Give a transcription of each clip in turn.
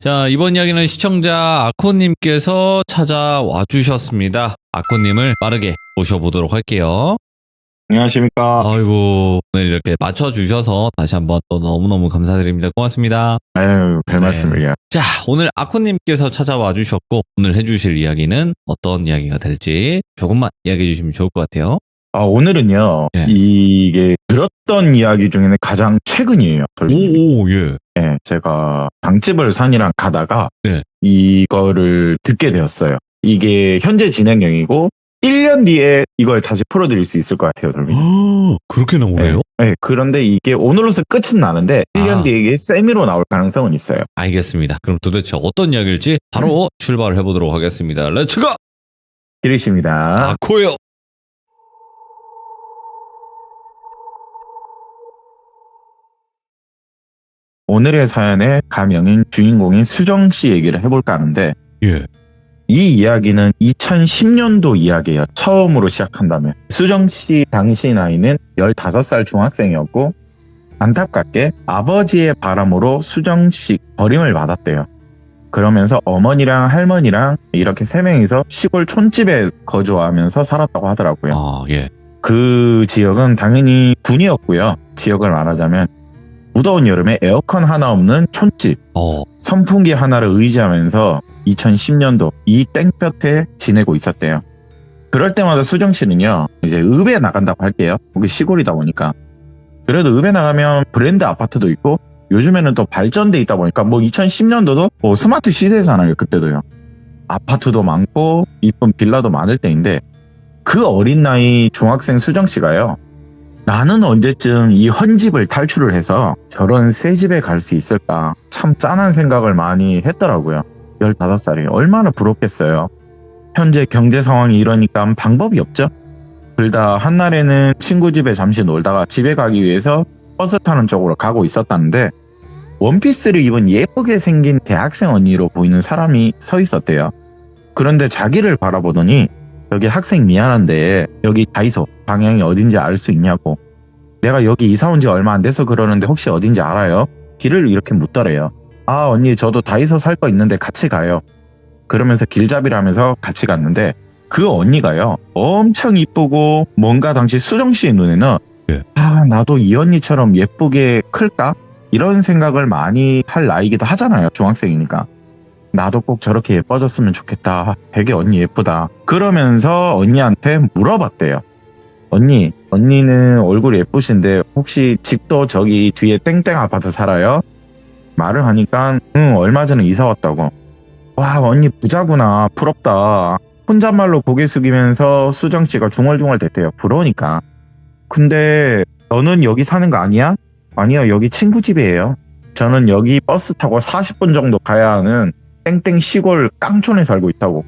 자, 이번 이야기는 시청자 아코님께서 찾아와 주셨습니다. 아코님을 빠르게 모셔보도록 할게요. 안녕하십니까. 아이고, 오늘 이렇게 맞춰주셔서 다시 한번 또 너무너무 감사드립니다. 고맙습니다. 아유, 별 네. 말씀을요. 자, 오늘 아코님께서 찾아와 주셨고, 오늘 해주실 이야기는 어떤 이야기가 될지 조금만 이야기해 주시면 좋을 것 같아요. 오늘은요, 예. 이게 들었던 이야기 중에는 가장 최근이에요. 오, 예. 예, 제가 장집을 산이랑 가다가 네. 이거를 듣게 되었어요. 이게 현재 진행형이고 1년 뒤에 이걸 다시 풀어드릴 수 있을 것 같아요, 돌비. 그렇게 나오네요? 네, 그런데 이게 오늘로서 끝은 나는데 1년 아. 뒤에 이게 세미로 나올 가능성은 있어요. 알겠습니다. 그럼 도대체 어떤 이야기일지 바로 출발을 해보도록 하겠습니다. 렛츠고! 기리십니다. 아코요! 오늘의 사연의 가명인 주인공인 수정씨 얘기를 해볼까 하는데 예. 이 이야기는 2010년도 이야기예요. 처음으로 시작한다면. 수정씨 당시 나이는 15살 중학생이었고 안타깝게 아버지의 바람으로 수정씨 버림을 받았대요. 그러면서 어머니랑 할머니랑 이렇게 3명이서 시골 촌집에 거주하면서 살았다고 하더라고요. 아, 예. 그 지역은 당연히 군이었고요. 지역을 말하자면 무더운 여름에 에어컨 하나 없는 촌집, 선풍기 하나를 의지하면서 2010년도 이 땡볕에 지내고 있었대요. 그럴 때마다 수정 씨는요, 이제 읍에 나간다고 할게요. 거기 시골이다 보니까. 그래도 읍에 나가면 브랜드 아파트도 있고, 요즘에는 또 발전돼 있다 보니까, 2010년도도 스마트 시대잖아요, 그때도요. 아파트도 많고, 이쁜 빌라도 많을 때인데, 그 어린 나이 중학생 수정 씨가요, 나는 언제쯤 이 헌집을 탈출을 해서 저런 새 집에 갈 수 있을까? 참 짠한 생각을 많이 했더라고요. 15살이 얼마나 부럽겠어요. 현재 경제 상황이 이러니까 방법이 없죠. 둘 다 한날에는 친구 집에 잠시 놀다가 집에 가기 위해서 버스 타는 쪽으로 가고 있었다는데 원피스를 입은 예쁘게 생긴 대학생 언니로 보이는 사람이 서 있었대요. 그런데 자기를 바라보더니 여기 학생 미안한데 여기 다이소 방향이 어딘지 알 수 있냐고. 내가 여기 이사 온 지 얼마 안 돼서 그러는데 혹시 어딘지 알아요? 길을 이렇게 묻더래요. 아 언니 저도 다이소 살 거 있는데 같이 가요. 그러면서 길잡이를 하면서 같이 갔는데 그 언니가요 엄청 이쁘고 뭔가 당시 수정씨의 눈에는 나도 이 언니처럼 예쁘게 클까? 이런 생각을 많이 할 나이기도 하잖아요. 중학생이니까. 나도 꼭 저렇게 예뻐졌으면 좋겠다. 되게 언니 예쁘다. 그러면서 언니한테 물어봤대요. 언니는 얼굴이 예쁘신데 혹시 집도 저기 뒤에 땡땡 아파트 살아요? 말을 하니까 응 얼마 전에 이사 왔다고. 와 언니 부자구나 부럽다. 혼잣말로 고개 숙이면서 수정씨가 중얼중얼 댔대요. 부러우니까. 근데 너는 여기 사는 거 아니야? 아니요 여기 친구 집이에요. 저는 여기 버스 타고 40분 정도 가야 하는 땡땡 시골 깡촌에 살고 있다고.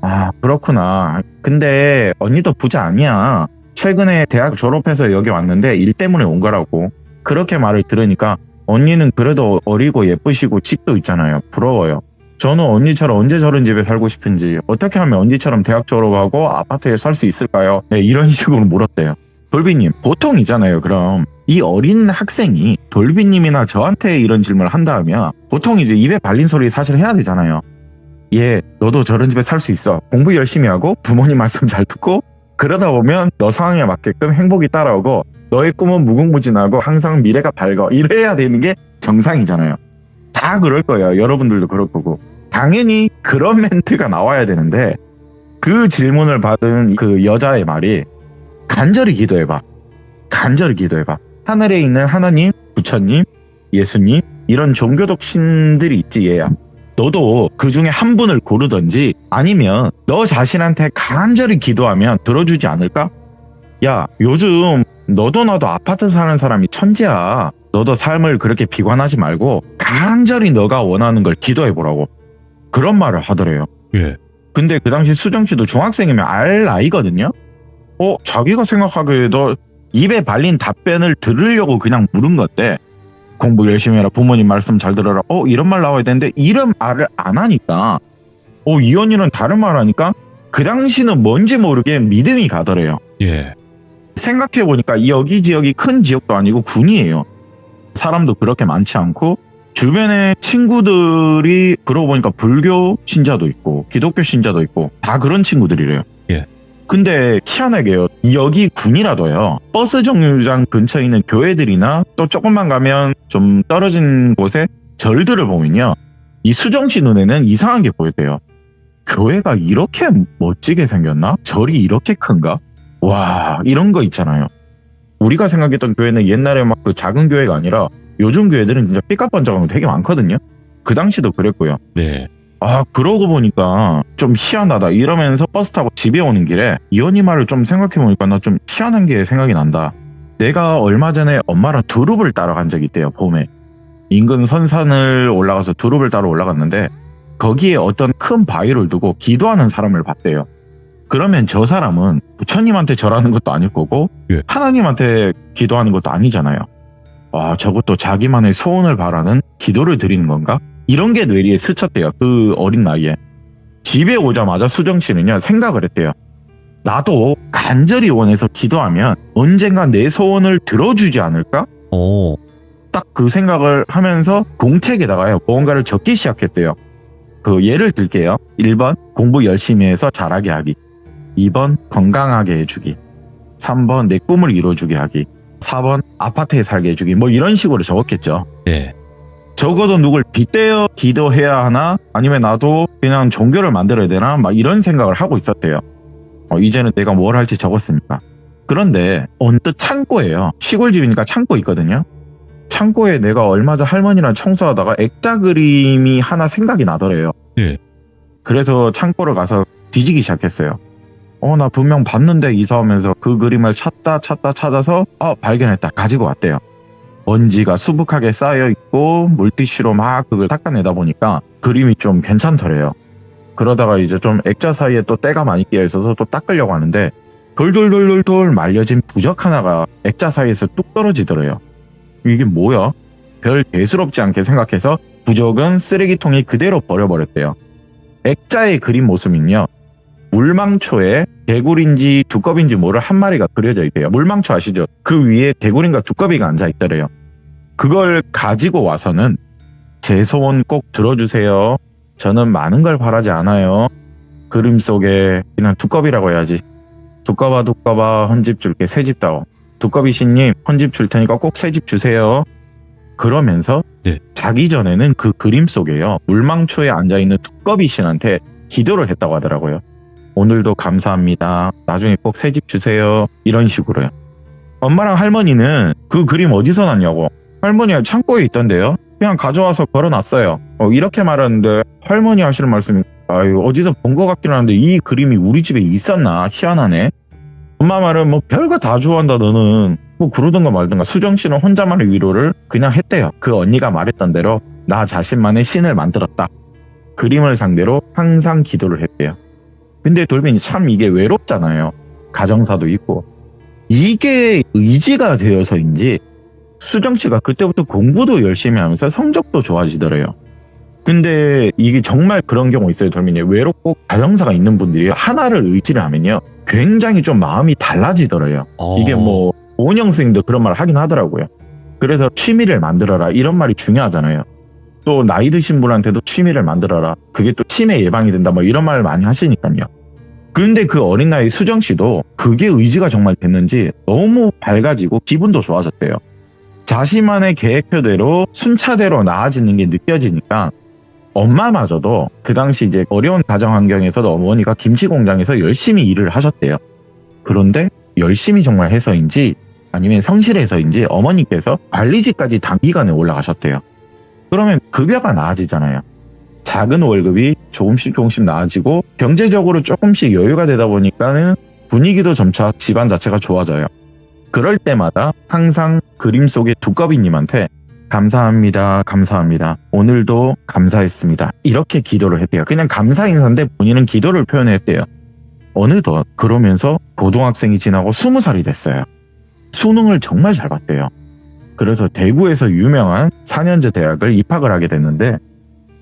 아 그렇구나. 근데 언니도 부자 아니야. 최근에 대학 졸업해서 여기 왔는데 일 때문에 온 거라고. 그렇게 말을 들으니까 언니는 그래도 어리고 예쁘시고 집도 있잖아요. 부러워요. 저는 언니처럼 언제 저런 집에 살고 싶은지 어떻게 하면 언니처럼 대학 졸업하고 아파트에 살 수 있을까요? 네, 이런 식으로 물었대요. 돌비님 보통이잖아요. 그럼 이 어린 학생이 돌비님이나 저한테 이런 질문을 한다면 보통 이제 입에 발린 소리 사실 해야 되잖아요. 예, 너도 저런 집에 살 수 있어. 공부 열심히 하고 부모님 말씀 잘 듣고 그러다 보면 너 상황에 맞게끔 행복이 따라오고 너의 꿈은 무궁무진하고 항상 미래가 밝아. 이래야 되는 게 정상이잖아요. 다 그럴 거예요. 여러분들도 그럴 거고. 당연히 그런 멘트가 나와야 되는데 그 질문을 받은 그 여자의 말이 간절히 기도해봐. 간절히 기도해봐. 하늘에 있는 하나님, 부처님, 예수님 이런 종교적 신들이 있지 얘야. 너도 그 중에 한 분을 고르던지 아니면 너 자신한테 간절히 기도하면 들어주지 않을까? 야 요즘 너도 나도 아파트 사는 사람이 천재야. 너도 삶을 그렇게 비관하지 말고 간절히 너가 원하는 걸 기도해보라고. 그런 말을 하더래요. 예. 근데 그 당시 수정씨도 중학생이면 알 나이거든요. 자기가 생각하기에도 입에 발린 답변을 들으려고 그냥 물은 건데 공부 열심히 해라 부모님 말씀 잘 들어라 이런 말 나와야 되는데 이런 말을 안 하니까 이 언니는 다른 말 하니까 그 당시는 뭔지 모르게 믿음이 가더래요. 예. 생각해보니까 여기 지역이 큰 지역도 아니고 군이에요. 사람도 그렇게 많지 않고 주변에 친구들이 그러고 보니까 불교 신자도 있고 기독교 신자도 있고 다 그런 친구들이래요. 예. 근데 희한하게요. 여기 군이라도요. 버스 정류장 근처에 있는 교회들이나 또 조금만 가면 좀 떨어진 곳에 절들을 보면요. 이 수정 씨 눈에는 이상한 게 보였대요. 교회가 이렇게 멋지게 생겼나? 절이 이렇게 큰가? 와, 이런 거 있잖아요. 우리가 생각했던 교회는 옛날에 막 그 작은 교회가 아니라 요즘 교회들은 진짜 삐까뻔쩍한 거 되게 많거든요. 그 당시도 그랬고요. 네. 아, 그러고 보니까 좀 희한하다 이러면서 버스 타고 집에 오는 길에 이현이 말을 좀 생각해보니까 나 좀 희한한 게 생각이 난다. 내가 얼마 전에 엄마랑 두릅을 따러 간 적이 있대요. 봄에. 인근 선산을 올라가서 두릅을 따러 올라갔는데 거기에 어떤 큰 바위를 두고 기도하는 사람을 봤대요. 그러면 저 사람은 부처님한테 절하는 것도 아닐 거고 예. 하나님한테 기도하는 것도 아니잖아요. 와, 저것도 자기만의 소원을 바라는 기도를 드리는 건가? 이런 게 뇌리에 스쳤대요. 그 어린 나이에. 집에 오자마자 수정 씨는요, 생각을 했대요. 나도 간절히 원해서 기도하면 언젠가 내 소원을 들어주지 않을까? 오. 딱 그 생각을 하면서 공책에다가요, 뭔가를 적기 시작했대요. 그 예를 들게요. 1번 공부 열심히 해서 잘하게 하기. 2번 건강하게 해주기. 3번 내 꿈을 이뤄주게 하기. 4번 아파트에 살게 해주기. 뭐 이런 식으로 적었겠죠. 네. 적어도 누굴 빗대어 기도해야 하나? 아니면 나도 그냥 종교를 만들어야 되나? 막 이런 생각을 하고 있었대요. 이제는 내가 뭘 할지 적었으니까. 그런데 언뜻 창고예요. 시골집이니까 창고 있거든요. 창고에 내가 얼마 전 할머니랑 청소하다가 액자 그림이 하나 생각이 나더래요. 네. 그래서 창고를 가서 뒤지기 시작했어요. 나 분명 봤는데 이사 오면서 그 그림을 찾다 찾아서 발견했다. 가지고 왔대요. 먼지가 수북하게 쌓여있고 물티슈로 막 그걸 닦아내다 보니까 그림이 좀 괜찮더래요. 그러다가 이제 좀 액자 사이에 또 때가 많이 끼어있어서 또 닦으려고 하는데 돌돌돌돌돌 말려진 부적 하나가 액자 사이에서 뚝 떨어지더래요. 이게 뭐야? 별 대수롭지 않게 생각해서 부적은 쓰레기통에 그대로 버려버렸대요. 액자의 그림 모습은요. 물망초에 개구리인지 두꺼비인지 모를 한 마리가 그려져 있대요. 물망초 아시죠? 그 위에 개구리인가 두꺼비가 앉아있더래요. 그걸 가지고 와서는 제 소원 꼭 들어주세요. 저는 많은 걸 바라지 않아요. 그림 속에 그냥 두꺼비라고 해야지. 두꺼봐 헌집 줄게 새집 다오. 두꺼비 씨님 헌집 줄 테니까 꼭 새집 주세요. 그러면서 네. 자기 전에는 그 그림 속에요. 물망초에 앉아있는 두꺼비 씨한테 기도를 했다고 하더라고요. 오늘도 감사합니다. 나중에 꼭 새집 주세요. 이런 식으로요. 엄마랑 할머니는 그 그림 어디서 났냐고. 할머니가 창고에 있던데요. 그냥 가져와서 걸어놨어요. 이렇게 말하는데 할머니 하시는 말씀이 어디서 본 것 같긴 한데 이 그림이 우리 집에 있었나? 희한하네. 엄마 말은 뭐 별거 다 좋아한다 너는. 뭐 그러든가 말든가. 수정 씨는 혼자만의 위로를 그냥 했대요. 그 언니가 말했던 대로 나 자신만의 신을 만들었다. 그림을 상대로 항상 기도를 했대요. 근데 돌빈이 참 이게 외롭잖아요. 가정사도 있고. 이게 의지가 되어서인지 수정 씨가 그때부터 공부도 열심히 하면서 성적도 좋아지더래요. 근데 이게 정말 그런 경우 있어요. 돌빈이 외롭고 가정사가 있는 분들이 하나를 의지를 하면요. 굉장히 좀 마음이 달라지더래요. 이게 뭐 오은영 선생님도 그런 말을 하긴 하더라고요. 그래서 취미를 만들어라 이런 말이 중요하잖아요. 또 나이 드신 분한테도 취미를 만들어라. 그게 또 치매 예방이 된다 뭐 이런 말을 많이 하시니까요. 근데 그 어린 나이 수정 씨도 그게 의지가 정말 됐는지 너무 밝아지고 기분도 좋아졌대요. 자신만의 계획표대로 순차대로 나아지는 게 느껴지니까 엄마마저도 그 당시 이제 어려운 가정 환경에서도 어머니가 김치 공장에서 열심히 일을 하셨대요. 그런데 열심히 정말 해서인지 아니면 성실해서인지 어머니께서 관리직까지 단기간에 올라가셨대요. 그러면 급여가 나아지잖아요. 작은 월급이 조금씩 나아지고 경제적으로 조금씩 여유가 되다 보니까는 분위기도 점차 집안 자체가 좋아져요. 그럴 때마다 항상 그림 속의 두꺼비님한테 감사합니다. 오늘도 감사했습니다. 이렇게 기도를 했대요. 그냥 감사 인사인데 본인은 기도를 표현했대요. 어느덧 그러면서 고등학생이 지나고 20살이 됐어요. 수능을 정말 잘 봤대요. 그래서 대구에서 유명한 4년제 대학을 입학을 하게 됐는데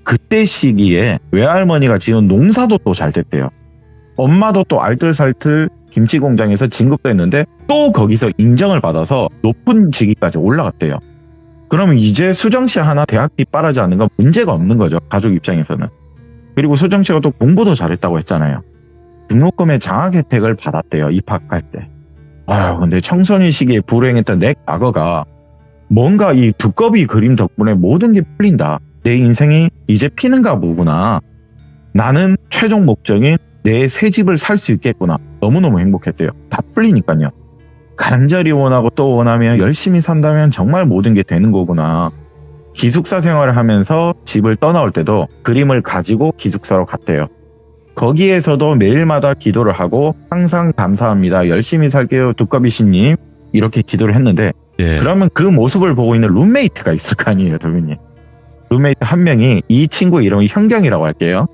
그때 시기에 외할머니가 지은 농사도 또 잘 됐대요. 엄마도 또 알뜰살뜰 김치 공장에서 진급도 했는데 또 거기서 인정을 받아서 높은 직위까지 올라갔대요. 그러면 이제 수정 씨 하나 대학 뒷바라지 하는 건 문제가 없는 거죠. 가족 입장에서는. 그리고 수정 씨가 또 공부도 잘했다고 했잖아요. 등록금의 장학 혜택을 받았대요. 입학할 때. 아유, 근데 청소년 시기에 불행했던 내 과거가 뭔가 이 두꺼비 그림 덕분에 모든 게 풀린다. 내 인생이 이제 피는가 보구나. 나는 최종 목적인 내 새 집을 살 수 있겠구나. 너무너무 행복했대요. 다 풀리니까요. 간절히 원하고 또 원하면 열심히 산다면 정말 모든 게 되는 거구나. 기숙사 생활을 하면서 집을 떠나올 때도 그림을 가지고 기숙사로 갔대요. 거기에서도 매일마다 기도를 하고 항상 감사합니다. 열심히 살게요. 두꺼비씨님. 이렇게 기도를 했는데 예. 그러면 그 모습을 보고 있는 룸메이트가 있을 거 아니에요. 도민님. 룸메이트 한 명이 이 친구 이름이 현경이라고 할게요.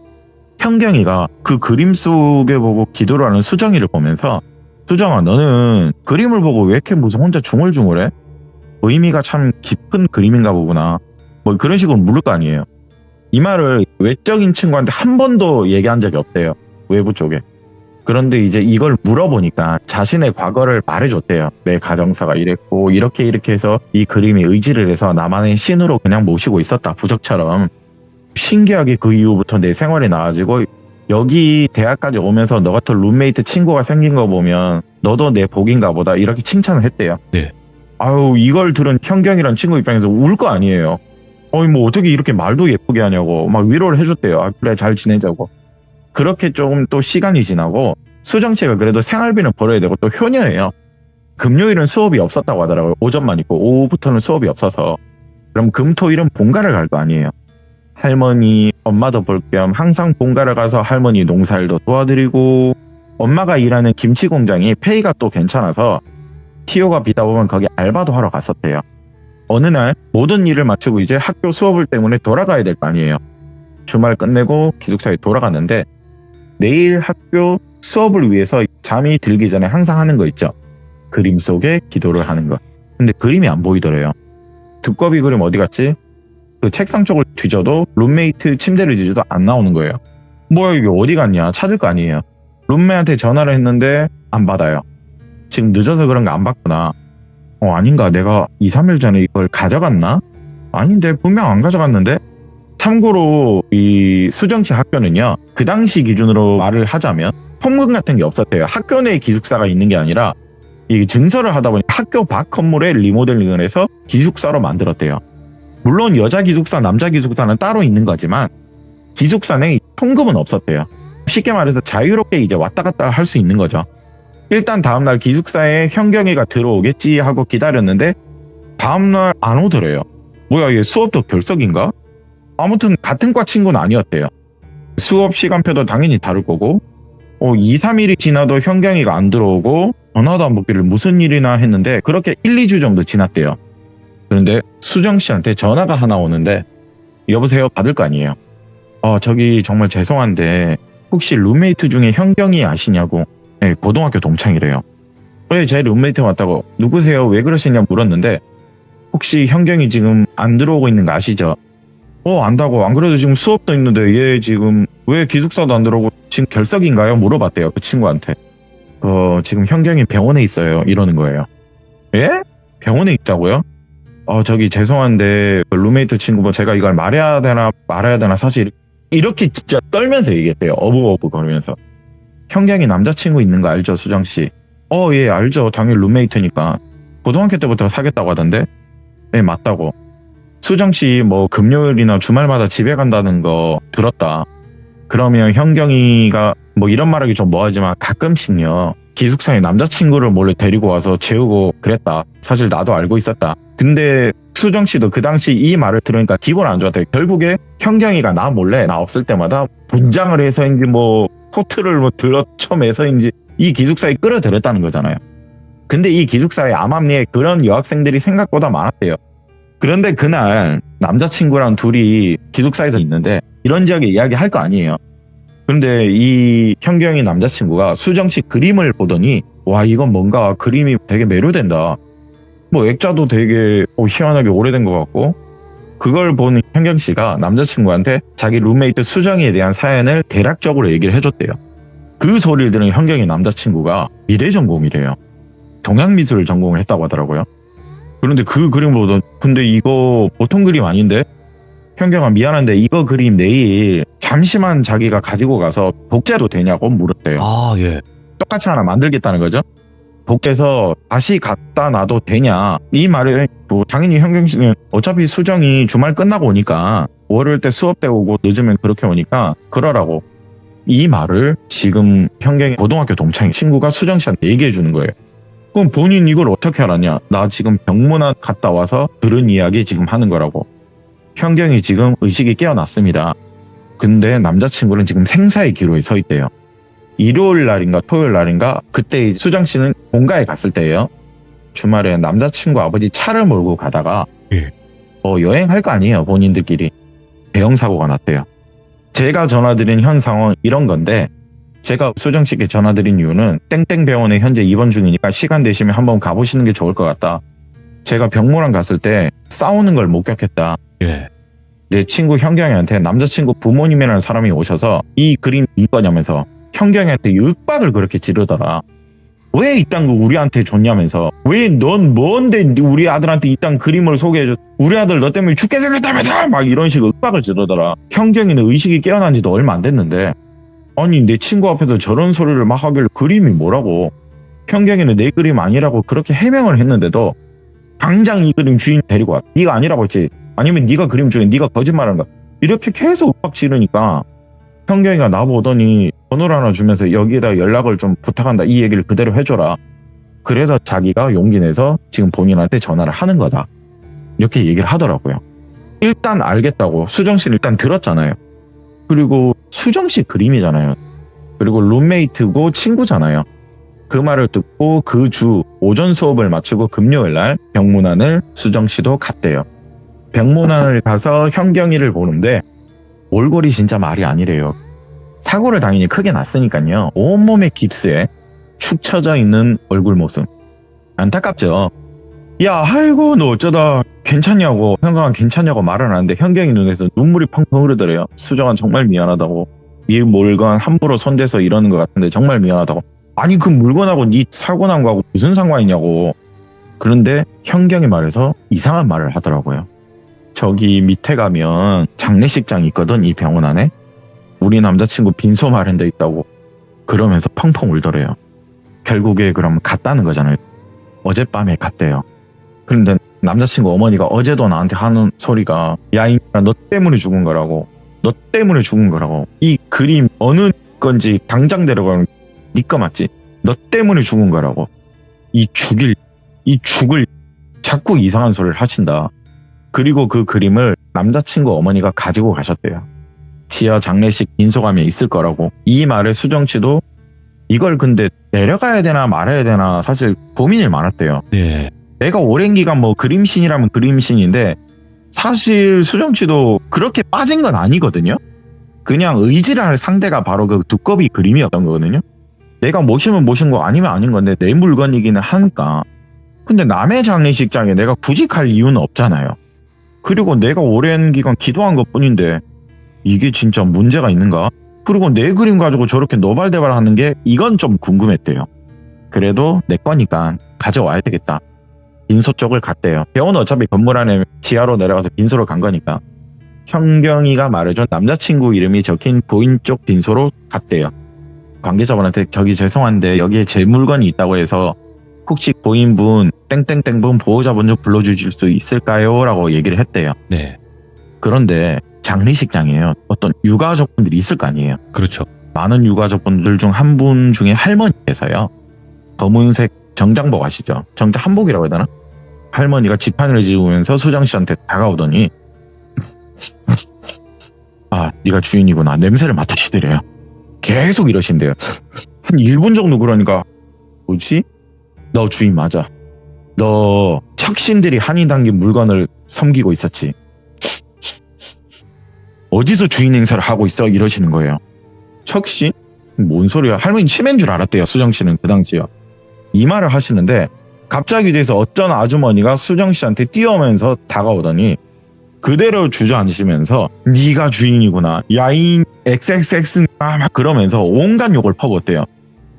현경이가 그 그림 속에 보고 기도를 하는 수정이를 보면서 수정아 너는 그림을 보고 왜 이렇게 무슨 혼자 중얼중얼해? 의미가 참 깊은 그림인가 보구나. 뭐 그런 식으로 물을 거 아니에요. 이 말을 외적인 친구한테 한 번도 얘기한 적이 없대요. 외부 쪽에. 그런데 이제 이걸 물어보니까 자신의 과거를 말해줬대요. 내 가정사가 이랬고 이렇게 해서 이 그림이 의지를 해서 나만의 신으로 그냥 모시고 있었다. 부적처럼. 신기하게 그 이후부터 내 생활이 나아지고 여기 대학까지 오면서 너 같은 룸메이트 친구가 생긴 거 보면 너도 내 복인가 보다 이렇게 칭찬을 했대요. 네. 아유 이걸 들은 현경이란 친구 입장에서 울 거 아니에요. 뭐 어떻게 이렇게 말도 예쁘게 하냐고 막 위로를 해줬대요. 아, 그래 잘 지내자고. 그렇게 조금 또 시간이 지나고 수정 씨가 그래도 생활비는 벌어야 되고 또 효녀예요. 금요일은 수업이 없었다고 하더라고요. 오전만 있고 오후부터는 수업이 없어서. 그럼 금토일은 본가를 갈 거 아니에요. 할머니, 엄마도 볼 겸 항상 본가를 가서 할머니 농사일도 도와드리고 엄마가 일하는 김치 공장이 페이가 또 괜찮아서 티오가 비다 보면 거기 알바도 하러 갔었대요. 어느 날 모든 일을 마치고 이제 학교 수업을 때문에 돌아가야 될 거 아니에요. 주말 끝내고 기숙사에 돌아갔는데 내일 학교 수업을 위해서 잠이 들기 전에 항상 하는 거 있죠. 그림 속에 기도를 하는 거. 근데 그림이 안 보이더래요. 두꺼비 그림 어디 갔지? 그 책상 쪽을 뒤져도 룸메이트 침대를 뒤져도 안 나오는 거예요. 뭐야 이게 어디 갔냐 찾을 거 아니에요. 룸메한테 전화를 했는데 안 받아요. 지금 늦어서 그런 거 안 받구나. 아닌가 내가 2, 3일 전에 이걸 가져갔나? 아닌데 분명 안 가져갔는데? 참고로 이 수정씨 학교는요. 그 당시 기준으로 말을 하자면 폼금 같은 게 없었대요. 학교 내에 기숙사가 있는 게 아니라 이 증설을 하다 보니 학교 밖 건물에 리모델링을 해서 기숙사로 만들었대요. 물론 여자 기숙사, 남자 기숙사는 따로 있는 거지만 기숙사 내에 통금은 없었대요. 쉽게 말해서 자유롭게 이제 왔다 갔다 할 수 있는 거죠. 일단 다음날 기숙사에 현경이가 들어오겠지 하고 기다렸는데 다음날 안 오더래요. 뭐야 얘 수업도 결석인가? 아무튼 같은 과 친구는 아니었대요. 수업 시간표도 당연히 다를 거고 2, 3일이 지나도 현경이가 안 들어오고 전화도 안 받기를 무슨 일이나 했는데 그렇게 1, 2주 정도 지났대요. 그런데 수정 씨한테 전화가 하나 오는데 여보세요 받을 거 아니에요. 저기 정말 죄송한데 혹시 룸메이트 중에 현경이 아시냐고. 네, 고등학교 동창이래요. 왜 제 룸메이트 왔다고 누구세요 왜 그러시냐 물었는데 혹시 현경이 지금 안 들어오고 있는 거 아시죠? 안다고. 안 그래도 지금 수업도 있는데 얘 지금 왜 기숙사도 안 들어오고 지금 결석인가요? 물어봤대요. 그 친구한테. 지금 현경이 병원에 있어요. 이러는 거예요. 예? 병원에 있다고요? 저기 죄송한데 그 룸메이트 친구 제가 이걸 말해야 되나 말아야 되나 사실 이렇게 진짜 떨면서 얘기했대요. 어부어부 거리면서. 현경이 남자친구 있는 거 알죠 수정씨? 예 알죠. 당연히 룸메이트니까. 고등학교 때부터 사귀었다고 하던데. 네 맞다고. 수정씨 뭐 금요일이나 주말마다 집에 간다는 거 들었다. 그러면 현경이가 뭐 이런 말하기 좀 뭐하지만 가끔씩요 기숙사에 남자친구를 몰래 데리고 와서 재우고 그랬다. 사실 나도 알고 있었다. 근데 수정씨도 그 당시 이 말을 들으니까 기분 안 좋았대요. 결국에 현경이가 나 몰래 나 없을 때마다 분장을 해서인지 뭐 코트를 뭐 들러쳐매서인지 이 기숙사에 끌어들였다는 거잖아요. 근데 이 기숙사의 암암리에 그런 여학생들이 생각보다 많았대요. 그런데 그날 남자친구랑 둘이 기숙사에서 있는데 이런 지역에 이야기할 거 아니에요. 그런데 이 현경이 남자친구가 수정씨 그림을 보더니 와 이건 뭔가 그림이 되게 매료된다. 뭐 액자도 되게 희한하게 오래된 것 같고 그걸 본 현경씨가 남자친구한테 자기 룸메이트 수정이에 대한 사연을 대략적으로 얘기를 해줬대요. 그 소리를 들은 현경이 남자친구가 미대 전공이래요. 동양미술을 전공을 했다고 하더라고요. 그런데 그 그림 보던 근데 이거 보통 그림 아닌데? 현경아 미안한데 이거 그림 내일 잠시만 자기가 가지고 가서 복제도 되냐고 물었대요. 아, 예. 똑같이 하나 만들겠다는 거죠. 복제해서 다시 갖다 놔도 되냐. 이 말을 뭐 당연히 현경 씨는 어차피 수정이 주말 끝나고 오니까 월요일 때 수업 때 오고 늦으면 그렇게 오니까 그러라고. 이 말을 지금 현경이 고등학교 동창인 친구가 수정 씨한테 얘기해 주는 거예요. 그럼 본인 이걸 어떻게 알았냐. 나 지금 병문안 갔다 와서 들은 이야기 지금 하는 거라고. 현경이 지금 의식이 깨어났습니다. 근데 남자친구는 지금 생사의 기로에 서 있대요. 일요일 날인가 토요일 날인가 그때 수정 씨는 본가에 갔을 때예요. 주말에 남자친구 아버지 차를 몰고 가다가 여행할 거 아니에요. 본인들끼리. 대형 사고가 났대요. 제가 전화드린 현 상황 이런 건데 제가 수정 씨께 전화드린 이유는 땡땡 병원에 현재 입원 중이니까 시간 되시면 한번 가보시는 게 좋을 것 같다. 제가 병문안 갔을 때 싸우는 걸 목격했다. 예. 내 친구 현경이한테 남자친구 부모님이라는 사람이 오셔서 이 그림 이거냐면서 현경이한테 윽박을 그렇게 지르더라. 왜 이딴 거 우리한테 줬냐면서. 왜 넌 뭔데 우리 아들한테 이딴 그림을 소개해줘. 우리 아들 너 때문에 죽게 생겼다면서 막 이런 식으로 윽박을 지르더라. 현경이는 의식이 깨어난 지도 얼마 안 됐는데 아니 내 친구 앞에서 저런 소리를 막 하길래 그림이 뭐라고. 현경이는 내 그림 아니라고 그렇게 해명을 했는데도 당장 이 그림 주인 데리고 와. 네가 아니라고 했지. 아니면 네가 그림 중에 네가 거짓말한 거야. 이렇게 계속 윽박 지르니까 현경이가 나보더니 번호를 하나 주면서 여기에다 연락을 좀 부탁한다. 이 얘기를 그대로 해줘라. 그래서 자기가 용기 내서 지금 본인한테 전화를 하는 거다. 이렇게 얘기를 하더라고요. 일단 알겠다고. 수정 씨는 일단 들었잖아요. 그리고 수정 씨 그림이잖아요. 그리고 룸메이트고 친구잖아요. 그 말을 듣고 그 주 오전 수업을 마치고 금요일 날 병문안을 수정 씨도 갔대요. 병문안을 가서 현경이를 보는데 몰골이 진짜 말이 아니래요. 사고를 당연히 크게 났으니까요. 온몸에 깁스에 축 처져 있는 얼굴 모습. 안타깝죠. 야, 아이고 너 어쩌다 괜찮냐고 현경아 괜찮냐고 말은 하는데 현경이 눈에서 눈물이 펑펑 흐르더래요. 수정아 정말 미안하다고. 네 물건 함부로 손대서 이러는 것 같은데 정말 미안하다고. 아니 그 물건하고 네 사고 난 거하고 무슨 상관이냐고. 그런데 현경이 말해서 이상한 말을 하더라고요. 저기 밑에 가면 장례식장이 있거든. 이 병원 안에. 우리 남자친구 빈소 마련돼 있다고. 그러면서 펑펑 울더래요. 결국에 그럼 갔다는 거잖아요. 어젯밤에 갔대요. 그런데 남자친구 어머니가 어제도 나한테 하는 소리가 야 인간아 너 때문에 죽은 거라고. 너 때문에 죽은 거라고. 이 그림 어느 건지 당장 데려가면 네 거 맞지? 너 때문에 죽은 거라고. 이 죽을 자꾸 이상한 소리를 하신다. 그리고 그 그림을 남자친구 어머니가 가지고 가셨대요. 지하 장례식 빈소감에 있을 거라고. 이 말에 수정 씨도 이걸 근데 내려가야 되나 말아야 되나 사실 고민이 많았대요. 네. 내가 오랜 기간 뭐 그림신이라면 그림신인데 사실 수정 씨도 그렇게 빠진 건 아니거든요. 그냥 의지를 할 상대가 바로 그 두꺼비 그림이었던 거거든요. 내가 모시면 모신 거 아니면 아닌 건데 내 물건이기는 하니까. 근데 남의 장례식장에 내가 굳이 갈 이유는 없잖아요. 그리고 내가 오랜 기간 기도한 것 뿐인데 이게 진짜 문제가 있는가? 그리고 내 그림 가지고 저렇게 노발대발 하는 게 이건 좀 궁금했대요. 그래도 내 거니까 가져와야 되겠다. 빈소 쪽을 갔대요. 병원은 어차피 건물 안에 지하로 내려가서 빈소로 간 거니까. 현경이가 말해준 남자친구 이름이 적힌 부인 쪽 빈소로 갔대요. 관계자분한테 저기 죄송한데 여기에 제 물건이 있다고 해서 혹시 고인분 땡땡땡분 보호자분 좀 불러주실 수 있을까요? 라고 얘기를 했대요. 네. 그런데 장례식장이에요. 어떤 유가족분들이 있을 거 아니에요. 그렇죠. 많은 유가족분들 중 한 분 중에 할머니께서요. 검은색 정장복 아시죠? 정장 한복이라고 해야 되나? 할머니가 지판을 지우면서 수정 씨한테 다가오더니 아, 네가 주인이구나. 냄새를 맡으시더래요. 계속 이러신대요. 한 1분 정도 그러니까 뭐지? 너 주인 맞아. 너 척신들이 한이 담긴 물건을 섬기고 있었지. 어디서 주인 행사를 하고 있어? 이러시는 거예요. 척신? 뭔 소리야. 할머니 치매인 줄 알았대요. 수정씨는 그 당시요. 이 말을 하시는데 갑자기 돼서 어떤 아주머니가 수정씨한테 뛰어오면서 다가오더니 그대로 주저앉으시면서 네가 주인이구나. 야인 XXX 막 그러면서 온갖 욕을 퍼붓대요.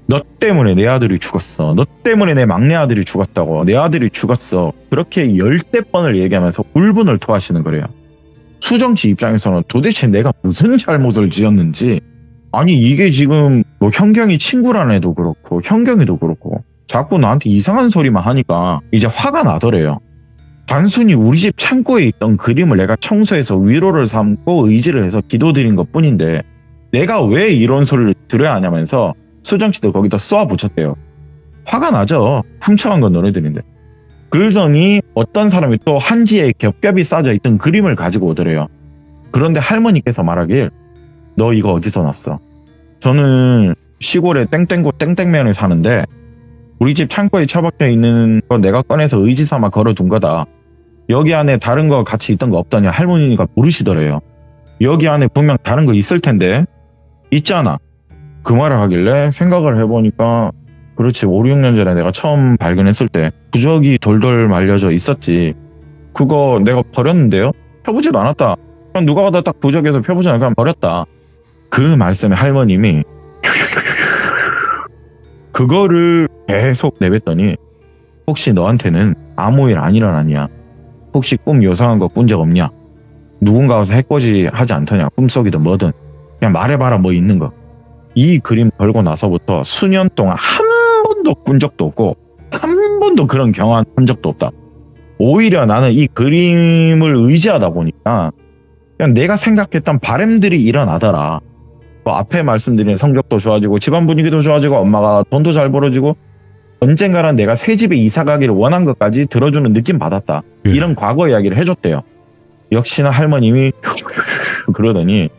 너 때문에 내 아들이 죽었어. 너 때문에 내 막내 아들이 죽었다고. 내 아들이 죽었어. 그렇게 열대 번을 얘기하면서 울분을 토하시는 거래요. 수정씨 입장에서는 도대체 내가 무슨 잘못을 지었는지, 아니 이게 지금 뭐 현경이 친구라는 애도 그렇고 현경이도 그렇고 자꾸 나한테 이상한 소리만 하니까 이제 화가 나더래요. 단순히 우리 집 창고에 있던 그림을 내가 청소해서 위로를 삼고 의지를 해서 기도드린 것 뿐인데 내가 왜 이런 소리를 들어야 하냐면서 수정씨도 거기다 쏘아 붙였대요. 화가 나죠. 훔쳐간 건 너네들인데. 그러더니 어떤 사람이 또 한지에 겹겹이 싸져 있던 그림을 가지고 오더래요. 그런데 할머니께서 말하길, 너 이거 어디서 났어? 저는 시골에 땡땡고 땡땡면에 사는데 우리 집 창고에 처박혀 있는 거 내가 꺼내서 의지 삼아 걸어둔 거다. 여기 안에 다른 거 같이 있던 거 없더니 할머니가 모르시더래요. 여기 안에 분명 다른 거 있을 텐데. 있잖아. 그 말을 하길래 생각을 해보니까 그렇지, 5, 6년 전에 내가 처음 발견했을 때 부적이 돌돌 말려져 있었지. 그거 내가 버렸는데요? 펴보지도 않았다. 그럼 누가 와도 딱 부적에서 펴보지 않고 그냥 버렸다. 그 말씀에 할머님이 그거를 계속 내뱉더니, 혹시 너한테는 아무 일 안 일어났냐? 혹시 꿈 요상한 거 꾼 적 없냐? 누군가 와서 해코지 하지 않더냐? 꿈속이든 뭐든 그냥 말해봐라, 뭐 있는 거. 이 그림 걸고 나서부터 수년 동안 한 번도 꾼 적도 없고 한 번도 그런 경험 한 적도 없다. 오히려 나는 이 그림을 의지하다 보니까 그냥 내가 생각했던 바람들이 일어나더라. 뭐 앞에 말씀드린 성적도 좋아지고 집안 분위기도 좋아지고 엄마가 돈도 잘 벌어지고 언젠가는 내가 새 집에 이사 가기를 원한 것까지 들어주는 느낌 받았다. 이런 과거 이야기를 해줬대요. 역시나 할머님이 그러더니,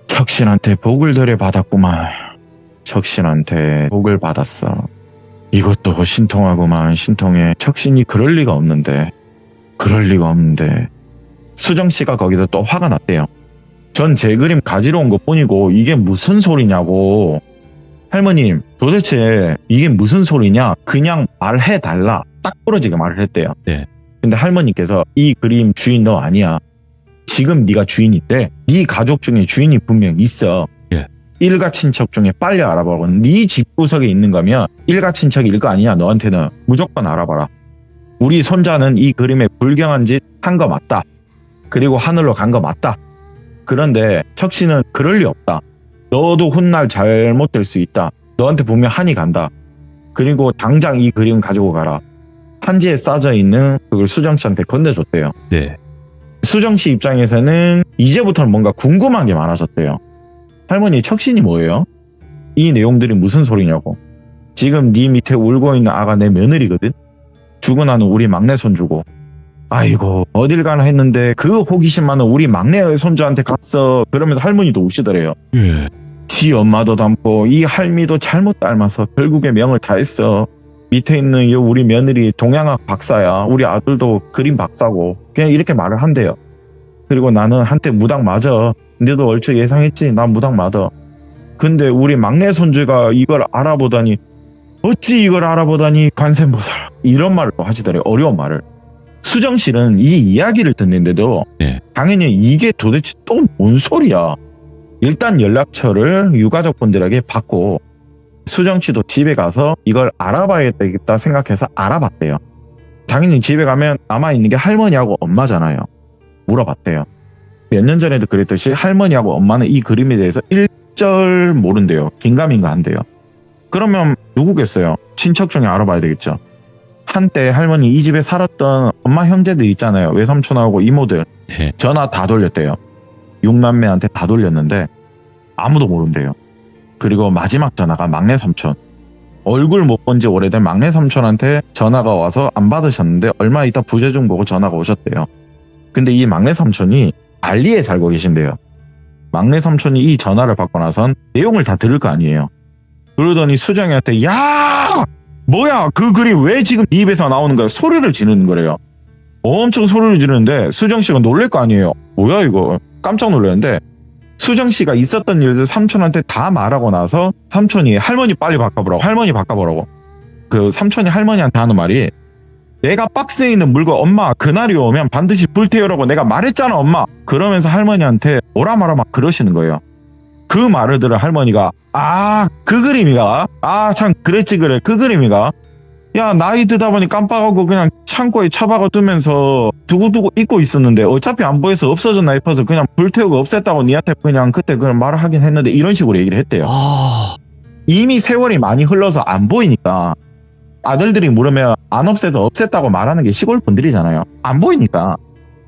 척신한테 복을 들여 받았구만. 척신한테 복을 받았어. 이것도 신통하구만. 신통해. 척신이 그럴 리가 없는데. 수정씨가 거기서 또 화가 났대요. 전 제 그림 가지러 온 것 뿐이고 이게 무슨 소리냐고. 할머님, 도대체 이게 무슨 소리냐? 그냥 말해달라. 딱 부러지게 말을 했대요. 네. 근데 할머니께서, 이 그림 주인 너 아니야. 지금 네가 주인인데 네 가족 중에 주인이 분명 있어. 예. 일가 친척 중에 빨리 알아보라고. 네 집구석에 있는 거면 일가 친척일 거 아니야. 너한테는 무조건 알아봐라. 우리 손자는 이 그림에 불경한 짓 한 거 맞다. 그리고 하늘로 간 거 맞다. 그런데 척씨는 그럴 리 없다. 너도 훗날 잘못될 수 있다. 너한테 분명 한이 간다. 그리고 당장 이 그림 가지고 가라. 한지에 싸져 있는 그걸 수정씨한테 건네줬대요. 네. 수정씨 입장에서는 이제부터는 뭔가 궁금한 게 많아졌대요. 할머니, 척신이 뭐예요? 이 내용들이 무슨 소리냐고. 지금 네 밑에 울고 있는 아가 내 며느리거든? 죽은 우리 막내 손주고. 아이고, 어딜 가나 했는데 그 호기심 많은 우리 막내 손주한테 갔어. 그러면서 할머니도 우시더래요. 예. 지 엄마도 닮고 이 할미도 잘못 닮아서 결국에 명을 다 했어. 밑에 있는 우리 며느리 동양학 박사야. 우리 아들도 그림 박사고. 그냥 이렇게 말을 한대요. 그리고 나는 한때 무당 맞아. 너도 얼추 예상했지? 난 무당 맞아. 근데 우리 막내 손주가 이걸 알아보다니, 어찌 이걸 알아보다니 관세음보살. 이런 말을 하시더래요. 어려운 말을. 수정씨는 이 이야기를 듣는데도 네. 당연히 이게 도대체 또 뭔 소리야. 일단 연락처를 유가족분들에게 받고 수정씨도 집에 가서 이걸 알아봐야겠다 생각해서 알아봤대요. 당연히 집에 가면 남아있는 게 할머니하고 엄마잖아요. 물어봤대요. 몇 년 전에도 그랬듯이 할머니하고 엄마는 이 그림에 대해서 일절 모른대요. 긴가민가 한대요. 그러면 누구겠어요? 친척 중에 알아봐야 되겠죠. 한때 할머니 이 집에 살았던 엄마 형제들 있잖아요. 외삼촌하고 이모들. 네. 전화 다 돌렸대요. 6남매한테 다 돌렸는데 아무도 모른대요. 그리고 마지막 전화가 막내 삼촌. 얼굴 못 본 지 오래된 막내 삼촌한테 전화가 와서 안 받으셨는데 얼마 있다 부재중 보고 전화가 오셨대요. 근데 이 막내 삼촌이 알리에 살고 계신대요. 막내 삼촌이 이 전화를 받고 나선 내용을 다 들을 거 아니에요. 그러더니 수정이한테, 야! 뭐야, 그 글이 왜 지금 네 입에서 나오는 거야? 소리를 지르는 거래요. 엄청 소리를 지르는데 수정씨가 놀랄 거 아니에요. 뭐야 이거. 깜짝 놀랐는데 수정씨가 있었던 일들 삼촌한테 다 말하고 나서 삼촌이 할머니 빨리 바꿔보라고. 그 삼촌이 할머니한테 하는 말이, 내가 박스에 있는 물건 엄마 그날이 오면 반드시 불태우라고 내가 말했잖아 엄마. 그러면서 할머니한테 오라 마라 막 그러시는 거예요. 그 말을 들은 할머니가 그 그림이가 참 그랬지 그래 그 그림이가 야 나이 드다 보니 깜빡하고 그냥 창고에 처박아 두면서 두고두고 잊고 있었는데 어차피 안 보여서 없어졌나 싶어서 그냥 불태우고 없앴다고 니한테 그냥 그때 그런 말을 하긴 했는데 이런 식으로 얘기를 했대요. 이미 세월이 많이 흘러서 안 보이니까 아들들이 물으면 안 없애서 없앴다고 말하는 게 시골 분들이잖아요. 안 보이니까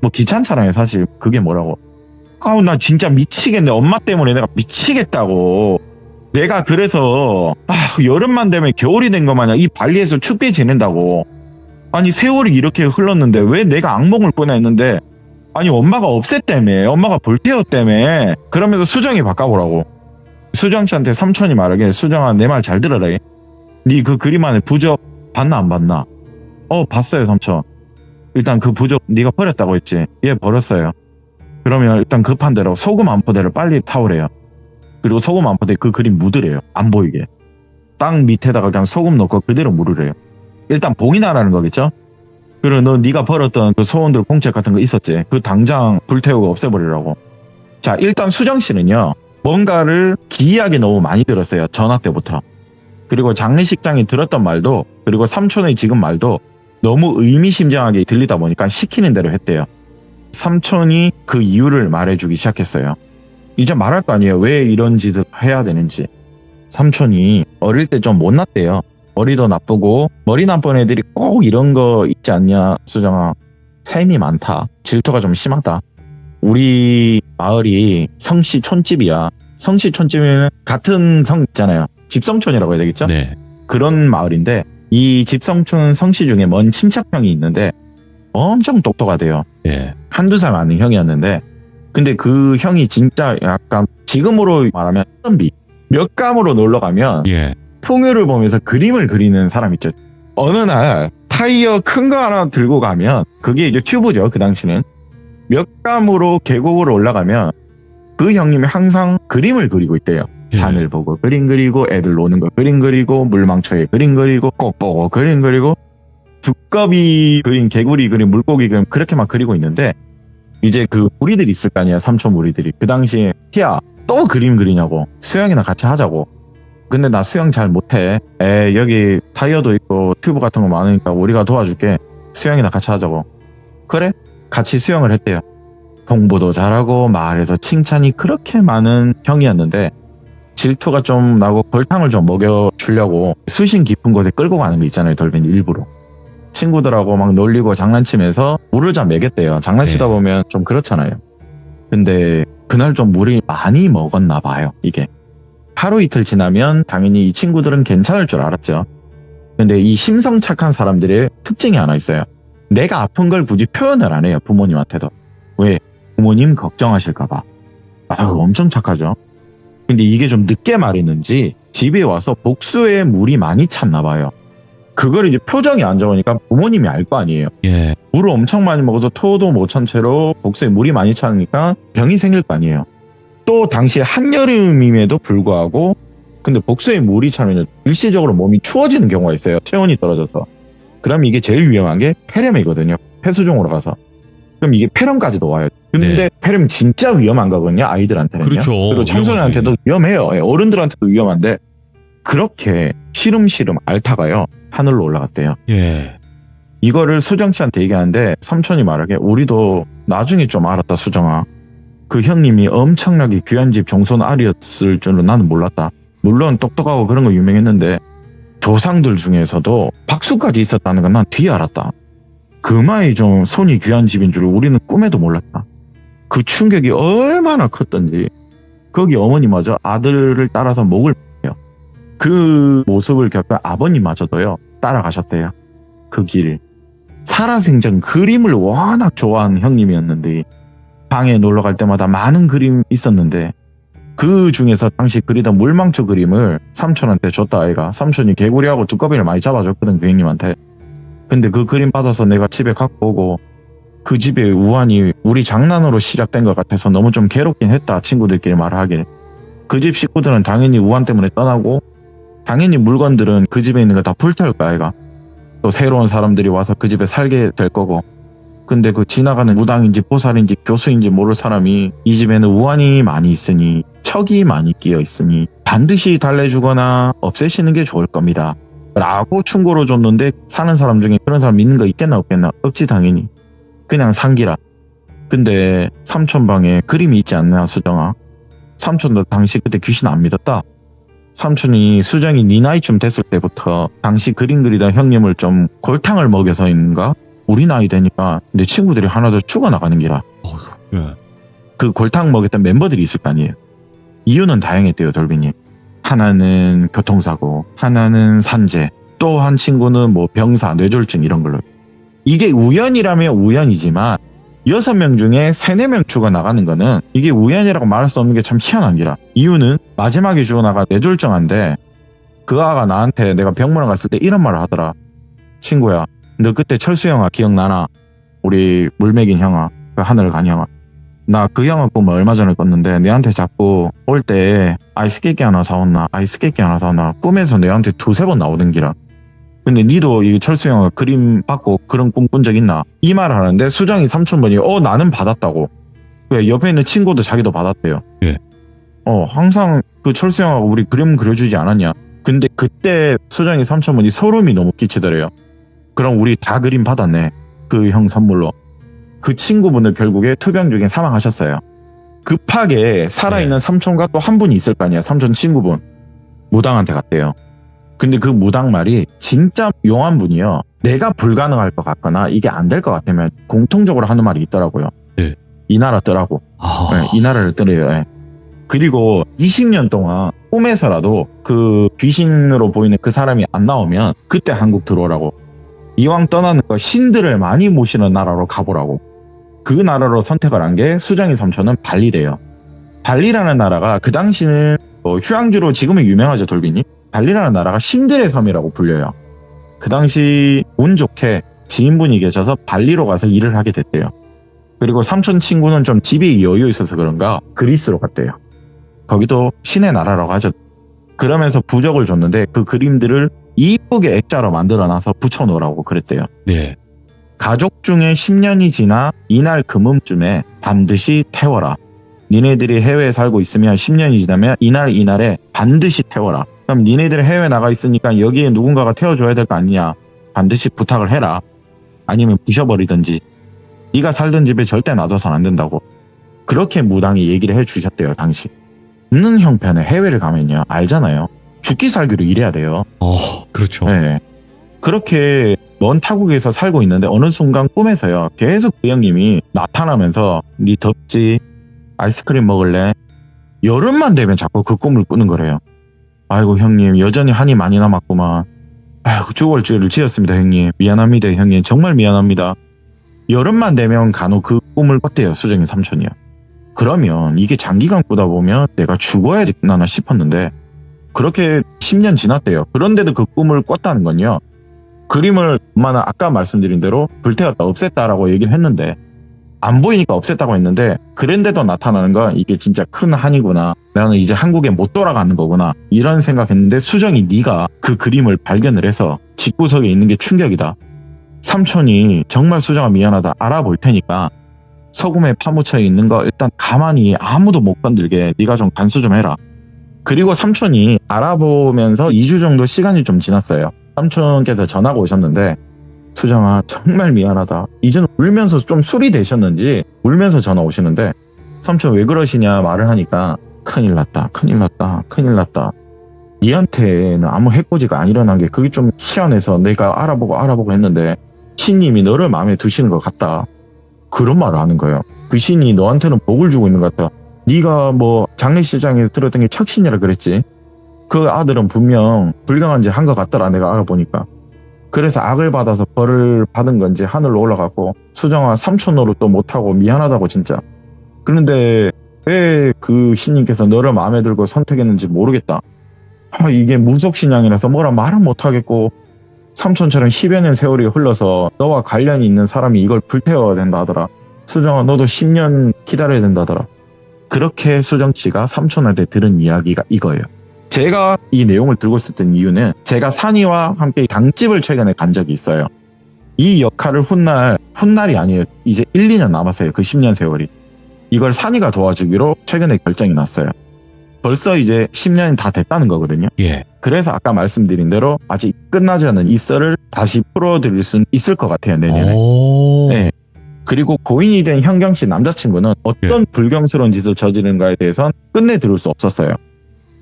뭐 귀찮잖아요 사실. 그게 뭐라고. 나 진짜 미치겠네. 엄마 때문에 내가 미치겠다고. 내가 그래서 여름만 되면 겨울이 된 거 마냥 이 발리에서 춥게 지낸다고. 아니 세월이 이렇게 흘렀는데 왜 내가 악몽을 꾸나 했는데 아니 엄마가 없앴다며. 엄마가 불태웠다며. 그러면서 수정이 바꿔보라고. 수정 씨한테 삼촌이 말하길 수정아 내 말 잘 들어라. 니 그 그림 안에 부적 봤나 안 봤나? 봤어요 삼촌. 일단 그 부적 네가 버렸다고 했지. 예 버렸어요. 그러면 일단 급한 대로 소금 한 포대를 빨리 타오래요. 그리고 소금 한 포대 그 그림 묻으래요. 안 보이게. 땅 밑에다가 그냥 소금 넣고 그대로 물으래요. 일단 봉인하라는 거겠죠? 그리고 네가 버렸던 그 소원들 공책 같은 거 있었지. 그 당장 불태우고 없애버리라고. 자 일단 수정 씨는요. 뭔가를 기이하게 너무 많이 들었어요. 전화 때부터. 그리고 장례식장에 들었던 말도 그리고 삼촌의 지금 말도 너무 의미심장하게 들리다 보니까 시키는 대로 했대요. 삼촌이 그 이유를 말해주기 시작했어요. 이제 말할 거 아니에요. 왜 이런 짓을 해야 되는지. 삼촌이 어릴 때 좀 못났대요. 머리도 나쁘고 머리 나쁜 애들이 꼭 이런 거 있지 않냐 수정아. 셈이 많다. 질투가 좀 심하다. 우리 마을이 성씨 촌집이야. 성씨 촌집이면 같은 성 있잖아요. 집성촌이라고 해야 되겠죠? 네. 그런 마을인데 이 집성촌 성씨 중에 먼 친척형이 있는데 엄청 똑똑하대요. 예. 한두 살 많은 형이었는데 근데 그 형이 진짜 약간 지금으로 말하면 선비. 몇 감으로 놀러 가면 예. 풍요를 보면서 그림을 그리는 사람 있죠. 어느 날 타이어 큰 거 하나 들고 가면 그게 이제 튜브죠. 그 당시는. 몇 감으로 계곡으로 올라가면 그 형님이 항상 그림을 그리고 있대요. 예. 산을 보고 그림 그리고 애들 노는 거 그림 그리고 물망초에 그림 그리고 꽃 보고 그림 그리고 두꺼비 그림 개구리 그림 물고기 그림 그렇게 막 그리고 있는데 이제 그 무리들이 있을 거 아니야. 삼촌 무리들이. 그 당시에 티야 또 그림 그리냐고. 수영이나 같이 하자고. 근데 나 수영 잘 못해. 여기 타이어도 있고 튜브 같은 거 많으니까 우리가 도와줄게. 수영이나 같이 하자고. 그래? 같이 수영을 했대요. 공부도 잘하고 마을에서 칭찬이 그렇게 많은 형이었는데 질투가 좀 나고 골탕을 좀 먹여주려고 수심 깊은 곳에 끌고 가는 거 있잖아요. 돌변이 일부러. 친구들하고 막 놀리고 장난치면서 물을 좀 먹였대요. 장난치다 네. 보면 좀 그렇잖아요. 근데 그날 좀 물이 많이 먹었나 봐요. 이게. 하루 이틀 지나면 당연히 이 친구들은 괜찮을 줄 알았죠. 근데 이 심성 착한 사람들의 특징이 하나 있어요. 내가 아픈 걸 굳이 표현을 안 해요. 부모님한테도. 왜? 부모님 걱정하실까봐. 엄청 착하죠. 근데 이게 좀 늦게 말했는지 집에 와서 복수에 물이 많이 찼나 봐요. 그걸 이제 표정이 안 좋으니까 부모님이 알 거 아니에요. 예. 물을 엄청 많이 먹어도 토도 못 찬 채로 복수에 물이 많이 차니까 병이 생길 거 아니에요. 또 당시에 한여름임에도 불구하고 근데 복수에 물이 차면 일시적으로 몸이 추워지는 경우가 있어요. 체온이 떨어져서. 그럼 이게 제일 위험한 게 폐렴이거든요. 폐수종으로 가서. 그럼 이게 폐렴까지도 와요. 근데 네. 폐렴 진짜 위험한 거거든요. 아이들한테는요. 그렇죠. 그리고 청소년한테도 위험해요. 어른들한테도 위험한데 그렇게 시름시름 앓다가요. 하늘로 올라갔대요. 예. 이거를 수정 씨한테 얘기하는데 삼촌이 말하게 우리도 나중에 좀 알았다 수정아. 그 형님이 엄청나게 귀한 집 종손 아리였을 줄은 나는 몰랐다. 물론 똑똑하고 그런 거 유명했는데 조상들 중에서도 박수까지 있었다는 건 난 뒤에 알았다. 그마이 좀 손이 귀한 집인 줄 우리는 꿈에도 몰랐다. 그 충격이 얼마나 컸던지 거기 어머니마저 아들을 따라서 목을 베요. 그 모습을 겪은 아버님마저도요 따라가셨대요. 그 길을. 살아생전 그림을 워낙 좋아하는 형님이었는데 방에 놀러 갈 때마다 많은 그림 있었는데 그 중에서 당시 그리던 물망초 그림을 삼촌한테 줬다 아이가. 삼촌이 개구리하고 두꺼비를 많이 잡아줬거든 그 형님한테. 근데 그 그림 받아서 내가 집에 갖고 오고 그 집에 우환이 우리 장난으로 시작된 것 같아서 너무 좀 괴롭긴 했다. 친구들끼리 말하길. 그 집 식구들은 당연히 우환 때문에 떠나고 당연히 물건들은 그 집에 있는 거 다 불태울 거야 아이가. 또 새로운 사람들이 와서 그 집에 살게 될 거고. 근데 그 지나가는 무당인지 보살인지 교수인지 모를 사람이 이 집에는 우환이 많이 있으니 척이 많이 끼어 있으니 반드시 달래주거나 없애시는 게 좋을 겁니다. 라고 충고를 줬는데 사는 사람 중에 그런 사람 믿는 거 있겠나 없겠나? 없지 당연히. 그냥 상기라. 근데 삼촌 방에 그림이 있지 않나 수정아? 삼촌도 당시 그때 귀신 안 믿었다. 삼촌이 수정이 네 나이쯤 됐을 때부터 당시 그림 그리던 형님을 좀 골탕을 먹여서인가? 우리 나이 되니까 내 친구들이 하나둘 죽어나가는 기라. 예. 그 골탕 먹였던 멤버들이 있을 거 아니에요. 이유는 다양했대요, 돌비님. 하나는 교통사고, 하나는 산재, 또 한 친구는 뭐 병사, 뇌졸중 이런 걸로. 이게 우연이라면 우연이지만 6명 중에 3, 4명 죽어나가는 거는 이게 우연이라고 말할 수 없는 게 참 희한한 기라. 이유는 마지막에 죽어나가 뇌졸중한데 그 아가 나한테 내가 병문안 갔을 때 이런 말을 하더라. 친구야, 너 그때 철수 형아 기억나나? 우리 물맥인 형아, 그 하늘 간 형아. 나 그 영화 꿈을 얼마 전에 꿨는데 내한테 자꾸 올 때 아이스케이크 하나 사왔나 아이스케이크 하나 사왔나 꿈에서 내한테 2-3번 나오던 기라. 근데 니도 이 철수 형아 그림 받고 그런 꿈 꾼 적 있나? 이 말 하는데 수정이 삼촌분이 나는 받았다고. 왜 옆에 있는 친구도 자기도 받았대요. 예. 항상 그 철수 형아가 우리 그림 그려주지 않았냐? 근데 그때 수정이 삼촌분이 소름이 너무 끼치더래요. 그럼 우리 다 그림 받았네. 그 형 선물로. 그 친구분들 결국에 투병 중에 사망하셨어요. 급하게 살아있는 삼촌과 또 한 분이 있을 거 아니야. 삼촌 친구분. 무당한테 갔대요. 근데 그 무당 말이 진짜 용한 분이요. 내가 불가능할 것 같거나 이게 안 될 것 같으면 공통적으로 하는 말이 있더라고요. 네. 이 나라 뜨라고. 네, 이 나라를 뜨래요. 네. 그리고 20년 동안 꿈에서라도 그 귀신으로 보이는 그 사람이 안 나오면 그때 한국 들어오라고. 이왕 떠나는 거 신들을 많이 모시는 나라로 가보라고. 그 나라로 선택을 한 게 수정이 삼촌은 발리래요. 발리라는 나라가 그 당시는 휴양지로 지금은 유명하죠, 돌비님. 발리라는 나라가 신들의 섬이라고 불려요. 그 당시 운 좋게 지인분이 계셔서 발리로 가서 일을 하게 됐대요. 그리고 삼촌 친구는 좀 집이 여유 있어서 그런가 그리스로 갔대요. 거기도 신의 나라라고 하죠. 그러면서 부적을 줬는데 그 그림들을 이쁘게 액자로 만들어놔서 붙여놓으라고 그랬대요. 네. 가족 중에 10년이 지나 이날 금음쯤에 반드시 태워라. 니네들이 해외에 살고 있으면 10년이 지나면 이날에 반드시 태워라. 그럼 니네들이 해외에 나가 있으니까 여기에 누군가가 태워줘야 될 거 아니냐. 반드시 부탁을 해라. 아니면 부셔버리든지. 네가 살던 집에 절대 놔둬선 안 된다고. 그렇게 무당이 얘기를 해주셨대요, 당시. 있는 형편에 해외를 가면요. 알잖아요. 죽기 살기로 일해야 돼요. 그렇죠. 네. 그렇게 먼 타국에서 살고 있는데 어느 순간 꿈에서요. 계속 그 형님이 나타나면서 니 덥지? 아이스크림 먹을래? 여름만 되면 자꾸 그 꿈을 꾸는 거래요. 아이고 형님 여전히 한이 많이 남았구만. 아이고 죽을 죄를 지었습니다 형님. 미안합니다 형님. 정말 미안합니다. 여름만 되면 간혹 그 꿈을 꿨대요. 수정이 삼촌이요. 그러면 이게 장기간 꾸다 보면 내가 죽어야지 나나 싶었는데 그렇게 10년 지났대요. 그런데도 그 꿈을 꿨다는 건요. 그림을 엄마는 아까 말씀드린 대로 불태웠다 없앴다라고 얘기를 했는데 안 보이니까 없앴다고 했는데 그런데도 나타나는 건 이게 진짜 큰 한이구나. 나는 이제 한국에 못 돌아가는 거구나. 이런 생각했는데 수정이 네가 그 그림을 발견을 해서 집구석에 있는 게 충격이다. 삼촌이 정말 수정아 미안하다. 알아볼 테니까 소금에 파묻혀 있는 거 일단 가만히 아무도 못 건들게 네가 좀 간수 좀 해라. 그리고 삼촌이 알아보면서 2주 정도 시간이 좀 지났어요. 삼촌께서 전화가 오셨는데 수정아 정말 미안하다. 이제는 울면서 좀 술이 되셨는지 울면서 전화 오시는데 삼촌 왜 그러시냐 말을 하니까 큰일 났다. 니한테는 아무 해코지가 안 일어난 게 그게 좀 희한해서 내가 알아보고 했는데 신님이 너를 마음에 두시는 것 같다. 그런 말을 하는 거예요. 그 신이 너한테는 복을 주고 있는 것 같다. 네가 뭐 장례식장에서 들었던 게 척신이라 그랬지. 그 아들은 분명 불경한 짓 한 것 같더라. 내가 알아보니까. 그래서 악을 받아서 벌을 받은 건지 하늘로 올라갔고 수정아 삼촌 노릇 또 못하고 미안하다고 진짜. 그런데 왜 그 신님께서 너를 마음에 들고 선택했는지 모르겠다. 이게 무속신앙이라서 뭐라 말은 못하겠고 삼촌처럼 10여 년 세월이 흘러서 너와 관련이 있는 사람이 이걸 불태워야 된다 하더라. 수정아 너도 10년 기다려야 된다 하더라. 그렇게 수정씨가 삼촌한테 들은 이야기가 이거예요. 제가 이 내용을 들고 있었던 이유는 제가 산이와 함께 당집을 최근에 간 적이 있어요. 이 역할을 훗날이 아니에요. 이제 1, 2년 남았어요. 그 10년 세월이. 이걸 산이가 도와주기로 최근에 결정이 났어요. 벌써 이제 10년이 다 됐다는 거거든요. 예. 그래서 아까 말씀드린 대로 아직 끝나지 않은 이 썰을 다시 풀어드릴 수는 있을 것 같아요, 내년에. 네. 그리고 고인이 된 현경 씨 남자친구는 어떤 불경스러운 짓을 저지른가에 대해선 끝내 들을 수 없었어요.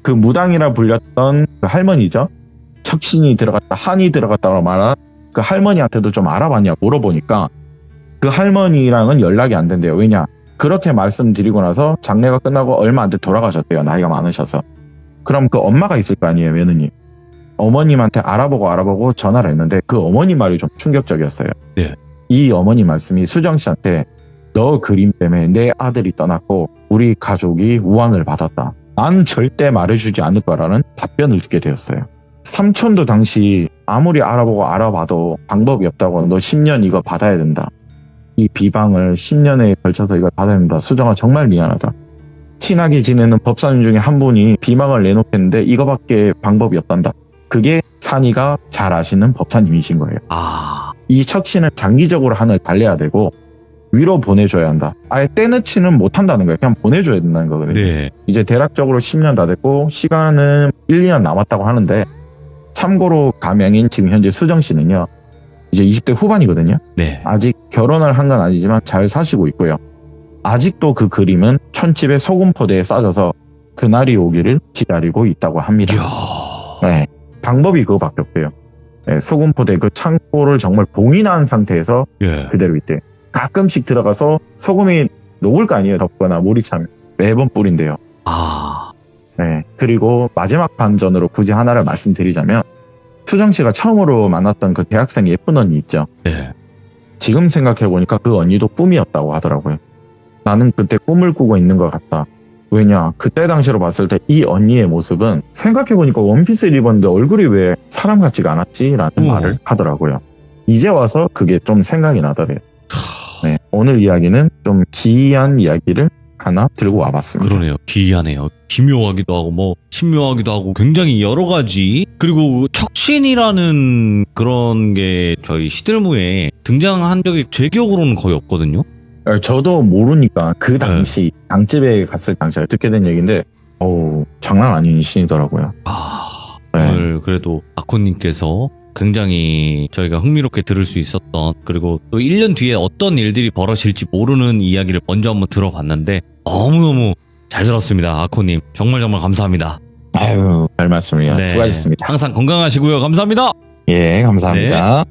그 무당이라 불렸던 그 할머니죠. 척신이 들어갔다, 한이 들어갔다고 말한 그 할머니한테도 좀 알아봤냐 물어보니까 그 할머니랑은 연락이 안 된대요. 왜냐? 그렇게 말씀드리고 나서 장례가 끝나고 얼마 안 돼 돌아가셨대요. 나이가 많으셔서. 그럼 그 엄마가 있을 거 아니에요, 며느님. 어머님한테 알아보고 전화를 했는데 그 어머니 말이 좀 충격적이었어요. 네. 이 어머니 말씀이 수정 씨한테 너 그림 때문에 내 아들이 떠났고 우리 가족이 우환을 받았다. 난 절대 말해주지 않을 거라는 답변을 듣게 되었어요. 삼촌도 당시 아무리 알아봐도 방법이 없다고 너 10년 이거 받아야 된다. 이 비방을 10년에 걸쳐서 이걸 받아야 된다. 수정아 정말 미안하다. 친하게 지내는 법사님 중에 한 분이 비방을 내놓겠는데 이거밖에 방법이 없단다. 그게 산이가 잘 아시는 법사님이신 거예요. 이 척신은 장기적으로 하늘 달래야 되고 위로 보내줘야 한다. 아예 떼놓지는 못한다는 거예요. 그냥 보내줘야 된다는 거거든요. 네. 이제 대략적으로 10년 다 됐고 시간은 1, 2년 남았다고 하는데 참고로 가명인 지금 현재 수정 씨는요. 이제 20대 후반이거든요. 네. 아직 결혼을 한 건 아니지만 잘 사시고 있고요. 아직도 그 그림은 촌집의 소금포대에 싸져서 그날이 오기를 기다리고 있다고 합니다. 네. 방법이 그거밖에 없대요. 네, 소금포대 그 창고를 정말 봉인한 상태에서 그대로 있대요. 가끔씩 들어가서 소금이 녹을 거 아니에요. 덥거나 물이 차면. 매번 뿌린대요. 네. 그리고 마지막 반전으로 굳이 하나를 말씀드리자면 수정 씨가 처음으로 만났던 그 대학생 예쁜 언니 있죠. 네. 지금 생각해보니까 그 언니도 꿈이었다고 하더라고요. 나는 그때 꿈을 꾸고 있는 것 같다. 왜냐, 그때 당시로 봤을 때 이 언니의 모습은 생각해보니까 원피스를 입었는데 얼굴이 왜 사람 같지가 않았지라는 말을 하더라고요. 이제 와서 그게 좀 생각이 나더래요. 네, 오늘 이야기는 좀 기이한 이야기를 하나 들고 와봤습니다. 그러네요. 기이하네요. 기묘하기도 하고 뭐 신묘하기도 하고 굉장히 여러 가지. 그리고 척신이라는 그런 게 저희 시들무에 등장한 적이 제 기억으로는 거의 없거든요. 저도 모르니까 그 당시 당집에 갔을 당시에 듣게 된 얘기인데 장난 아닌 신이더라고요. 오늘 그래도 아코님께서 굉장히 저희가 흥미롭게 들을 수 있었던, 그리고 또 1년 뒤에 어떤 일들이 벌어질지 모르는 이야기를 먼저 한번 들어봤는데 너무너무 잘 들었습니다. 아코님 정말 감사합니다. 아유, 별 말씀이요. 네. 수고하셨습니다. 항상 건강하시고요. 감사합니다. 예, 감사합니다. 네.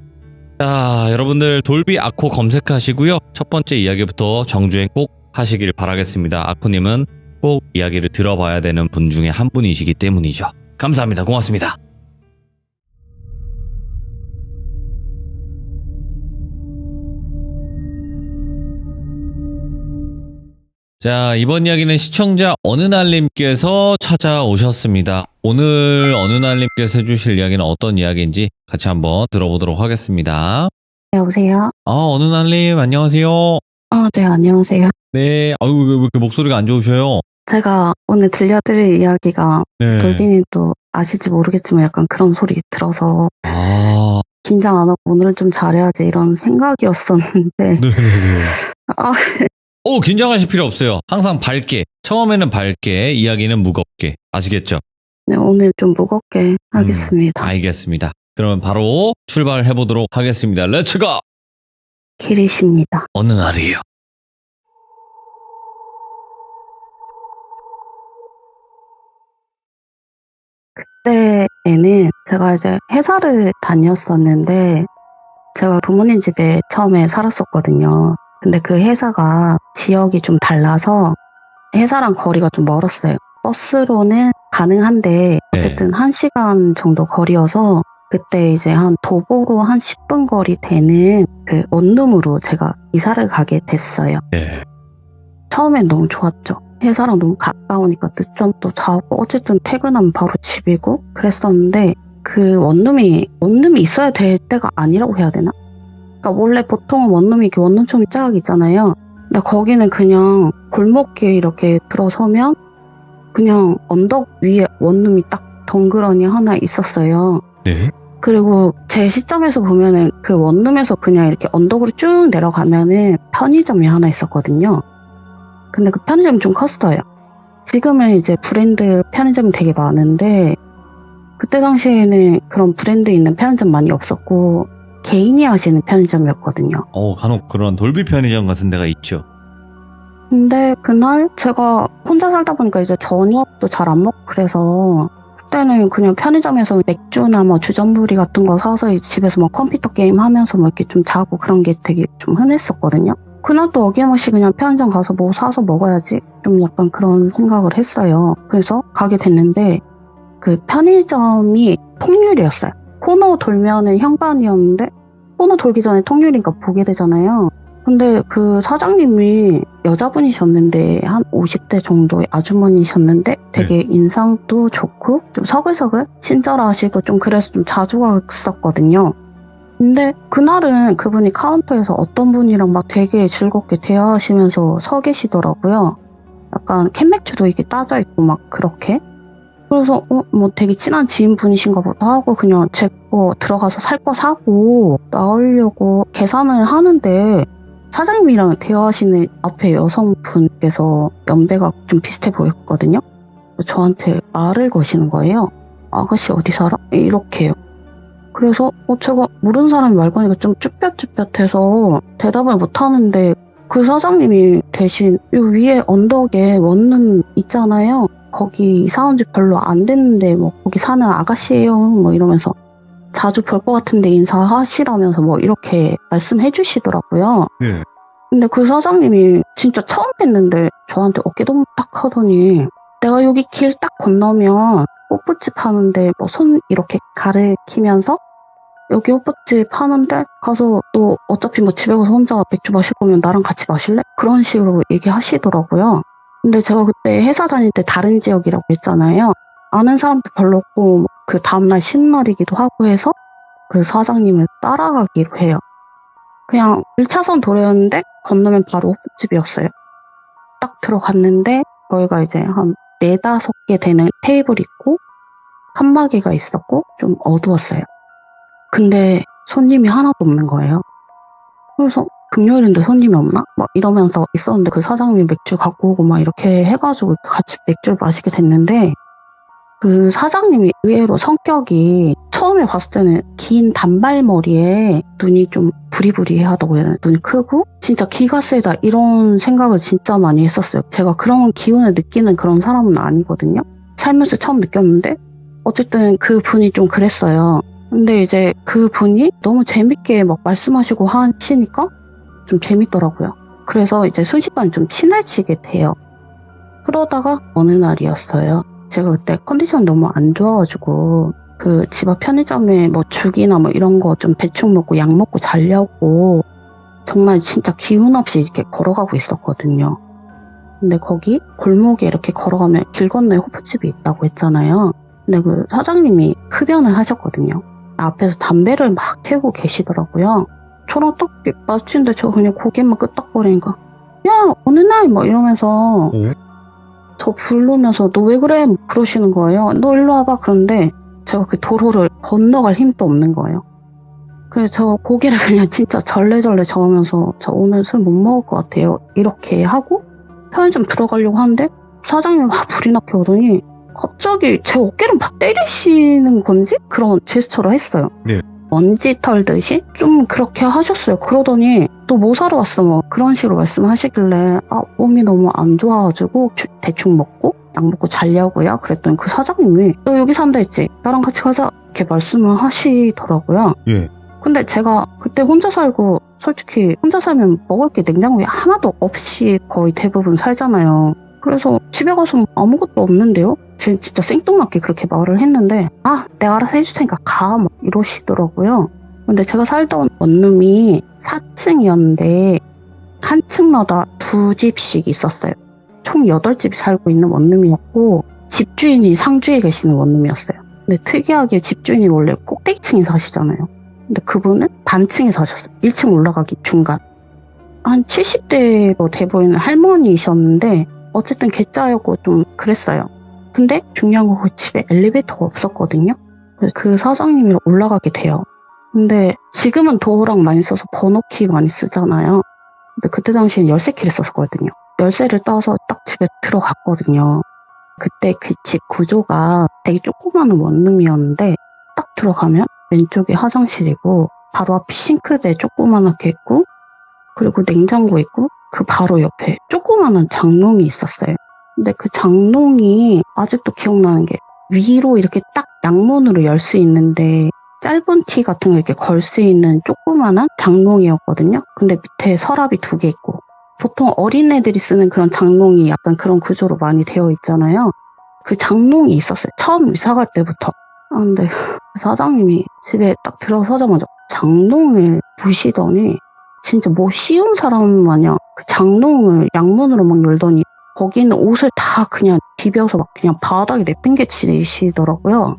자, 여러분들 돌비 아코 검색하시고요. 첫 번째 이야기부터 정주행 꼭 하시길 바라겠습니다. 아코님은 꼭 이야기를 들어봐야 되는 분 중에 한 분이시기 때문이죠. 감사합니다. 고맙습니다. 자, 이번 이야기는 시청자 어느날님께서 찾아오셨습니다. 오늘 어느날님께서 해주실 이야기는 어떤 이야기인지 같이 한번 들어보도록 하겠습니다. 여보세요? 어느날님 안녕하세요. 네, 안녕하세요. 네, 왜 이렇게 목소리가 안 좋으셔요? 제가 오늘 들려드릴 이야기가 네. 돌비님 또 아실지 모르겠지만 약간 그런 소리 들어서 긴장 안 하고 오늘은 좀 잘해야지 이런 생각이었었는데 네네네. 긴장하실 필요 없어요. 항상 밝게, 처음에는 밝게, 이야기는 무겁게. 아시겠죠? 네, 오늘 좀 무겁게 하겠습니다. 알겠습니다. 그러면 바로 출발해보도록 하겠습니다. 렛츠고! 기리십니다. 어느 날이에요? 그때에는 제가 이제 회사를 다녔었는데 제가 부모님 집에 처음에 살았었거든요. 근데 그 회사가 지역이 좀 달라서 회사랑 거리가 좀 멀었어요. 버스로는 가능한데 어쨌든 1시간 정도 거리여서 그때 이제 한 도보로 한 10분 거리 되는 그 원룸으로 제가 이사를 가게 됐어요. 네. 처음엔 너무 좋았죠. 회사랑 너무 가까우니까 늦잠도 자고 어쨌든 퇴근하면 바로 집이고 그랬었는데 그 원룸이 있어야 될 때가 아니라고 해야 되나? 그러니까 원래 보통은 원룸이 이렇게 원룸촌이 쫙 있잖아요. 근데 거기는 그냥 골목길 이렇게 들어서면 그냥 언덕 위에 원룸이 딱 덩그러니 하나 있었어요. 네. 그리고 제 시점에서 보면은 그 원룸에서 그냥 이렇게 언덕으로 쭉 내려가면은 편의점이 하나 있었거든요. 근데 그 편의점이 좀 컸어요. 지금은 이제 브랜드 편의점이 되게 많은데 그때 당시에는 그런 브랜드 있는 편의점 많이 없었고 개인이 하시는 편의점이었거든요. 간혹 그런 돌비 편의점 같은 데가 있죠. 근데 그날 제가 혼자 살다 보니까 이제 저녁도 잘 안 먹고 그래서 그때는 그냥 편의점에서 맥주나 뭐 주전부리 같은 거 사서 집에서 막 컴퓨터 게임 하면서 뭐 이렇게 좀 자고 그런 게 되게 좀 흔했었거든요. 그날도 어김없이 그냥 편의점 가서 뭐 사서 먹어야지 좀 약간 그런 생각을 했어요. 그래서 가게 됐는데 그 편의점이 통유리였어요. 코너 돌면은 현관이었는데 코너 돌기 전에 통유리니까 보게 되잖아요. 근데 그 사장님이 여자분이셨는데 한 50대 정도의 아주머니셨는데 되게 인상도 좋고 좀 서글서글 친절하시고 좀 그래서 좀 자주 갔었거든요. 근데 그날은 그분이 카운터에서 어떤 분이랑 막 되게 즐겁게 대화하시면서 서 계시더라고요. 약간 캔맥주도 이게 따져 있고 막 그렇게. 그래서 뭐 되게 친한 지인분이신가 보다 하고 그냥 제 거 들어가서 살 거 사고 나오려고 계산을 하는데 사장님이랑 대화하시는 앞에 여성분께서 연배가 좀 비슷해 보였거든요. 저한테 말을 거시는 거예요. 아가씨 어디 살아? 이렇게요. 그래서 제가 모르는 사람이 말 거니까 좀 쭈뼛쭈뼛해서 대답을 못 하는데 그 사장님이 대신 요 위에 언덕에 원룸 있잖아요. 거기 이사 온 지 별로 안 됐는데 뭐 거기 사는 아가씨예요. 뭐 이러면서 자주 볼 것 같은데 인사하시라면서 뭐 이렇게 말씀해 주시더라고요. 네. 근데 그 사장님이 진짜 처음 뵀는데 저한테 어깨동무 딱 하더니 내가 여기 길 딱 건너면 호프집 하는데 뭐 손 이렇게 가리키면서 여기 호프집 하는데 가서 또 어차피 뭐 집에 가서 혼자 맥주 마실 거면 나랑 같이 마실래? 그런 식으로 얘기하시더라고요. 근데 제가 그때 회사 다닐 때 다른 지역이라고 했잖아요. 아는 사람도 별로 없고 그 다음날 쉬는 날이기도 하고 해서 그 사장님을 따라가기로 해요. 그냥 1차선 도로였는데 건너면 바로 호프집이었어요. 딱 들어갔는데 저희가 이제 한 4, 5개 되는 테이블 있고 칸막이가 있었고 좀 어두웠어요. 근데 손님이 하나도 없는 거예요. 그래서 금요일인데 손님이 없나? 막 이러면서 있었는데 그 사장님이 맥주 갖고 오고 막 이렇게 해가지고 같이 맥주를 마시게 됐는데 그 사장님이 의외로 성격이 처음에 봤을 때는 긴 단발머리에 눈이 좀 부리부리하다고 해야 되나? 눈이 크고 진짜 기가 세다 이런 생각을 진짜 많이 했었어요. 제가 그런 기운을 느끼는 그런 사람은 아니거든요. 살면서 처음 느꼈는데 어쨌든 그 분이 좀 그랬어요. 근데 이제 그 분이 너무 재밌게 막 말씀하시고 하시니까 좀 재밌더라고요. 그래서 이제 순식간에 좀 친해지게 돼요. 그러다가 어느 날이었어요. 제가 그때 컨디션이 너무 안 좋아가지고 그 집 앞 편의점에 뭐 죽이나 뭐 이런 거 좀 대충 먹고 약 먹고 자려고 정말 진짜 기운 없이 이렇게 걸어가고 있었거든요. 근데 거기 골목에 이렇게 걸어가면 길 건너에 호프집이 있다고 했잖아요. 근데 그 사장님이 흡연을 하셨거든요. 앞에서 담배를 막 태우고 계시더라고요. 저랑 딱 마주치는데 저 그냥 고개만 끄덕거리니까 야 어느 날 뭐 이러면서 저 부르면서 너 왜 그래? 그러시는 거예요. 너 일로 와봐. 그런데 제가 그 도로를 건너갈 힘도 없는 거예요. 그래서 저 고개를 그냥 진짜 절레절레 저으면서 저 오늘 술 못 먹을 것 같아요. 이렇게 하고 편의점 들어가려고 하는데 사장님이 막 불이 나게 오더니 갑자기 제 어깨를 막 때리시는 건지 그런 제스처를 했어요. 네. 먼지 털듯이 좀 그렇게 하셨어요. 그러더니 또 뭐 사러 왔어 뭐 그런 식으로 말씀하시길래 몸이 너무 안 좋아가지고 대충 먹고 약 먹고 자려고요. 그랬더니 그 사장님이 너 여기 산다 했지? 나랑 같이 가자 이렇게 말씀을 하시더라고요. 예. 근데 제가 그때 혼자 살고 솔직히 혼자 살면 먹을 게 냉장고에 하나도 없이 거의 대부분 살잖아요. 그래서 집에 가서 아무것도 없는데요? 제가 진짜 생뚱맞게 그렇게 말을 했는데 내가 알아서 해줄 테니까 가 막 이러시더라고요. 근데 제가 살던 원룸이 4층이었는데 한 층마다 2집씩 있었어요. 총 8집이 살고 있는 원룸이었고 집주인이 상주에 계시는 원룸이었어요. 근데 특이하게 집주인이 원래 꼭대기층에 사시잖아요. 근데 그분은 단층에 사셨어요. 1층 올라가기 중간. 한 70대로 돼 보이는 할머니이셨는데 어쨌든 괴짜였고 좀 그랬어요. 근데 중요한 건 그 집에 엘리베이터가 없었거든요. 그래서 그 사장님이 올라가게 돼요. 근데 지금은 도어락 많이 써서 번호키 많이 쓰잖아요. 근데 그때 당시엔 열쇠키를 썼거든요. 열쇠를 따서 딱 집에 들어갔거든요. 그때 그 집 구조가 되게 조그마한 원룸이었는데 딱 들어가면 왼쪽이 화장실이고 바로 앞에 싱크대 조그만하게 있고 그리고 냉장고 있고 그 바로 옆에 조그마한 장롱이 있었어요. 근데 그 장롱이 아직도 기억나는 게 위로 이렇게 딱 양문으로 열 수 있는데 짧은 티 같은 거 이렇게 걸 수 있는 조그마한 장롱이었거든요. 근데 밑에 서랍이 2개 있고 보통 어린애들이 쓰는 그런 장롱이 약간 그런 구조로 많이 되어 있잖아요. 그 장롱이 있었어요. 처음 이사 갈 때부터. 근데 사장님이 집에 딱 들어서자마자 장롱을 보시더니 진짜 뭐 쉬운 사람 마냥 그 장롱을 양문으로 막 열더니 거기 있는 옷을 다 그냥 비벼서 막 그냥 바닥에 내팽개치시더라고요.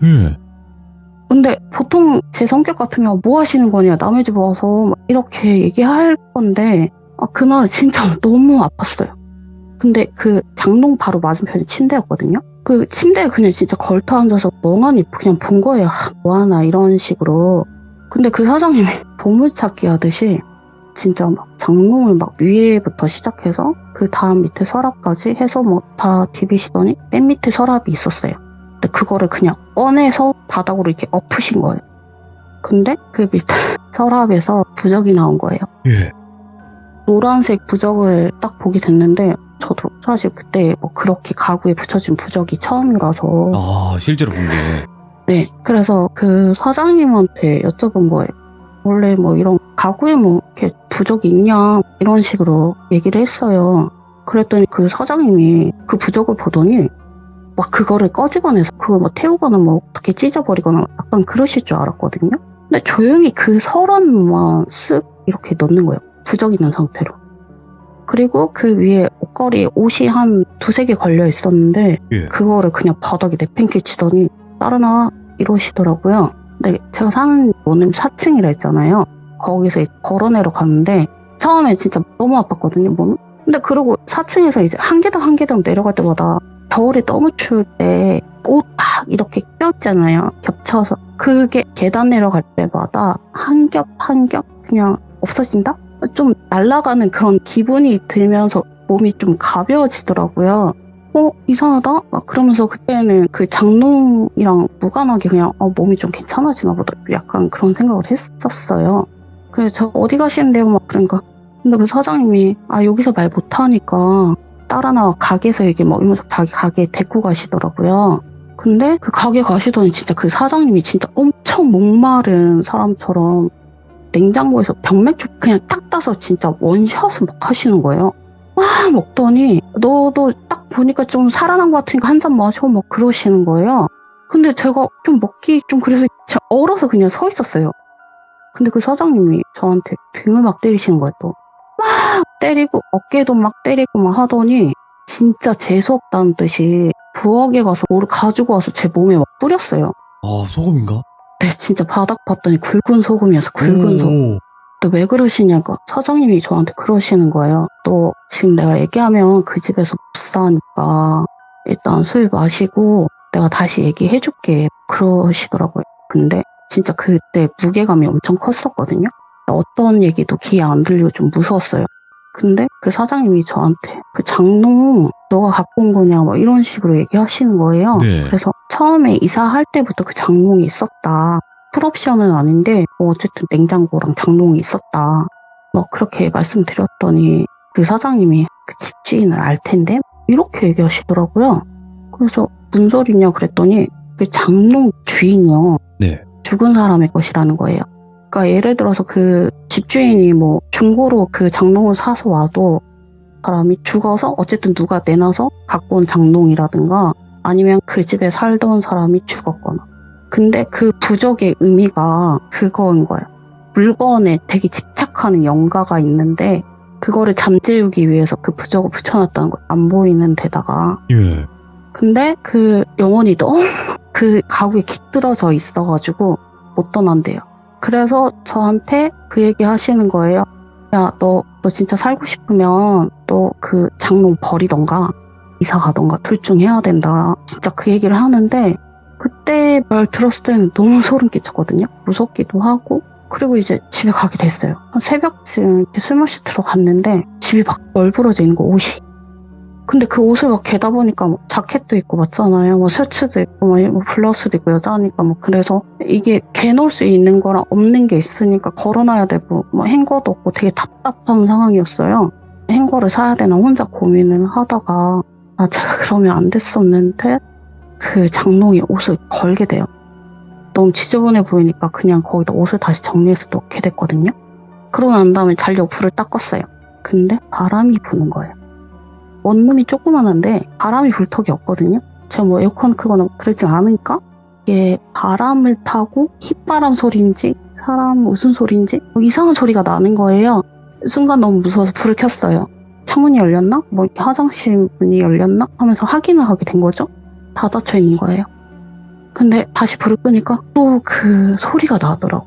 근데 보통 제 성격 같으면 뭐 하시는 거냐, 남의 집 와서 막 이렇게 얘기할 건데 그날은 진짜 너무 아팠어요. 근데 그 장롱 바로 맞은편이 침대였거든요. 그 침대에 그냥 진짜 걸터 앉아서 멍하니 그냥 본 거예요. 뭐하나 이런 식으로. 근데 그 사장님이 보물찾기 하듯이 진짜 막 장롱을 막 위에부터 시작해서 그 다음 밑에 서랍까지 해서 뭐 다 디비시더니 맨 밑에 서랍이 있었어요. 근데 그거를 그냥 꺼내서 바닥으로 이렇게 엎으신 거예요. 근데 그 밑에 서랍에서 부적이 나온 거예요. 예. 노란색 부적을 딱 보게 됐는데 저도 사실 그때 뭐 그렇게 가구에 붙여진 부적이 처음이라서 실제로 본 게. 네, 그래서 그 사장님한테 여쭤본 거예요. 원래 뭐 이런 가구에 뭐 이렇게 부적이 있냐 이런 식으로 얘기를 했어요. 그랬더니 그 사장님이 그 부적을 보더니 막 그거를 꺼집어내서 그걸 뭐 태우거나 뭐 어떻게 찢어버리거나 약간 그러실 줄 알았거든요. 근데 조용히 그 서랍만 쓱 이렇게 넣는 거예요. 부적 있는 상태로. 그리고 그 위에 옷걸이에 옷이 한 2-3개 걸려 있었는데 그거를 그냥 바닥에 내팽개치더니 따라나 이러시더라고요. 근데 제가 사는 원룸 4층이라 했잖아요. 거기서 걸어내러 갔는데 처음에 진짜 너무 아팠거든요, 몸이. 근데 그러고 4층에서 이제 한 계단 한 계단 내려갈 때마다 겨울이 너무 추울 때 옷 딱 이렇게 껴있잖아요. 겹쳐서. 그게 계단 내려갈 때마다 한 겹 한 겹 그냥 없어진다? 좀 날아가는 그런 기분이 들면서 몸이 좀 가벼워지더라고요. 이상하다? 막 그러면서 그때는 그 장롱이랑 무관하게 그냥 몸이 좀 괜찮아지나 보다. 약간 그런 생각을 했었어요. 그래서 저 어디 가시는데요? 막 그러니까. 근데 그 사장님이 여기서 말 못하니까 따라 나와 가게에서 얘기 막 이러면서 자기 가게에 데리고 가시더라고요. 근데 그 가게 가시더니 진짜 그 사장님이 진짜 엄청 목마른 사람처럼 냉장고에서 병맥주 그냥 딱 따서 진짜 원샷을 막 하시는 거예요. 와 먹더니 너도 딱 보니까 좀 살아난 것 같으니까 한 잔 마셔 막 그러시는 거예요. 근데 제가 좀 먹기 좀 그래서 제가 얼어서 그냥 서 있었어요. 근데 그 사장님이 저한테 등을 막 때리시는 거예요. 또 막 때리고 어깨도 막 때리고 막 하더니 진짜 재수없다는 듯이 부엌에 가서 뭐를 가지고 와서 제 몸에 막 뿌렸어요. 소금인가? 네, 진짜 바닥 봤더니 굵은 소금이어서 굵은 소금. 또 왜 그러시냐고 사장님이 저한테 그러시는 거예요. 또 지금 내가 얘기하면 그 집에서 못 사니까 일단 술 마시고 내가 다시 얘기해줄게 그러시더라고요. 근데 진짜 그때 무게감이 엄청 컸었거든요. 어떤 얘기도 귀에 안 들리고 좀 무서웠어요. 근데 그 사장님이 저한테 그 장롱 너가 갖고 온 거냐 뭐 이런 식으로 얘기하시는 거예요. 네. 그래서 처음에 이사할 때부터 그 장롱이 있었다. 풀옵션은 아닌데 뭐 어쨌든 냉장고랑 장롱이 있었다. 뭐 그렇게 말씀드렸더니 그 사장님이 그 집주인을 알 텐데 이렇게 얘기하시더라고요. 그래서 무슨 소리냐 그랬더니 그 장롱 주인이요. 네. 죽은 사람의 것이라는 거예요. 그러니까 예를 들어서 그 집주인이 뭐 중고로 그 장롱을 사서 와도 사람이 죽어서 어쨌든 누가 내놔서 갖고 온 장롱이라든가 아니면 그 집에 살던 사람이 죽었거나. 근데 그 부적의 의미가 그거인 거예요. 물건에 되게 집착하는 영가가 있는데 그거를 잠재우기 위해서 그 부적을 붙여놨다는 거예요. 안 보이는 데다가. 예. 근데 그 영혼이 너무 그 가구에 깃들어져 있어가지고 못 떠난대요. 그래서 저한테 그 얘기 하시는 거예요. 야, 너 진짜 살고 싶으면 너 그 장롱 버리던가 이사 가던가 둘 중 해야 된다. 진짜 그 얘기를 하는데 그때 말 들었을 때는 너무 소름 끼쳤거든요. 무섭기도 하고 그리고 이제 집에 가게 됐어요. 한 새벽쯤 술 마시러 들어갔는데 집이 막 널브러져 있는 거 옷이. 근데 그 옷을 막 개다 보니까 뭐 자켓도 있고 맞잖아요. 뭐 셔츠도 있고 뭐 블라우스도 있고 여자니까 뭐 그래서 이게 개 넣을 수 있는 거랑 없는 게 있으니까 걸어놔야 되고 뭐 행거도 없고 되게 답답한 상황이었어요. 행거를 사야 되나 혼자 고민을 하다가 제가 그러면 안 됐었는데 그 장롱이 옷을 걸게 돼요. 너무 지저분해 보이니까 그냥 거기다 옷을 다시 정리해서 넣게 됐거든요. 그러고 난 다음에 자려고 불을 딱 껐어요. 근데 바람이 부는 거예요. 원룸이 조그만한데 바람이 불 턱이 없거든요. 제가 뭐 에어컨 크거나 그러지 않으니까 이게 바람을 타고 휘바람 소리인지 사람 무슨 소리인지 뭐 이상한 소리가 나는 거예요. 순간 너무 무서워서 불을 켰어요. 창문이 열렸나? 뭐 화장실 문이 열렸나? 하면서 확인을 하게 된 거죠. 다 닫혀 있는 거예요. 근데 다시 불을 끄니까 또 그 소리가 나더라고.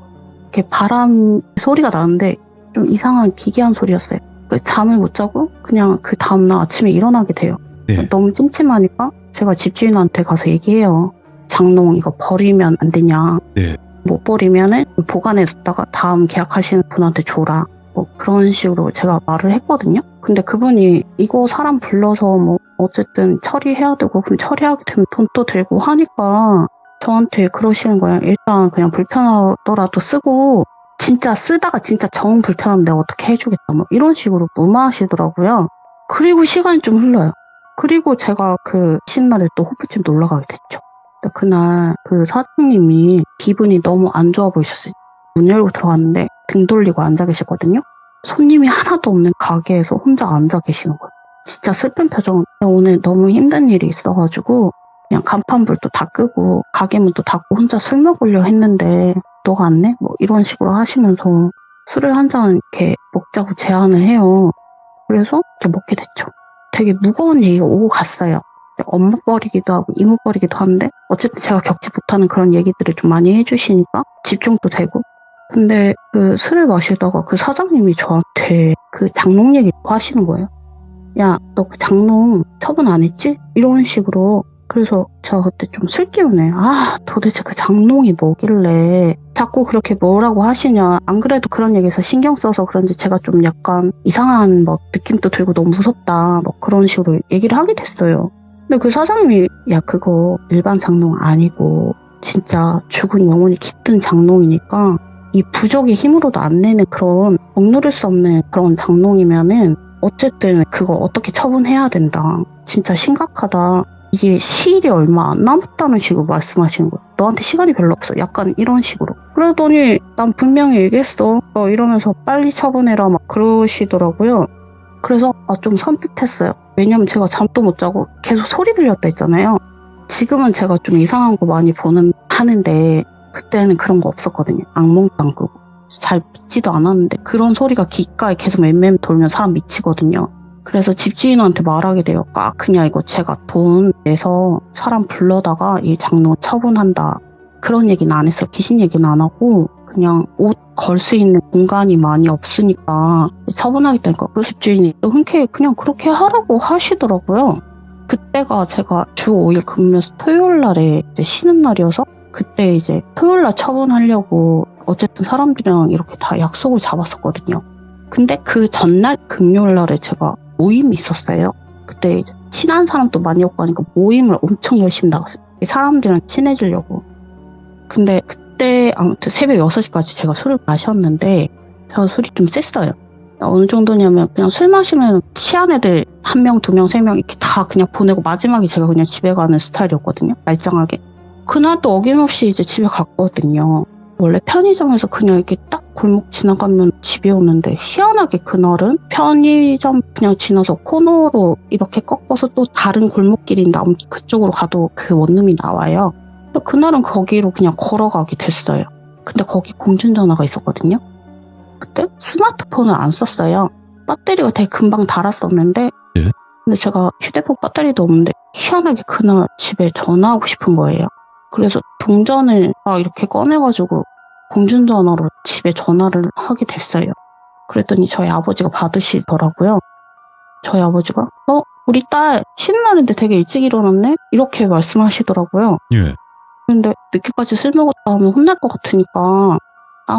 이렇게 바람 소리가 나는데 좀 이상한 기괴한 소리였어요. 잠을 못 자고 그냥 그 다음날 아침에 일어나게 돼요. 네. 너무 찜찜하니까 제가 집주인한테 가서 얘기해요. 장롱 이거 버리면 안 되냐. 네. 못 버리면은 보관해뒀다가 다음 계약하시는 분한테 줘라. 뭐 그런 식으로 제가 말을 했거든요. 근데 그분이 이거 사람 불러서 뭐 어쨌든 처리해야 되고 그럼 처리하게 되면 돈도 들고 하니까 저한테 그러시는 거예요. 일단 그냥 불편하더라도 쓰고 진짜 쓰다가 진짜 정 불편하면 내가 어떻게 해주겠다 뭐 이런 식으로 무마하시더라고요. 그리고 시간이 좀 흘러요. 그리고 제가 그 신날에 또 호프집 놀러 가게 됐죠. 그날 그 사장님이 기분이 너무 안 좋아 보이셨어요. 문 열고 들어갔는데 등 돌리고 앉아 계시거든요. 손님이 하나도 없는 가게에서 혼자 앉아 계시는 거예요. 진짜 슬픈 표정. 오늘 너무 힘든 일이 있어가지고 그냥 간판불도 다 끄고 가게 문도 닫고 혼자 술 먹으려 했는데 너가 안 내? 뭐 이런 식으로 하시면서 술을 한 잔 이렇게 먹자고 제안을 해요. 그래서 이렇게 먹게 됐죠. 되게 무거운 얘기가 오고 갔어요. 엄마 뻘이기도 하고 이모 뻘이기도 한데 어쨌든 제가 겪지 못하는 그런 얘기들을 좀 많이 해주시니까 집중도 되고. 근데 그 술을 마시다가 그 사장님이 저한테 그 장롱 얘기를 하시는 거예요. 야, 너 그 장롱 처분 안 했지? 이런 식으로. 그래서 제가 그때 좀 술기운에 도대체 그 장롱이 뭐길래 자꾸 그렇게 뭐라고 하시냐. 안 그래도 그런 얘기에서 신경 써서 그런지 제가 좀 약간 이상한 뭐 느낌도 들고 너무 무섭다 뭐 그런 식으로 얘기를 하게 됐어요. 근데 그 사장님이 야 그거 일반 장롱 아니고 진짜 죽은 영혼이 깃든 장롱이니까 이 부적의 힘으로도 안 내는 그런 억누를 수 없는 그런 장롱이면은 어쨌든 그거 어떻게 처분해야 된다. 진짜 심각하다. 이게 시일이 얼마 안 남았다는 식으로 말씀하시는 거예요. 너한테 시간이 별로 없어. 약간 이런 식으로. 그러더니 난 분명히 얘기했어. 이러면서 빨리 처분해라 막 그러시더라고요. 그래서 좀 선뜻했어요. 왜냐면 제가 잠도 못 자고 계속 소리 들렸다 했잖아요. 지금은 제가 좀 이상한 거 많이 하는데 그때는 그런 거 없었거든요. 악몽도 안 꾸고 잘 믿지도 않았는데 그런 소리가 귓가에 계속 맴맴 돌면 사람 미치거든요. 그래서 집주인한테 말하게 돼요. 그냥 이거 제가 돈 내서 사람 불러다가 이 장롱 처분한다. 그런 얘기는 안 했어요. 귀신 얘기는 안 하고 그냥 옷 걸 수 있는 공간이 많이 없으니까 처분하겠다니까 그 집주인이 또 흔쾌히 그냥 그렇게 하라고 하시더라고요. 그때가 제가 주 5일 근무해서 토요일 날에 이제 쉬는 날이어서 그때 이제 토요일 날 처분하려고 어쨌든 사람들이랑 이렇게 다 약속을 잡았었거든요. 근데 그 전날 금요일 날에 제가 모임이 있었어요. 그때 이제 친한 사람도 많이 오고 하니까 모임을 엄청 열심히 나갔어요. 사람들이랑 친해지려고. 근데 그때 아무튼 새벽 6시까지 제가 술을 마셨는데 제가 술이 좀 셌어요. 어느 정도냐면 그냥 술 마시면 취한 애들 1명, 2명, 3명 이렇게 다 그냥 보내고 마지막에 제가 그냥 집에 가는 스타일이었거든요. 말짱하게. 그날도 어김없이 이제 집에 갔거든요. 원래 편의점에서 그냥 이렇게 딱 골목 지나가면 집에 오는데 희한하게 그날은 편의점 그냥 지나서 코너로 이렇게 꺾어서 또 다른 골목길인데 아무튼 그쪽으로 가도 그 원룸이 나와요. 그날은 거기로 그냥 걸어가게 됐어요. 근데 거기 공중전화가 있었거든요. 그때 스마트폰을 안 썼어요. 배터리가 되게 금방 닳았었는데 네? 근데 제가 휴대폰 배터리도 없는데 희한하게 그날 집에 전화하고 싶은 거예요. 그래서 동전을 이렇게 꺼내가지고 공중전화로 집에 전화를 하게 됐어요. 그랬더니 저희 아버지가 받으시더라고요. 저희 아버지가 우리 딸 쉬는 날인데 되게 일찍 일어났네? 이렇게 말씀하시더라고요. 예. 근데 늦게까지 술 먹었다 하면 혼날 것 같으니까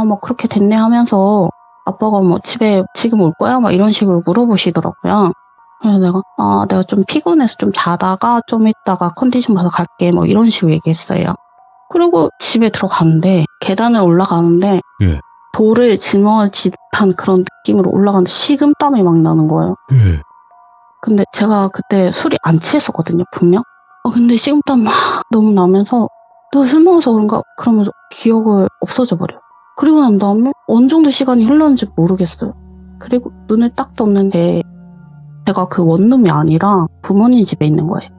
뭐 그렇게 됐네 하면서 아빠가 뭐 집에 지금 올 거야? 막 이런 식으로 물어보시더라고요. 그래서 내가 좀 피곤해서 좀 자다가 좀 있다가 컨디션 봐서 갈게 뭐 이런 식으로 얘기했어요. 그리고 집에 들어갔는데 계단을 올라가는데 예. 돌을 짊어지듯한 그런 느낌으로 올라가는데 식은땀이 막 나는 거예요. 예. 근데 제가 그때 술이 안 취했었거든요, 분명. 근데 식은땀 막 너무 나면서 너 술 먹어서 그런가? 그러면서 기억을 없어져 버려. 그리고 난 다음에 어느 정도 시간이 흘렀는지 모르겠어요. 그리고 눈을 딱 떴는데 제가 그 원룸이 아니라 부모님 집에 있는 거예요.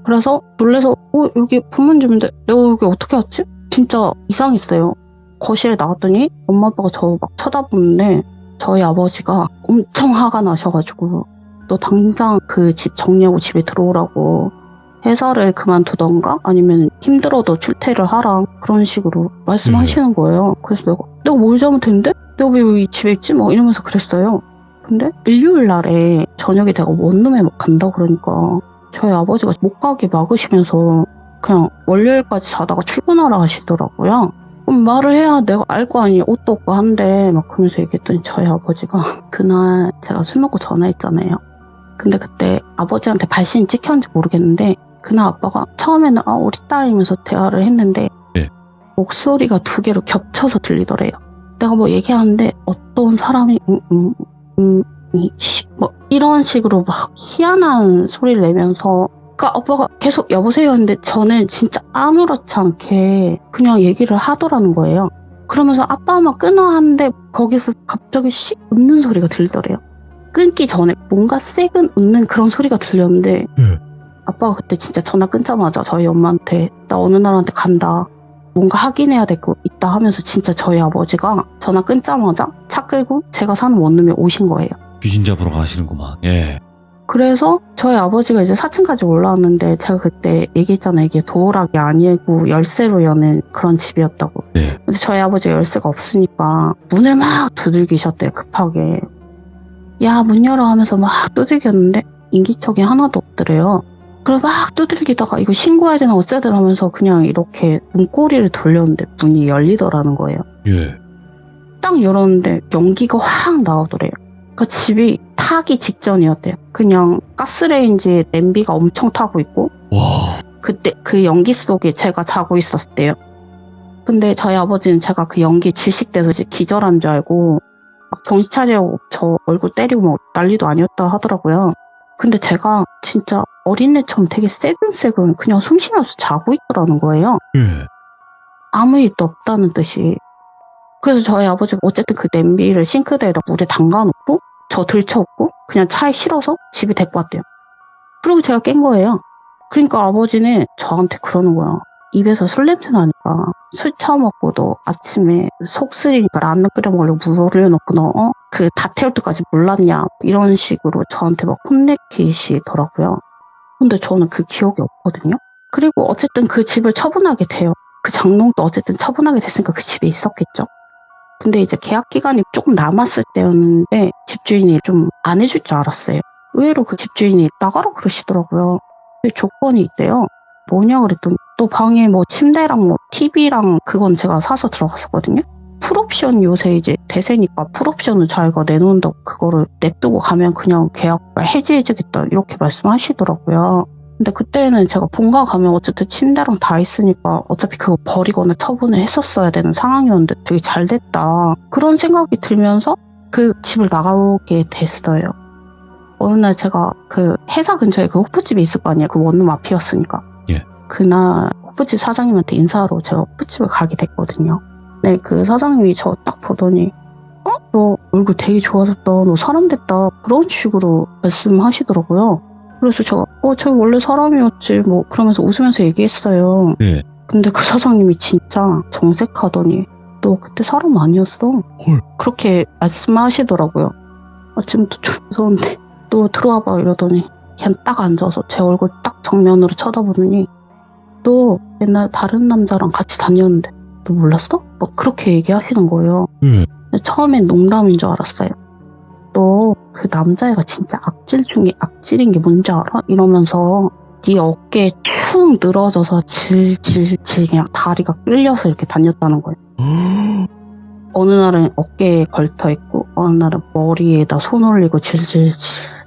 그래서 놀래서 여기 부모님 집인데 내가 여기 어떻게 왔지? 진짜 이상했어요. 거실에 나갔더니 엄마 아빠가 저 막 쳐다보는데 저희 아버지가 엄청 화가 나셔가지고 너 당장 그 집 정리하고 집에 들어오라고 회사를 그만두던가 아니면 힘들어도 출퇴를 하라 그런 식으로 말씀하시는 거예요. 그래서 내가 뭘 잘못했는데? 내가 왜 이 집에 있지? 막 이러면서 그랬어요. 근데 일요일 날에 저녁에 내가 원룸에 막 간다고 그러니까 저희 아버지가 못 가게 막으시면서 그냥 월요일까지 자다가 출근하라 하시더라고요. 그럼 말을 해야 내가 알 거 아니에요. 옷도 없고 한데 막 그러면서 얘기했더니 저희 아버지가 그날 제가 술 먹고 전화했잖아요. 근데 그때 아버지한테 발신이 찍혔는지 모르겠는데 그날 아빠가 처음에는 우리 딸이면서 대화를 했는데 네. 목소리가 두 개로 겹쳐서 들리더래요. 내가 뭐 얘기하는데 어떤 사람이 뭐 이런 식으로 막 희한한 소리를 내면서 그러니까 아빠가 계속 여보세요 했는데 저는 진짜 아무렇지 않게 그냥 얘기를 하더라는 거예요. 그러면서 아빠 아마 끊어 하는데 거기서 갑자기 씩 웃는 소리가 들리더래요. 끊기 전에 뭔가 새근 웃는 그런 소리가 들렸는데 아빠가 그때 진짜 전화 끊자마자 저희 엄마한테 나 어느 나라한테 간다. 뭔가 확인해야 될 거 있다 하면서 진짜 저희 아버지가 전화 끊자마자 차 끌고 제가 사는 원룸에 오신 거예요. 귀신 잡으러 가시는구만. 예. 그래서 저희 아버지가 이제 4층까지 올라왔는데 제가 그때 얘기했잖아요. 이게 도어락이 아니고 열쇠로 여는 그런 집이었다고. 네. 근데 저희 아버지가 열쇠가 없으니까 문을 막 두들기셨대요. 급하게. 야, 문 열어 하면서 막 두들겼는데 인기척이 하나도 없더래요. 그래서 막 두들기다가 이거 신고해야 되나 어째야 되나 하면서 그냥 이렇게 문고리를 돌렸는데 문이 열리더라는 거예요. 예. 딱 열었는데 연기가 확 나오더래요. 그러니까 집이 타기 직전이었대요. 그냥 가스레인지에 냄비가 엄청 타고 있고 와. 그때 그 연기 속에 제가 자고 있었대요. 근데 저희 아버지는 제가 그 연기에 질식돼서 이제 기절한 줄 알고 막 정신 차리라고 저 얼굴 때리고 뭐 난리도 아니었다 하더라고요. 근데 제가 진짜 어린애처럼 되게 새근새근 그냥 숨 쉬면서 자고 있더라는 거예요. 예. 아무 일도 없다는 듯이. 그래서 저희 아버지가 어쨌든 그 냄비를 싱크대에다 물에 담가놓고 저 들쳐업고 그냥 차에 실어서 집에 데리고 왔대요. 그리고 제가 깬 거예요. 그러니까 아버지는 저한테 그러는 거야. 입에서 술 냄새 나니까 술 처먹고도 아침에 속 쓰리니까 라면 끓여 먹으려고 물 올려놓고 너 그 다 태울 때까지 몰랐냐 이런 식으로 저한테 막 혼내키시더라고요. 근데 저는 그 기억이 없거든요. 그리고 어쨌든 그 집을 처분하게 돼요. 그 장롱도 어쨌든 처분하게 됐으니까 그 집에 있었겠죠. 근데 이제 계약 기간이 조금 남았을 때였는데 집주인이 좀 안 해줄 줄 알았어요. 의외로 그 집주인이 나가라 그러시더라고요. 근데 조건이 있대요. 뭐냐 그랬더니 또 방에 뭐 침대랑 뭐 TV랑 그건 제가 사서 들어갔었거든요. 풀옵션 요새 이제 대세니까 풀옵션을 자기가 내놓는다고 그거를 냅두고 가면 그냥 계약 해지해주겠다 이렇게 말씀하시더라고요. 근데 그때는 제가 본가 가면 어쨌든 침대랑 다 있으니까 어차피 그거 버리거나 처분을 했었어야 되는 상황이었는데 되게 잘 됐다. 그런 생각이 들면서 그 집을 나가게 됐어요. 어느 날 제가 그 회사 근처에 그 호프집이 있을 거 아니에요. 그 원룸 앞이었으니까. 예. 그날 호프집 사장님한테 인사하러 제가 호프집을 가게 됐거든요. 네, 그 사장님이 저 딱 보더니 너 얼굴 되게 좋아졌다. 너 사람 됐다. 그런 식으로 말씀하시더라고요. 그래서 제가 저 원래 사람이었지 뭐 그러면서 웃으면서 얘기했어요. 네. 근데 그 사장님이 진짜 정색하더니 너 그때 사람 아니었어. 헐. 그렇게 말씀하시더라고요. 지금도 좀 무서운데 너 들어와봐 이러더니 그냥 딱 앉아서 제 얼굴 딱 정면으로 쳐다보더니 너 옛날 다른 남자랑 같이 다녔는데 너 몰랐어? 막 그렇게 얘기하시는 거예요. 처음엔 농담인 줄 알았어요. 너 그 남자애가 진짜 악질 중에 악질인 게 뭔지 알아? 이러면서 네 어깨에 축 늘어져서 질질질 그냥 다리가 끌려서 이렇게 다녔다는 거예요. 어느 날은 어깨에 걸터 있고 어느 날은 머리에다 손 올리고 질질질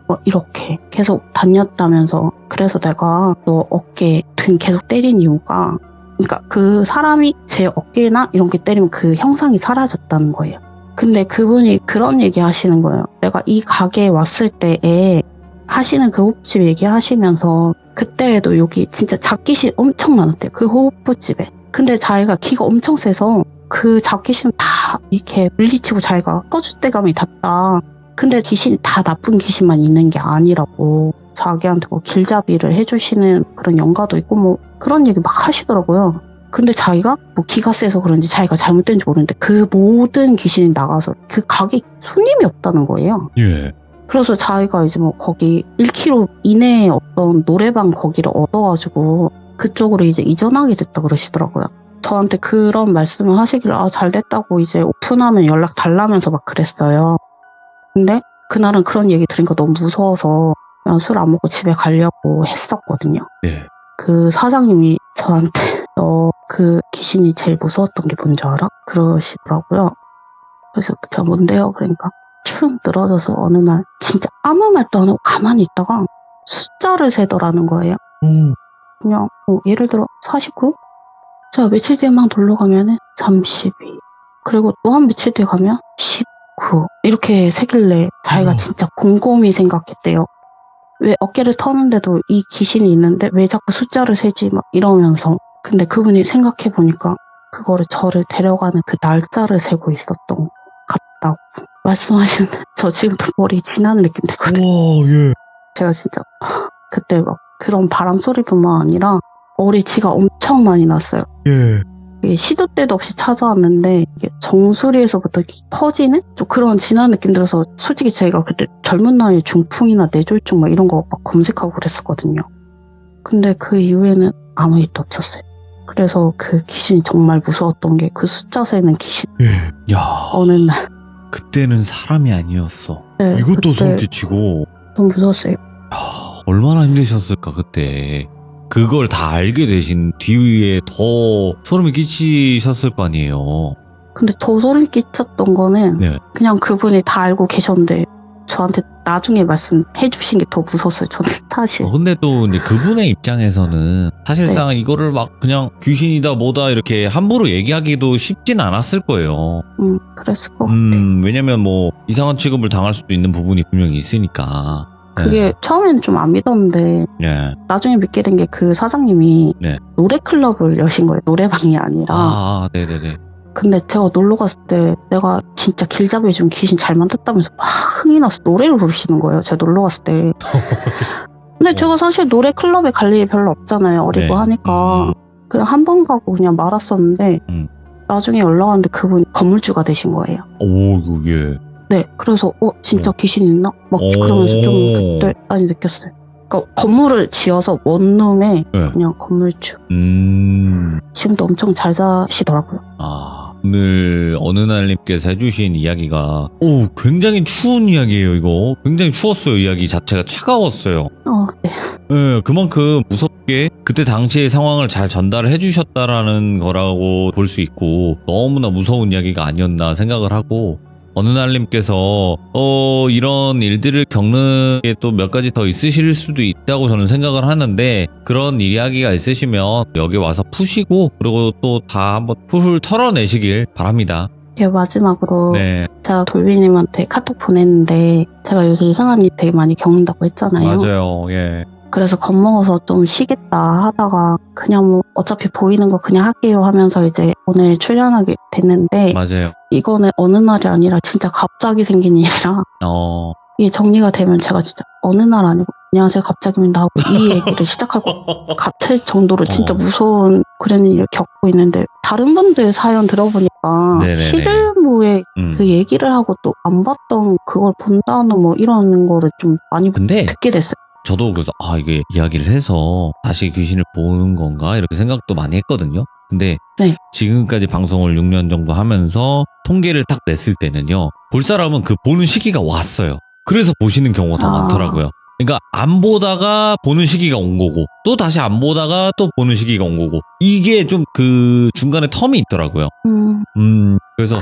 뭐 이렇게 계속 다녔다면서. 그래서 내가 너 어깨 등 계속 때린 이유가, 그러니까 그 사람이 제 어깨나 이런 게 때리면 그 형상이 사라졌다는 거예요. 근데 그분이 그런 얘기 하시는 거예요. 내가 이 가게에 왔을 때에 하시는 그 호프집 얘기하시면서 그때에도 여기 진짜 잡기신 엄청 많았대요. 그 호프집에. 근데 자기가 기가 엄청 세서 그 잡기신 다 이렇게 물리치고 자기가 터줏대감이 닿다. 근데 귀신이 다 나쁜 귀신만 있는 게 아니라고. 자기한테 뭐 길잡이를 해주시는 그런 영가도 있고 뭐 그런 얘기 막 하시더라고요. 근데 자기가 뭐 기가 세서 그런지 자기가 잘못된지 모르는데 그 모든 귀신이 나가서 그 가게 손님이 없다는 거예요. 예. 그래서 자기가 이제 뭐 거기 1km 이내에 어떤 노래방 거기를 얻어가지고 그쪽으로 이제 이전하게 됐다 그러시더라고요. 저한테 그런 말씀을 하시길래 아, 잘 됐다고 이제 오픈하면 연락 달라면서 막 그랬어요. 근데 그날은 그런 얘기 들으니까 너무 무서워서 그냥 술 안 먹고 집에 가려고 했었거든요. 네. 그 사장님이 저한테 너 그 귀신이 제일 무서웠던 게 뭔지 알아? 그러시더라고요. 그래서 제가 뭔데요? 그러니까 축 늘어져서 어느 날 진짜 아무 말도 안 하고 가만히 있다가 숫자를 세더라는 거예요. 그냥 뭐 예를 들어 49? 제가 며칠 뒤에 막 놀러 가면은 32. 그리고 또 한 며칠 뒤에 가면 19. 이렇게 세길래 자기가 진짜 곰곰이 생각했대요. 왜 어깨를 터는데도 이 귀신이 있는데 왜 자꾸 숫자를 세지 막 이러면서. 근데 그분이 생각해보니까 그거를 저를 데려가는 그 날짜를 세고 있었던 것 같다고 말씀하시는데 저 지금도 머리 지나는 느낌 들거든요. 와, 예. 제가 진짜 그때 막 그런 바람 소리뿐만 아니라 머리치가 엄청 많이 났어요. 예. 이게 시도 때도 없이 찾아왔는데 이게 정수리에서부터 퍼지는 좀 그런 진한 느낌 들어서 솔직히 제가 그때 젊은 나이에 중풍이나 뇌졸중 막 이런 거 막 검색하고 그랬었거든요. 근데 그 이후에는 아무 일도 없었어요. 그래서 그 귀신이 정말 무서웠던 게 그 숫자 세는 귀신. 예. 야. 어느 날. 그때는 사람이 아니었어. 네, 이것도 그때 소름 끼치고. 너무 무서웠어요. 야, 얼마나 힘드셨을까 그때. 그걸 다 알게 되신 뒤에 더 소름이 끼치셨을 거 아니에요. 근데 더 소름 끼쳤던 거는 네. 그냥 그분이 다 알고 계셨는데 저한테 나중에 말씀해 주신 게 더 무서웠어요. 저는 사실. 근데 또 이제 그분의 입장에서는 사실상 이거를 막 그냥 귀신이다 뭐다 이렇게 함부로 얘기하기도 쉽진 않았을 거예요. 그랬을 것 같아요. 왜냐면 뭐 이상한 취급을 당할 수도 있는 부분이 분명히 있으니까. 그게 처음에는 좀 안 믿었는데 네. 나중에 믿게 된 게 그 사장님이 네. 노래 클럽을 여신 거예요. 노래방이 아니라. 네네네. 근데 제가 놀러 갔을 때 내가 진짜 길잡이 해준 귀신 잘 만났다면서 막 흥이 나서 노래를 부르시는 거예요. 제가 놀러 갔을 때. 근데 제가 사실 노래 클럽에 갈 일이 별로 없잖아요. 어리고 네. 하니까. 그냥 한 번 가고 그냥 말았었는데 나중에 연락 왔는데 그분이 건물주가 되신 거예요. 오, 예. 네, 그래서 진짜 귀신 있나? 막 그러면서 좀 그때 많이 느꼈어요. 그러니까 건물을 지어서 원룸에 네. 그냥 건물주. 지금도 엄청 잘 사시더라고요. 오늘 어느 날님께서 해주신 이야기가 굉장히 추운 이야기예요. 이거 굉장히 추웠어요. 이야기 자체가 차가웠어요. 네. 네, 그만큼 무섭게 그때 당시의 상황을 잘 전달을 해주셨다라는 거라고 볼 수 있고 너무나 무서운 이야기가 아니었나 생각을 하고 어느 날님께서 이런 일들을 겪는 게 또 몇 가지 더 있으실 수도 있다고 저는 생각을 하는데 그런 이야기가 있으시면 여기 와서 푸시고 그리고 또 다 한번 풀 털어내시길 바랍니다. 예, 마지막으로 네. 제가 돌비님한테 카톡 보냈는데 제가 요새 이상한 일 되게 많이 겪는다고 했잖아요. 맞아요. 예. 그래서 겁먹어서 좀 쉬겠다 하다가 그냥 뭐 어차피 보이는 거 그냥 할게요 하면서 이제 오늘 출연하게 됐는데 맞아요. 이거는 어느 날이 아니라 진짜 갑자기 생긴 일이라 이게 정리가 되면 제가 진짜 어느 날 아니고 안녕하세요 갑자기입니다 하고 이 얘기를 시작할 것 같을 정도로 진짜 무서운 그런 일을 겪고 있는데 다른 분들 사연 들어보니까 네네네. 시들모에 그 얘기를 하고 또 안 봤던 그걸 본다는 뭐 이런 거를 좀 많이 근데 듣게 됐어요. 저도 그래서 이게 이야기를 해서 다시 귀신을 보는 건가 이렇게 생각도 많이 했거든요. 근데 네. 지금까지 방송을 6년 정도 하면서 통계를 딱 냈을 때는요. 볼 사람은 그 보는 시기가 왔어요. 그래서 보시는 경우가 더 많더라고요. 그러니까 안 보다가 보는 시기가 온 거고 또 다시 안 보다가 또 보는 시기가 온 거고 이게 좀 그 중간에 텀이 있더라고요. 그래서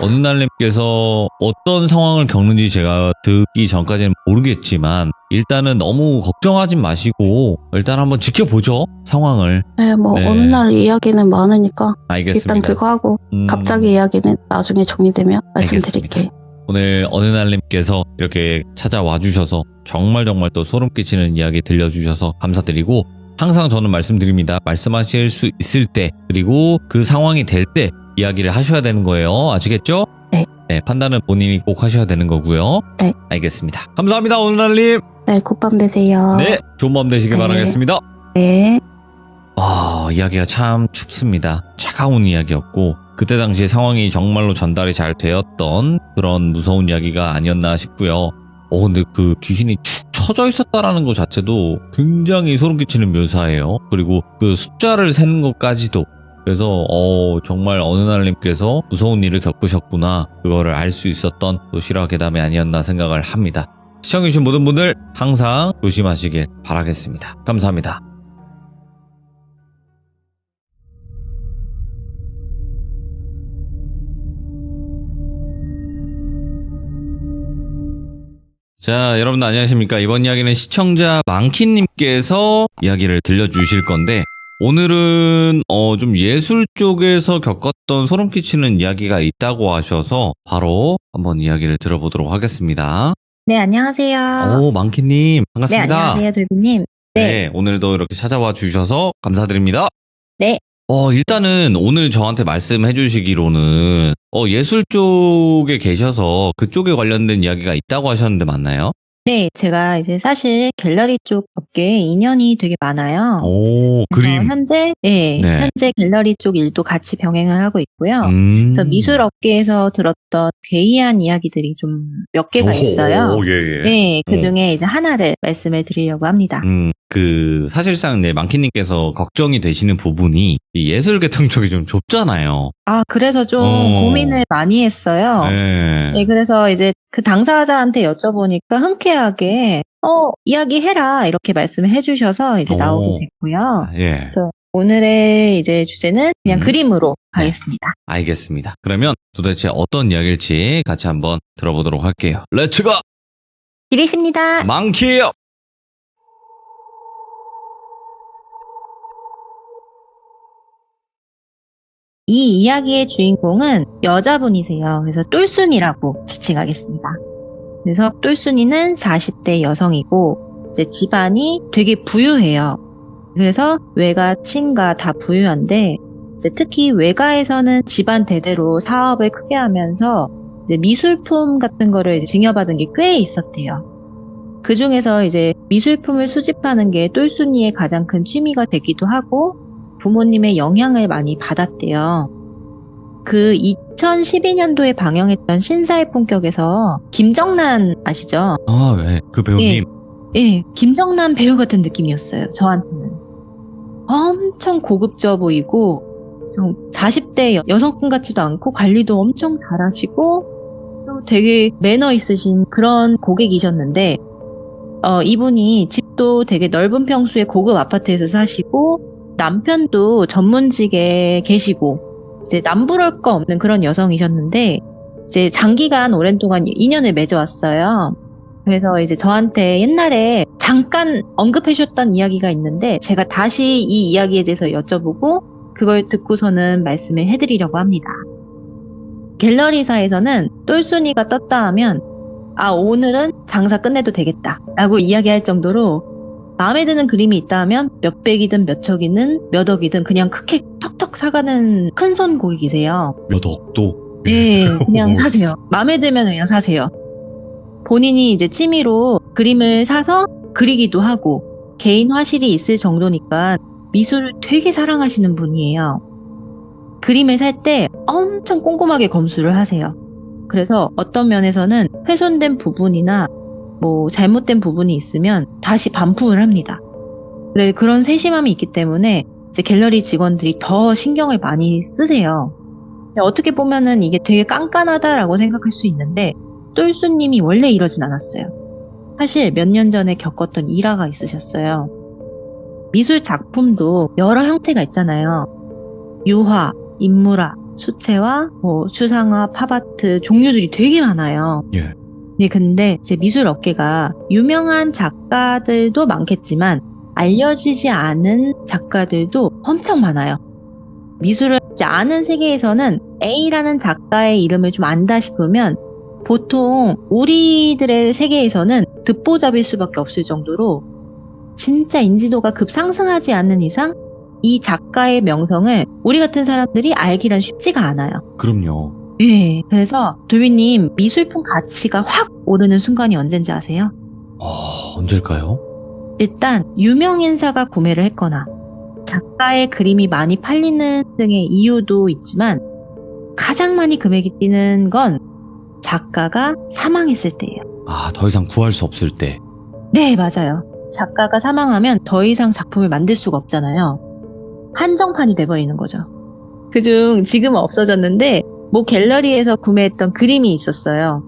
어느 날님께서 어떤 상황을 겪는지 제가 듣기 전까지는 모르겠지만 일단은 너무 걱정하지 마시고 일단 한번 지켜보죠, 상황을. 네, 뭐 네. 어느 날 이야기는 많으니까 알겠습니다. 일단 그거 하고 갑자기 이야기는 나중에 정리되면 말씀드릴게요. 오늘 어느 날님께서 이렇게 찾아와 주셔서 정말 또 소름 끼치는 이야기 들려주셔서 감사드리고 항상 저는 말씀드립니다. 말씀하실 수 있을 때 그리고 그 상황이 될 때 이야기를 하셔야 되는 거예요. 아시겠죠? 네. 네, 판단은 본인이 꼭 하셔야 되는 거고요. 네. 알겠습니다. 감사합니다, 어느 날님. 네, 굿밤 되세요. 네, 좋은 밤 되시길 네. 바라겠습니다. 네. 이야기가 참 춥습니다. 차가운 이야기였고 그때 당시 상황이 정말로 전달이 잘 되었던 그런 무서운 이야기가 아니었나 싶고요. 근데 그 귀신이 축 처져 있었다라는 것 자체도 굉장히 소름 끼치는 묘사예요. 그리고 그 숫자를 세는 것까지도. 그래서 정말 어느 날님께서 무서운 일을 겪으셨구나 그거를 알 수 있었던 또 실화 괴담이 아니었나 생각을 합니다. 시청해주신 모든 분들 항상 조심하시길 바라겠습니다. 감사합니다. 자, 여러분들 안녕하십니까. 이번 이야기는 시청자 망키님께서 이야기를 들려주실 건데 오늘은 좀 예술 쪽에서 겪었던 소름 끼치는 이야기가 있다고 하셔서 바로 한번 이야기를 들어보도록 하겠습니다. 네, 안녕하세요. 오, 망키님 네, 반갑습니다. 안녕하세요, 돌비님. 네. 오늘도 이렇게 찾아와 주셔서 감사드립니다. 네. 일단은 오늘 저한테 말씀해 주시기로는 예술 쪽에 계셔서 그쪽에 관련된 이야기가 있다고 하셨는데 맞나요? 네, 제가 이제 사실 갤러리 쪽 업계에 인연이 되게 많아요. 오, 그래서 그림. 현재 갤러리 쪽 일도 같이 병행을 하고 있고요. 그래서 미술 업계에서 들었던 괴이한 이야기들이 좀 몇 개가 있어요. 예. 네, 그 중에 이제 하나를 말씀을 드리려고 합니다. 사실상 망키님께서 걱정이 되시는 부분이 이 예술계통 쪽이 좀 좁잖아요. 그래서 좀 고민을 많이 했어요. 네, 그래서 이제 그 당사자한테 여쭤보니까 흔쾌하게 이야기해라 이렇게 말씀을 해주셔서 이제 나오게 됐고요. 예. 그래서 오늘의 이제 주제는 그냥 그림으로 가겠습니다. 알겠습니다. 그러면 도대체 어떤 이야기일지 같이 한번 들어보도록 할게요. 렛츠고! 기리십니다. 망키요! 이 이야기의 주인공은 여자분이세요. 그래서 똘순이라고 지칭하겠습니다. 그래서 똘순이는 40대 여성이고 이제 집안이 되게 부유해요. 그래서 외가, 친가 다 부유한데 이제 특히 외가에서는 집안 대대로 사업을 크게 하면서 이제 미술품 같은 거를 이제 증여받은 게 꽤 있었대요. 그 중에서 이제 미술품을 수집하는 게 똘순이의 가장 큰 취미가 되기도 하고 부모님의 영향을 많이 받았대요. 그 2012년도에 방영했던 신사의 품격에서 김정란 아시죠? 왜? 그 배우님? 예, 김정란 배우 같은 느낌이었어요. 저한테는. 엄청 고급져 보이고 좀 40대 여성분 같지도 않고 관리도 엄청 잘하시고 또 되게 매너 있으신 그런 고객이셨는데 이분이 집도 되게 넓은 평수의 고급 아파트에서 사시고 남편도 전문직에 계시고 이제 남부럴 거 없는 그런 여성이셨는데 이제 장기간 오랜 동안 인연을 맺어왔어요. 그래서 이제 저한테 옛날에 잠깐 언급해 주셨던 이야기가 있는데 제가 다시 이 이야기에 대해서 여쭤보고 그걸 듣고서는 말씀을 해드리려고 합니다. 갤러리사에서는 똘순이가 떴다 하면 오늘은 장사 끝내도 되겠다 라고 이야기할 정도로 마음에 드는 그림이 있다 하면 몇 백이든 몇 척이든 몇 억이든 그냥 크게 턱턱 사가는 큰손 고객이세요. 몇 억도? 네, 그냥 사세요. 마음에 들면 그냥 사세요. 본인이 이제 취미로 그림을 사서 그리기도 하고 개인 화실이 있을 정도니까 미술을 되게 사랑하시는 분이에요. 그림을 살 때 엄청 꼼꼼하게 검수를 하세요. 그래서 어떤 면에서는 훼손된 부분이나 뭐 잘못된 부분이 있으면 다시 반품을 합니다. 네, 그런 세심함이 있기 때문에 이제 갤러리 직원들이 더 신경을 많이 쓰세요. 어떻게 보면은 이게 되게 깐깐하다라고 생각할 수 있는데 똘수님이 원래 이러진 않았어요. 사실 몇 년 전에 겪었던 일화가 있으셨어요. 미술 작품도 여러 형태가 있잖아요. 유화, 인물화, 수채화, 추상화, 팝아트 종류들이 되게 많아요. 예. 네, 근데 이제 미술 업계가 유명한 작가들도 많겠지만 알려지지 않은 작가들도 엄청 많아요. 미술을 이제 아는 세계에서는 A라는 작가의 이름을 좀 안다 싶으면 보통 우리들의 세계에서는 듣보잡일 수밖에 없을 정도로 진짜 인지도가 급상승하지 않는 이상 이 작가의 명성을 우리 같은 사람들이 알기란 쉽지가 않아요. 그럼요. 네, 그래서 돌비님 미술품 가치가 확 오르는 순간이 언젠지 아세요? 언제일까요? 일단 유명인사가 구매를 했거나 작가의 그림이 많이 팔리는 등의 이유도 있지만 가장 많이 금액이 뛰는 건 작가가 사망했을 때예요. 더 이상 구할 수 없을 때. 네, 맞아요. 작가가 사망하면 더 이상 작품을 만들 수가 없잖아요. 한정판이 돼버리는 거죠. 그중 지금은 없어졌는데 갤러리에서 구매했던 그림이 있었어요.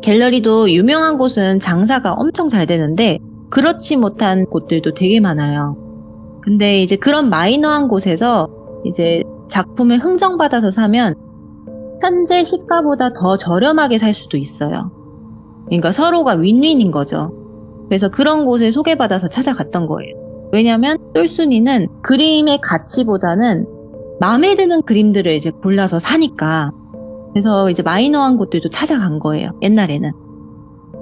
갤러리도 유명한 곳은 장사가 엄청 잘 되는데 그렇지 못한 곳들도 되게 많아요. 근데 이제 그런 마이너한 곳에서 이제 작품을 흥정받아서 사면 현재 시가보다 더 저렴하게 살 수도 있어요. 그러니까 서로가 윈윈인 거죠. 그래서 그런 곳을 소개받아서 찾아갔던 거예요. 왜냐면 똘순이는 그림의 가치보다는 마음에 드는 그림들을 이제 골라서 사니까. 그래서 이제 마이너한 곳들도 찾아간 거예요. 옛날에는.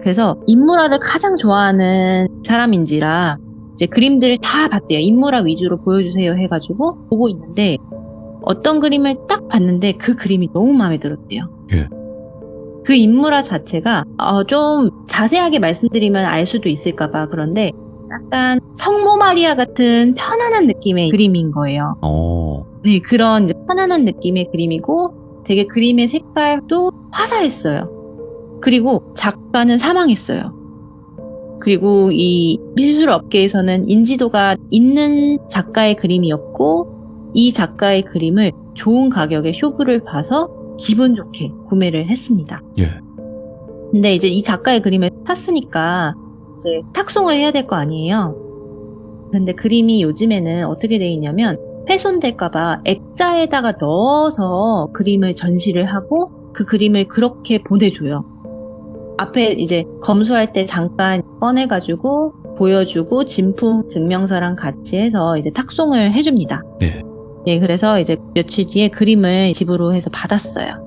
그래서 인물화를 가장 좋아하는 사람인지라 이제 그림들을 다 봤대요. 인물화 위주로 보여주세요 해가지고 보고 있는데 어떤 그림을 딱 봤는데 그 그림이 너무 마음에 들었대요. 예. 그 인물화 자체가 좀 자세하게 말씀드리면 알 수도 있을까봐 그런데 약간 성모 마리아 같은 편안한 느낌의 그림인 거예요. 네, 그런 이제 편안한 느낌의 그림이고 되게 그림의 색깔도 화사했어요. 그리고 작가는 사망했어요. 그리고 이 미술 업계에서는 인지도가 있는 작가의 그림이었고 이 작가의 그림을 좋은 가격에 쇼부를 봐서 기분 좋게 구매를 했습니다. 예. 근데 이제 이 작가의 그림을 샀으니까 이제 탁송을 해야 될 거 아니에요. 근데 그림이 요즘에는 어떻게 돼 있냐면 훼손될까봐 액자에다가 넣어서 그림을 전시를 하고 그 그림을 그렇게 보내줘요. 앞에 이제 검수할 때 잠깐 꺼내가지고 보여주고 진품 증명서랑 같이 해서 이제 탁송을 해줍니다. 네. 네, 그래서 이제 며칠 뒤에 그림을 집으로 해서 받았어요.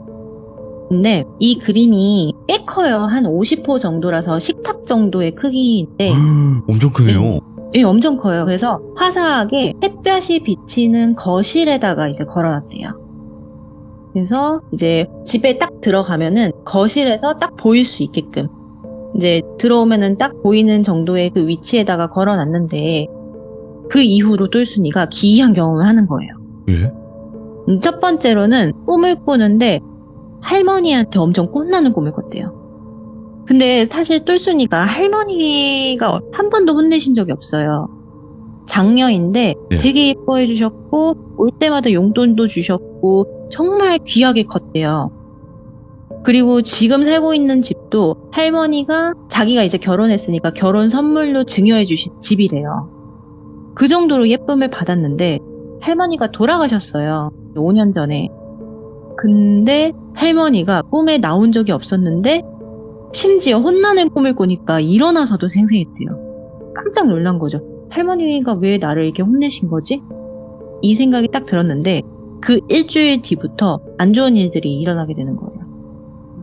근데 이 그림이 꽤 커요. 한 50호 정도라서 식탁 정도의 크기인데 엄청 크네요. 네, 엄청 커요. 그래서 화사하게 햇볕이 비치는 거실에다가 이제 걸어놨대요. 그래서 이제 집에 딱 들어가면은 거실에서 딱 보일 수 있게끔 이제 들어오면은 딱 보이는 정도의 그 위치에다가 걸어놨는데 그 이후로 똘순이가 기이한 경험을 하는 거예요. 예? 첫 번째로는 꿈을 꾸는데 할머니한테 엄청 혼나는 꿈을 꿨대요. 근데 사실 똘순이가 할머니가 한 번도 혼내신 적이 없어요. 장녀인데 네. 되게 예뻐해 주셨고 올 때마다 용돈도 주셨고 정말 귀하게 컸대요. 그리고 지금 살고 있는 집도 할머니가 자기가 이제 결혼했으니까 결혼 선물로 증여해 주신 집이래요. 그 정도로 예쁨을 받았는데 할머니가 돌아가셨어요. 5년 전에. 근데 할머니가 꿈에 나온 적이 없었는데 심지어 혼나는 꿈을 꾸니까 일어나서도 생생했대요. 깜짝 놀란 거죠. 할머니가 왜 나를 이렇게 혼내신 거지? 이 생각이 딱 들었는데 그 일주일 뒤부터 안 좋은 일들이 일어나게 되는 거예요.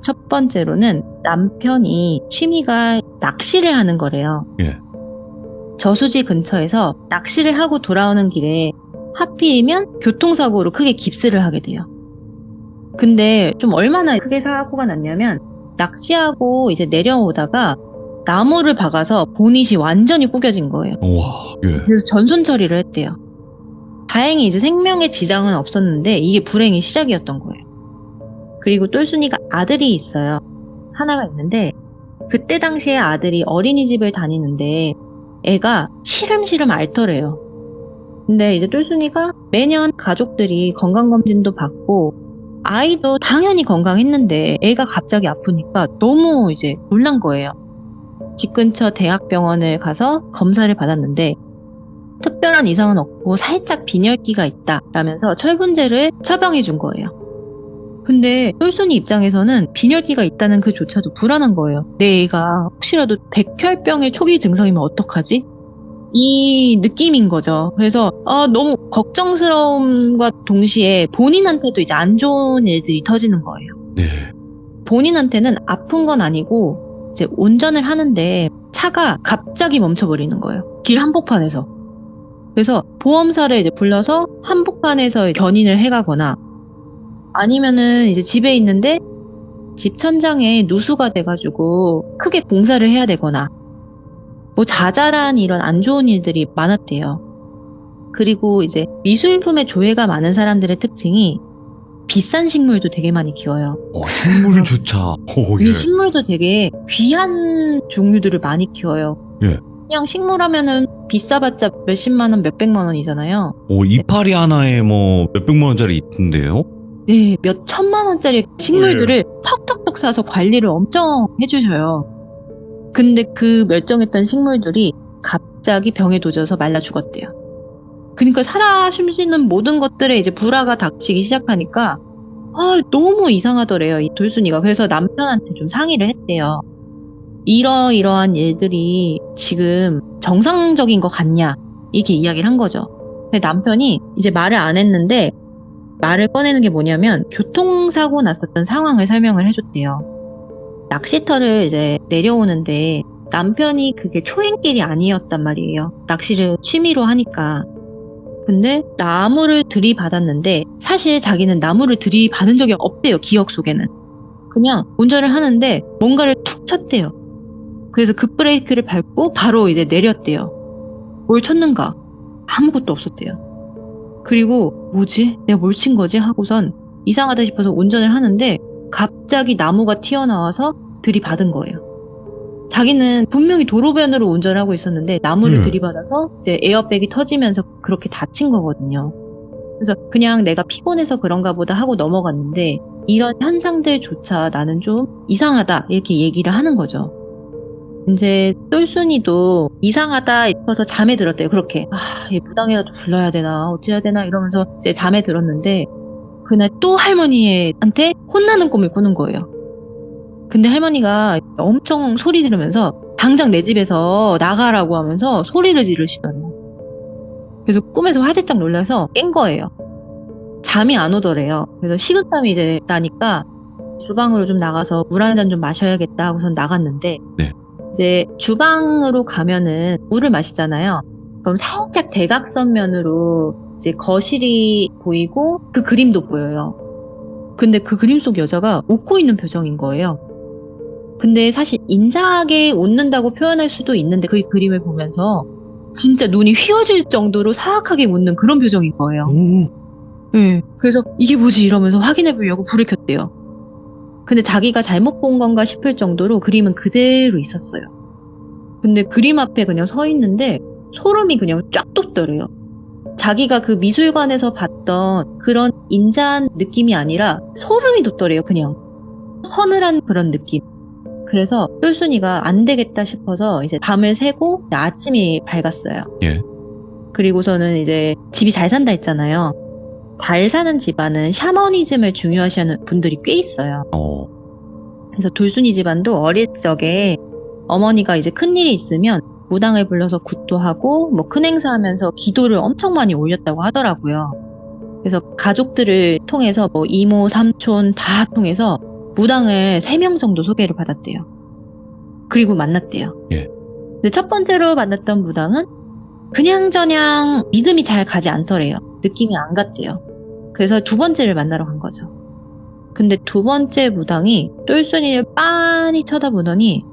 첫 번째로는 남편이 취미가 낚시를 하는 거래요. 예. 저수지 근처에서 낚시를 하고 돌아오는 길에 하필이면 교통사고로 크게 깁스를 하게 돼요. 근데 좀 얼마나 크게 사고가 났냐면 낚시하고 이제 내려오다가 나무를 박아서 보닛이 완전히 구겨진 거예요. 우와, 예. 그래서 전손 처리를 했대요. 다행히 이제 생명의 지장은 없었는데 이게 불행의 시작이었던 거예요. 그리고 똘순이가 아들이 있어요. 하나가 있는데 그때 당시에 아들이 어린이집을 다니는데 애가 시름시름 앓더래요. 근데 이제 똘순이가 매년 가족들이 건강검진도 받고 아이도 당연히 건강했는데 애가 갑자기 아프니까 너무 이제 놀란 거예요. 집 근처 대학병원을 가서 검사를 받았는데 특별한 이상은 없고 살짝 빈혈기가 있다라면서 철분제를 처방해 준 거예요. 근데 똘순이 입장에서는 빈혈기가 있다는 그조차도 불안한 거예요. 내 애가 혹시라도 백혈병의 초기 증상이면 어떡하지? 이 느낌인 거죠. 그래서 너무 걱정스러움과 동시에 본인한테도 이제 안 좋은 일들이 터지는 거예요. 네. 본인한테는 아픈 건 아니고 이제 운전을 하는데 차가 갑자기 멈춰버리는 거예요. 길 한복판에서. 그래서 보험사를 이제 불러서 한복판에서 견인을 해가거나 아니면은 이제 집에 있는데 집 천장에 누수가 돼가지고 크게 공사를 해야 되거나 뭐 자잘한 이런 안 좋은 일들이 많았대요. 그리고 이제 미술품의 조예가 많은 사람들의 특징이 비싼 식물도 되게 많이 키워요. 식물조차. 이 식물도 되게 귀한 종류들을 많이 키워요. 예. 그냥 식물 하면은 비싸봤자 몇십만 원, 몇백만 원이잖아요. 이파리 하나에 뭐 몇백만 원짜리 있던데요? 네, 몇 천만 원짜리 식물들을 턱턱턱 사서 관리를 엄청 해주셔요. 근데 그 멸종했던 식물들이 갑자기 병에 도져서 말라 죽었대요. 그러니까 살아 숨쉬는 모든 것들에 이제 불화가 닥치기 시작하니까 너무 이상하더래요, 이 돌순이가. 그래서 남편한테 좀 상의를 했대요. 이러이러한 일들이 지금 정상적인 것 같냐, 이렇게 이야기를 한 거죠. 근데 남편이 이제 말을 안 했는데 말을 꺼내는 게 뭐냐면 교통사고 났었던 상황을 설명을 해줬대요. 낚시터를 이제 내려오는데 남편이 그게 초행길이 아니었단 말이에요. 낚시를 취미로 하니까. 근데 나무를 들이받았는데 사실 자기는 나무를 들이받은 적이 없대요. 기억 속에는. 그냥 운전을 하는데 뭔가를 툭 쳤대요. 그래서 급브레이크를 밟고 바로 이제 내렸대요. 뭘 쳤는가? 아무것도 없었대요. 그리고 뭐지? 내가 뭘 친 거지? 하고선 이상하다 싶어서 운전을 하는데 갑자기 나무가 튀어나와서 들이받은 거예요. 자기는 분명히 도로변으로 운전을 하고 있었는데 나무를 들이받아서 이제 에어백이 터지면서 그렇게 다친 거거든요. 그래서 그냥 내가 피곤해서 그런가 보다 하고 넘어갔는데 이런 현상들조차 나는 좀 이상하다 이렇게 얘기를 하는 거죠. 이제 똘순이도 이상하다 싶어서 잠에 들었대요. 그렇게 얘 무당이라도 불러야 되나 어찌해야 되나 이러면서 이제 잠에 들었는데 그날 또 할머니한테 혼나는 꿈을 꾸는 거예요. 근데 할머니가 엄청 소리 지르면서 당장 내 집에서 나가라고 하면서 소리를 지르시더래요. 그래서 꿈에서 화들짝 놀라서 깬 거예요. 잠이 안 오더래요. 그래서 식은땀이 이제 나니까 주방으로 좀 나가서 물 한 잔 좀 마셔야겠다 하고선 나갔는데 네. 이제 주방으로 가면은 물을 마시잖아요. 그럼 살짝 대각선면으로 이제 거실이 보이고 그 그림도 보여요. 근데 그 그림 속 여자가 웃고 있는 표정인 거예요. 근데 사실 인자하게 웃는다고 표현할 수도 있는데 그 그림을 보면서 진짜 눈이 휘어질 정도로 사악하게 웃는 그런 표정인 거예요. 네. 그래서 이게 뭐지 이러면서 확인해 보려고 불을 켰대요. 근데 자기가 잘못 본 건가 싶을 정도로 그림은 그대로 있었어요. 근데 그림 앞에 그냥 서 있는데 소름이 그냥 쫙 돋더래요. 자기가 그 미술관에서 봤던 그런 인자한 느낌이 아니라 소름이 돋더래요. 그냥 서늘한 그런 느낌. 그래서 똘순이가 안 되겠다 싶어서 이제 밤을 새고 아침이 밝았어요. 예. 그리고서는 이제 집이 잘 산다 했잖아요. 잘 사는 집안은 샤머니즘을 중요시하는 분들이 꽤 있어요. 그래서 돌순이 집안도 어릴 적에 어머니가 이제 큰일이 있으면 무당을 불러서 굿도 하고 뭐 큰 행사하면서 기도를 엄청 많이 올렸다고 하더라고요. 그래서 가족들을 통해서 뭐 이모, 삼촌 다 통해서 무당을 3명 정도 소개를 받았대요. 그리고 만났대요. 예. 근데 첫 번째로 만났던 무당은 그냥저냥 믿음이 잘 가지 않더래요. 느낌이 안 갔대요. 그래서 두 번째를 만나러 간 거죠. 근데 두 번째 무당이 똘순이를 빤히 쳐다보더니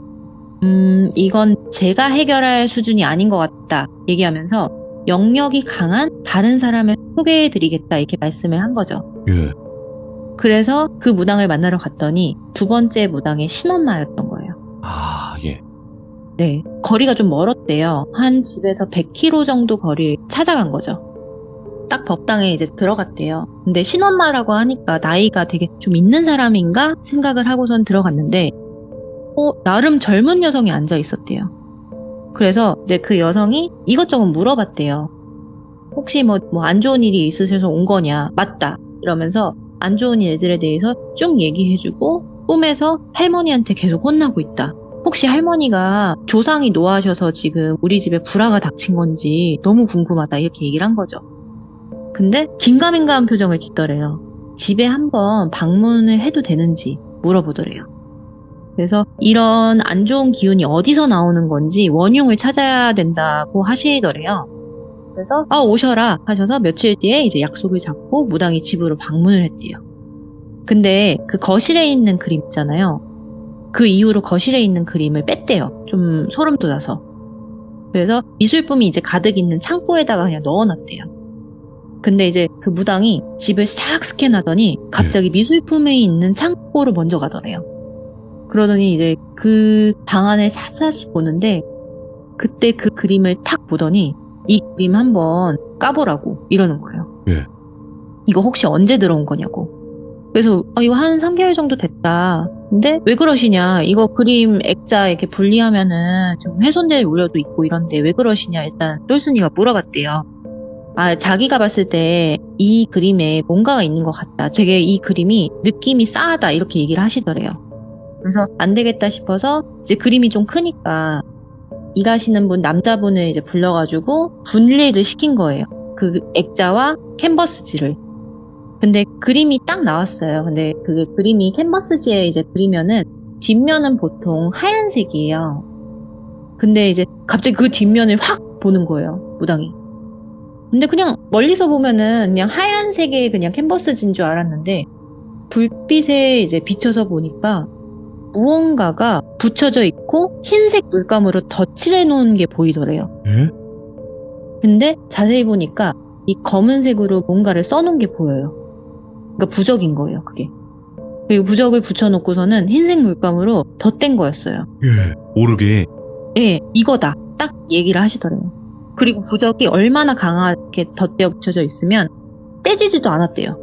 이건 제가 해결할 수준이 아닌 것 같다 얘기하면서 영역이 강한 다른 사람을 소개해드리겠다 이렇게 말씀을 한 거죠. 예. 그래서 그 무당을 만나러 갔더니 두 번째 무당의 신엄마였던 거예요. 예. 네, 거리가 좀 멀었대요. 한 집에서 100km 정도 거리를 찾아간 거죠. 딱 법당에 이제 들어갔대요. 근데 신엄마라고 하니까 나이가 되게 좀 있는 사람인가 생각을 하고선 들어갔는데 나름 젊은 여성이 앉아 있었대요. 그래서 이제 그 여성이 이것저것 물어봤대요. 혹시 뭐 안 좋은 일이 있으셔서 온 거냐? 맞다. 이러면서 안 좋은 일들에 대해서 쭉 얘기해주고 꿈에서 할머니한테 계속 혼나고 있다. 혹시 할머니가 조상이 노하셔서 지금 우리 집에 불화가 닥친 건지 너무 궁금하다. 이렇게 얘기를 한 거죠. 근데 긴가민가한 표정을 짓더래요. 집에 한번 방문을 해도 되는지 물어보더래요. 그래서 이런 안 좋은 기운이 어디서 나오는 건지 원흉을 찾아야 된다고 하시더래요. 그래서 오셔라 하셔서 며칠 뒤에 이제 약속을 잡고 무당이 집으로 방문을 했대요. 근데 그 거실에 있는 그림 있잖아요. 그 이후로 거실에 있는 그림을 뺐대요. 좀 소름 돋아서. 그래서 미술품이 이제 가득 있는 창고에다가 그냥 넣어놨대요. 근데 이제 그 무당이 집을 싹 스캔하더니 갑자기 미술품이 있는 창고로 먼저 가더래요. 그러더니 이제 그 방 안을 샅샅이 보는데 그때 그 그림을 탁 보더니 이 그림 한번 까보라고 이러는 거예요. 예. 이거 혹시 언제 들어온 거냐고. 그래서 이거 한 3개월 정도 됐다. 근데 왜 그러시냐. 이거 그림 액자 이렇게 분리하면은 좀 훼손될 우려도 있고 이런데 왜 그러시냐. 일단 똘순이가 물어봤대요. 자기가 봤을 때 이 그림에 뭔가가 있는 것 같다. 되게 이 그림이 느낌이 싸하다. 이렇게 얘기를 하시더래요. 그래서 안 되겠다 싶어서 이제 그림이 좀 크니까 일하시는 분, 남자분을 이제 불러가지고 분리를 시킨 거예요. 그 액자와 캔버스지를. 근데 그림이 딱 나왔어요. 근데 그 그림이 캔버스지에 이제 그리면은 뒷면은 보통 하얀색이에요. 근데 이제 갑자기 그 뒷면을 확 보는 거예요. 무당이. 근데 그냥 멀리서 보면은 그냥 하얀색의 그냥 캔버스지인 줄 알았는데 불빛에 이제 비춰서 보니까 무언가가 붙여져 있고 흰색 물감으로 덧칠해 놓은 게 보이더래요. 예? 근데 자세히 보니까 이 검은색으로 뭔가를 써놓은 게 보여요. 그러니까 부적인 거예요, 그게. 그리고 부적을 붙여놓고서는 흰색 물감으로 덧댄 거였어요. 예. 모르게. 예, 이거다. 딱 얘기를 하시더래요. 그리고 부적이 얼마나 강하게 덧대어 붙여져 있으면 떼지지도 않았대요.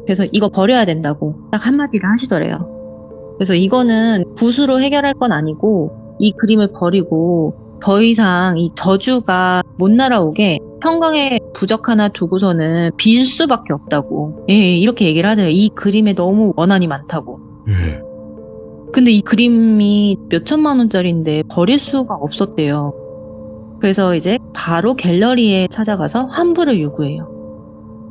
그래서 이거 버려야 된다고 딱 한마디를 하시더래요. 그래서 이거는 붓으로 해결할 건 아니고 이 그림을 버리고 더 이상 이 저주가 못 날아오게 평강에 부적 하나 두고서는 빌 수밖에 없다고. 이렇게 얘기를 하더래요. 이 그림에 너무 원한이 많다고. 예. 근데 이 그림이 몇 천만 원짜리인데 버릴 수가 없었대요. 그래서 이제 바로 갤러리에 찾아가서 환불을 요구해요.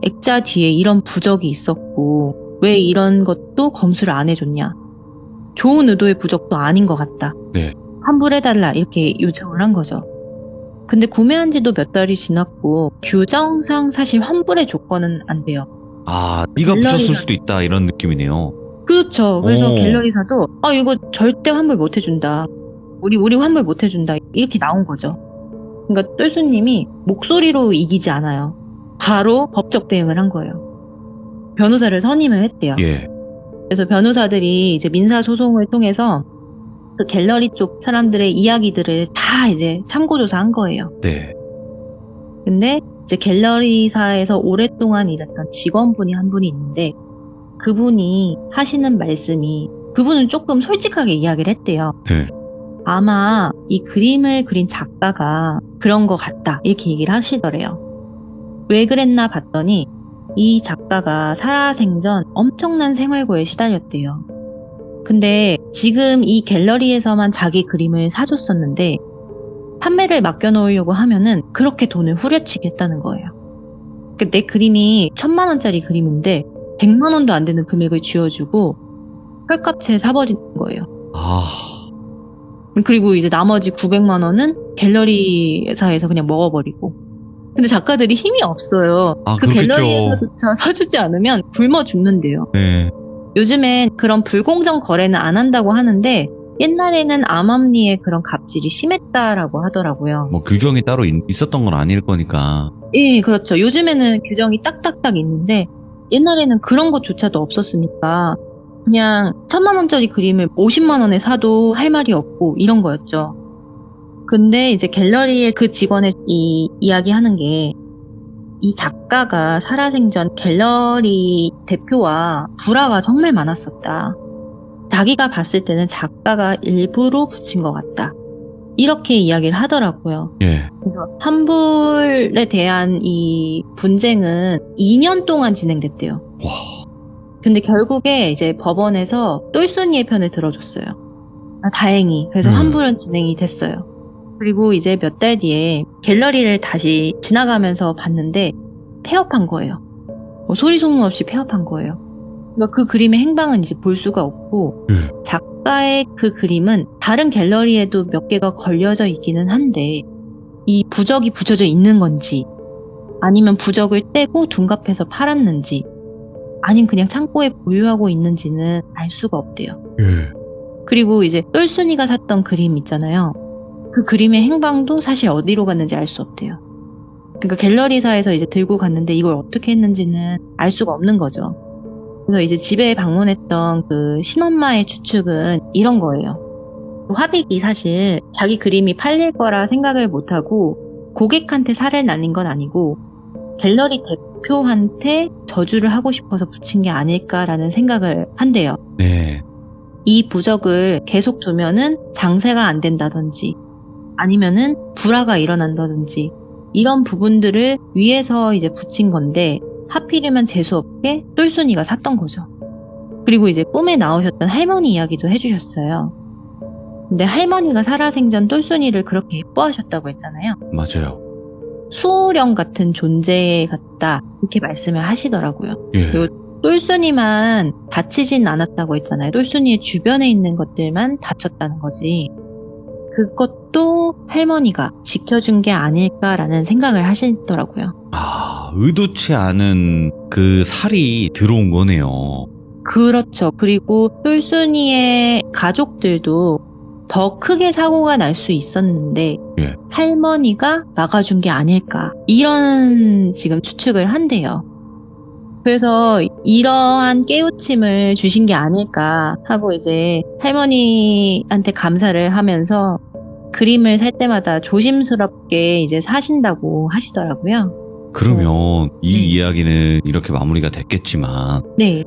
액자 뒤에 이런 부적이 있었고 왜 이런 것도 검수를 안 해줬냐. 좋은 의도의 부적도 아닌 것 같다. 네. 환불해달라 이렇게 요청을 한 거죠. 근데 구매한 지도 몇 달이 지났고 규정상 사실 환불의 조건은 안 돼요. 네가 붙였을 갤러리가- 수도 있다 이런 느낌이네요. 그렇죠. 그래서 오. 갤러리사도 이거 절대 환불 못 해준다. 우리 환불 못 해준다. 이렇게 나온 거죠. 그러니까 똘수님이 목소리로 이기지 않아요. 바로 법적 대응을 한 거예요. 변호사를 선임을 했대요. 예. 그래서 변호사들이 이제 민사소송을 통해서 그 갤러리 쪽 사람들의 이야기들을 다 이제 참고조사한 거예요. 네. 근데 이제 갤러리사에서 오랫동안 일했던 직원분이 한 분이 있는데 그분이 하시는 말씀이 그분은 조금 솔직하게 이야기를 했대요. 네. 아마 이 그림을 그린 작가가 그런 것 같다 이렇게 얘기를 하시더래요. 왜 그랬나 봤더니 이 작가가 살아생전 엄청난 생활고에 시달렸대요. 근데 지금 이 갤러리에서만 자기 그림을 사줬었는데 판매를 맡겨놓으려고 하면은 그렇게 돈을 후려치겠다는 거예요. 그러니까 내 그림이 1,000만 원짜리 그림인데 100만 원도 안 되는 금액을 쥐어주고 헐값에 사버리는 거예요. 그리고 이제 나머지 900만 원은 갤러리사에서 그냥 먹어버리고. 근데 작가들이 힘이 없어요. 그 그렇겠죠. 갤러리에서조차 사주지 않으면 굶어 죽는데요. 네. 요즘엔 그런 불공정 거래는 안 한다고 하는데 옛날에는 암암리에 그런 갑질이 심했다라고 하더라고요. 뭐 규정이 따로 있었던 건 아닐 거니까. 예, 그렇죠. 요즘에는 규정이 딱딱딱 있는데 옛날에는 그런 것조차도 없었으니까 그냥 1,000만 원짜리 그림을 50만 원에 사도 할 말이 없고 이런 거였죠. 근데 이제 갤러리의 그 직원의 이 이야기하는 게 이 작가가 살아생전 갤러리 대표와 불화가 정말 많았었다. 자기가 봤을 때는 작가가 일부러 붙인 것 같다. 이렇게 이야기를 하더라고요. 예. 그래서 환불에 대한 이 분쟁은 2년 동안 진행됐대요. 와. 근데 결국에 이제 법원에서 똘순이의 편을 들어줬어요. 다행히. 그래서 환불은 진행이 됐어요. 그리고 이제 몇 달 뒤에 갤러리를 다시 지나가면서 봤는데 폐업한 거예요. 소리 소문 없이 폐업한 거예요. 그러니까 그 그림의 행방은 이제 볼 수가 없고 작가의 그 그림은 다른 갤러리에도 몇 개가 걸려져 있기는 한데 이 부적이 붙여져 있는 건지 아니면 부적을 떼고 둔갑해서 팔았는지 아니면 그냥 창고에 보유하고 있는지는 알 수가 없대요. 예. 그리고 이제 똘순이가 샀던 그림 있잖아요. 그 그림의 행방도 사실 어디로 갔는지 알 수 없대요. 그러니까 갤러리사에서 이제 들고 갔는데 이걸 어떻게 했는지는 알 수가 없는 거죠. 그래서 이제 집에 방문했던 그 신엄마의 추측은 이런 거예요. 화빅이 사실 자기 그림이 팔릴 거라 생각을 못하고 고객한테 살을 날린 건 아니고 갤러리 대표한테 저주를 하고 싶어서 붙인 게 아닐까라는 생각을 한대요. 네. 이 부적을 계속 두면은 장세가 안 된다든지 아니면은 불화가 일어난다든지 이런 부분들을 위해서 이제 붙인 건데 하필이면 재수없게 똘순이가 샀던 거죠. 그리고 이제 꿈에 나오셨던 할머니 이야기도 해주셨어요. 근데 할머니가 살아생전 똘순이를 그렇게 예뻐하셨다고 했잖아요. 맞아요. 수호령 같은 존재 같다 이렇게 말씀을 하시더라고요. 예. 그리고 똘순이만 다치진 않았다고 했잖아요. 똘순이의 주변에 있는 것들만 다쳤다는 거지. 그것도 할머니가 지켜준 게 아닐까라는 생각을 하시더라고요. 아, 의도치 않은 그 살이 들어온 거네요. 그렇죠. 그리고 똘순이의 가족들도 더 크게 사고가 날 수 있었는데 예. 할머니가 막아준 게 아닐까 이런 지금 추측을 한대요. 그래서 이러한 깨우침을 주신 게 아닐까 하고 이제 할머니한테 감사를 하면서 그림을 살 때마다 조심스럽게 이제 사신다고 하시더라고요. 그러면 이 네. 이야기는 이렇게 마무리가 됐겠지만 네.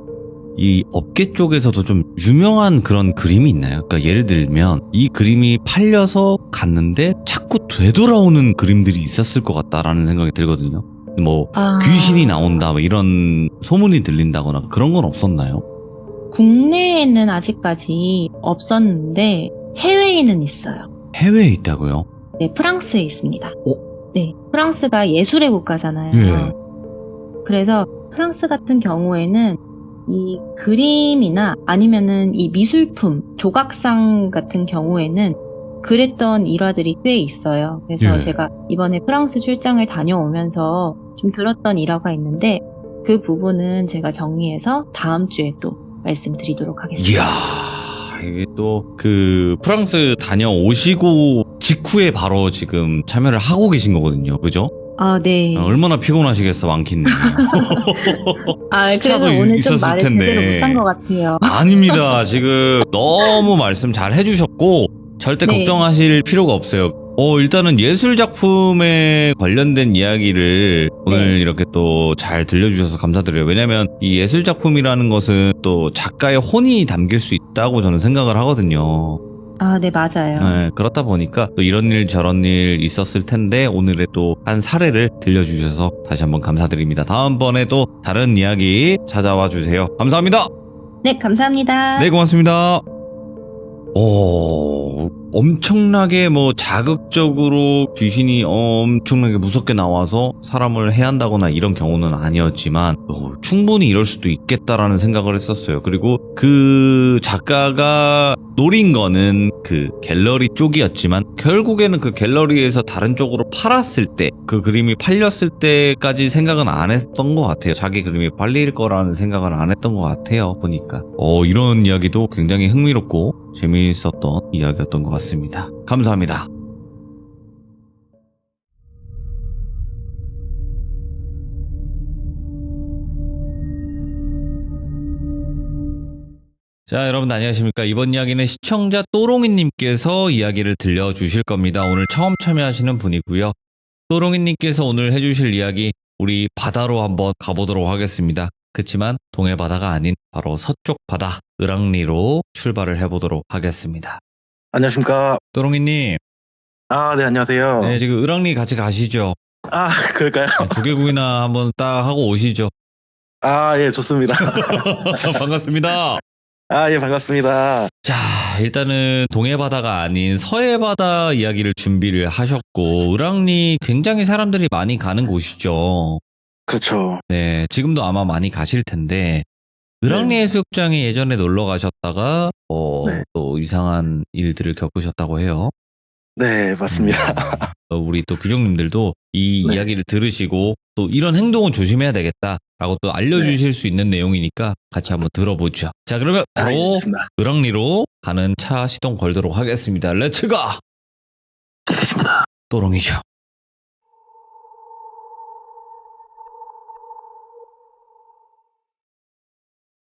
이 업계 쪽에서도 좀 유명한 그런 그림이 있나요? 그러니까 예를 들면 이 그림이 팔려서 갔는데 자꾸 되돌아오는 그림들이 있었을 것 같다라는 생각이 들거든요. 뭐 귀신이 나온다 뭐 이런 소문이 들린다거나 그런 건 없었나요? 국내에는 아직까지 없었는데 해외에는 있어요. 해외에 있다고요? 네, 프랑스에 있습니다. 네, 프랑스가 예술의 국가잖아요. 예. 그래서 프랑스 같은 경우에는 이 그림이나 아니면은 이 미술품, 조각상 같은 경우에는 그랬던 일화들이 꽤 있어요. 그래서 예. 제가 이번에 프랑스 출장을 다녀오면서 좀 들었던 일화가 있는데 그 부분은 제가 정리해서 다음 주에 또 말씀드리도록 하겠습니다. 이야, 이게 또 그 프랑스 다녀오시고 직후에 바로 지금 참여를 하고 계신 거거든요. 그죠? 아, 네. 얼마나 피곤하시겠어, 왕키님. 그래서 오늘 좀 말을 제대로 못한 것 같아요. 아닙니다. 지금 너무 말씀 잘 해주셨고 절대 네. 걱정하실 필요가 없어요. 일단은 예술 작품에 관련된 이야기를 오늘 이렇게 또 잘 들려주셔서 감사드려요. 왜냐면 이 예술 작품이라는 것은 또 작가의 혼이 담길 수 있다고 저는 생각을 하거든요. 아, 네, 맞아요. 네, 그렇다 보니까 또 이런 일 저런 일 있었을 텐데 오늘의 또 한 사례를 들려주셔서 다시 한번 감사드립니다. 다음번에 또 다른 이야기 찾아와 주세요. 감사합니다. 네, 감사합니다. 네, 고맙습니다. 엄청나게 뭐 자극적으로 귀신이 엄청나게 무섭게 나와서 사람을 해한다거나 이런 경우는 아니었지만 충분히 이럴 수도 있겠다라는 생각을 했었어요. 그리고 그 작가가 노린 거는 그 갤러리 쪽이었지만 결국에는 그 갤러리에서 다른 쪽으로 팔았을 때 그 그림이 팔렸을 때까지 생각은 안 했던 것 같아요. 자기 그림이 팔릴 거라는 생각은 안 했던 것 같아요. 보니까 이런 이야기도 굉장히 흥미롭고 재미있었던 이야기였던 것 같습니다. 감사합니다. 자, 여러분 안녕하십니까. 이번 이야기는 시청자 또롱이님께서 이야기를 들려주실 겁니다. 오늘 처음 참여하시는 분이고요. 또롱이님께서 오늘 해주실 이야기 우리 바다로 한번 가보도록 하겠습니다. 그치만 동해 바다가 아닌 바로 서쪽 바다 을왕리로 출발을 해보도록 하겠습니다. 안녕하십니까. 또롱이님, 네, 안녕하세요. 네, 지금 을왕리 같이 가시죠. 그럴까요? 네, 조개구이나 한번 딱 하고 오시죠. 예, 좋습니다. 반갑습니다. 예, 반갑습니다. 자, 일단은 동해바다가 아닌 서해바다 이야기를 준비를 하셨고, 을왕리 굉장히 사람들이 많이 가는 곳이죠. 그렇죠. 네, 지금도 아마 많이 가실 텐데, 을왕리 네. 해수욕장에 예전에 놀러 가셨다가, 네. 또 이상한 일들을 겪으셨다고 해요. 네, 맞습니다. 우리 또 규정님들도 이 네. 이야기를 들으시고, 또 이런 행동은 조심해야 되겠다라고 또 알려주실 수 있는 내용이니까 같이 한번 들어보죠. 자, 그러면 바로 알겠습니다. 을왕리로 가는 차 시동 걸도록 하겠습니다. 렛츠가! 기대됩니다. 또롱이죠.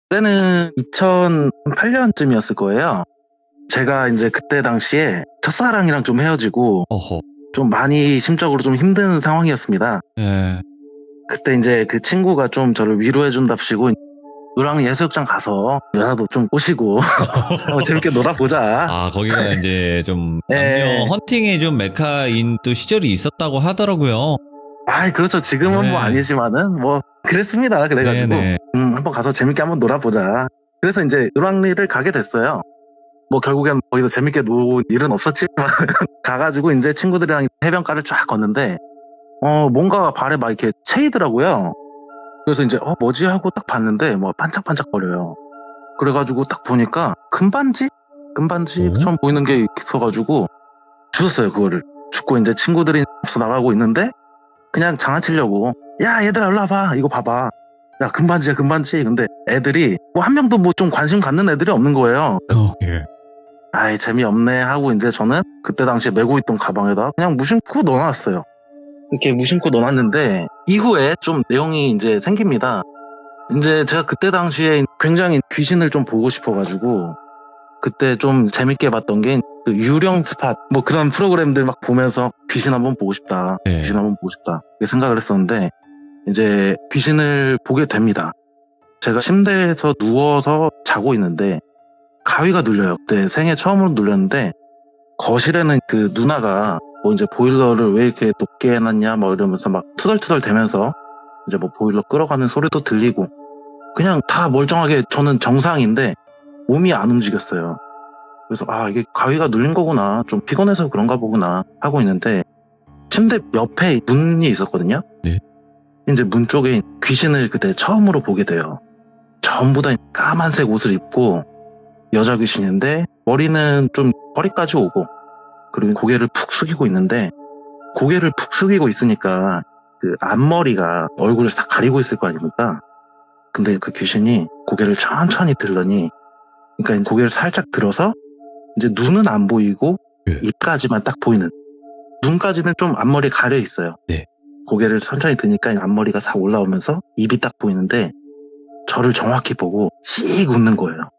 그때는 2008년쯤이었을 거예요. 제가 이제 그때 당시에 첫사랑이랑 좀 헤어지고 어허. 좀 많이 심적으로 좀 힘든 상황이었습니다. 예. 그때 이제 그 친구가 좀 저를 위로해준답시고 을왕리 해수욕장 가서 여자도 좀 꼬시고 재밌게 놀아보자. 아, 거기가 이제 좀 예. 남녀 헌팅의 좀 메카인 또 시절이 있었다고 하더라고요. 그렇죠. 지금은 네. 뭐 아니지만은 뭐 그랬습니다. 그래가지고 네네. 한번 가서 재밌게 한번 놀아보자. 그래서 이제 을왕리를 가게 됐어요. 뭐 결국엔 거기서 재밌게 놀 일은 없었지만 가가지고 이제 친구들이랑 해변가를 쫙 걷는데 뭔가 발에 막 이렇게 채이더라고요. 그래서 이제 뭐지 하고 딱 봤는데 뭐 반짝반짝거려요. 그래가지고 딱 보니까 금반지 처음 보이는 게 있어가지고 주웠어요. 그거를 줍고 이제 친구들이 앞서 나가고 있는데 그냥 장난치려고 야 얘들아 일로 와봐 이거 봐봐 야 금반지야 금반지. 근데 애들이 뭐 한 명도 뭐 좀 관심 갖는 애들이 없는 거예요. 예. 아이 재미없네 하고 이제 저는 그때 당시에 메고 있던 가방에다 그냥 무심코 넣어놨어요. 이렇게 무심코 넣어놨는데 이후에 좀 내용이 이제 생깁니다. 이제 제가 그때 당시에 굉장히 귀신을 좀 보고 싶어가지고 그때 좀 재밌게 봤던 게 그 유령 스팟 뭐 그런 프로그램들 막 보면서 귀신 한번 보고 싶다. 네. 귀신 한번 보고 싶다. 이렇게 생각을 했었는데 이제 귀신을 보게 됩니다. 제가 침대에서 누워서 자고 있는데 가위가 눌려요. 그때 생애 처음으로 눌렸는데 거실에는 그 누나가 뭐 이제 보일러를 왜 이렇게 높게 해놨냐 막 이러면서 막 투덜투덜 대면서 이제 뭐 보일러 끓어가는 소리도 들리고 그냥 다 멀쩡하게 저는 정상인데 몸이 안 움직였어요. 그래서 이게 가위가 눌린 거구나. 좀 피곤해서 그런가 보구나 하고 있는데 침대 옆에 문이 있었거든요. 네. 이제 문 쪽에 귀신을 그때 처음으로 보게 돼요. 전부 다 까만색 옷을 입고 여자 귀신인데 머리는 좀 허리까지 오고 그리고 고개를 푹 숙이고 있는데 고개를 푹 숙이고 있으니까 그 앞머리가 얼굴을 싹 가리고 있을 거 아닙니까? 근데 그 귀신이 고개를 천천히 들더니 그러니까 고개를 살짝 들어서 이제 눈은 안 보이고 네. 입까지만 딱 보이는 눈까지는 좀 앞머리 가려 있어요. 네. 고개를 천천히 드니까 앞머리가 싹 올라오면서 입이 딱 보이는데 저를 정확히 보고 씩 웃는 거예요.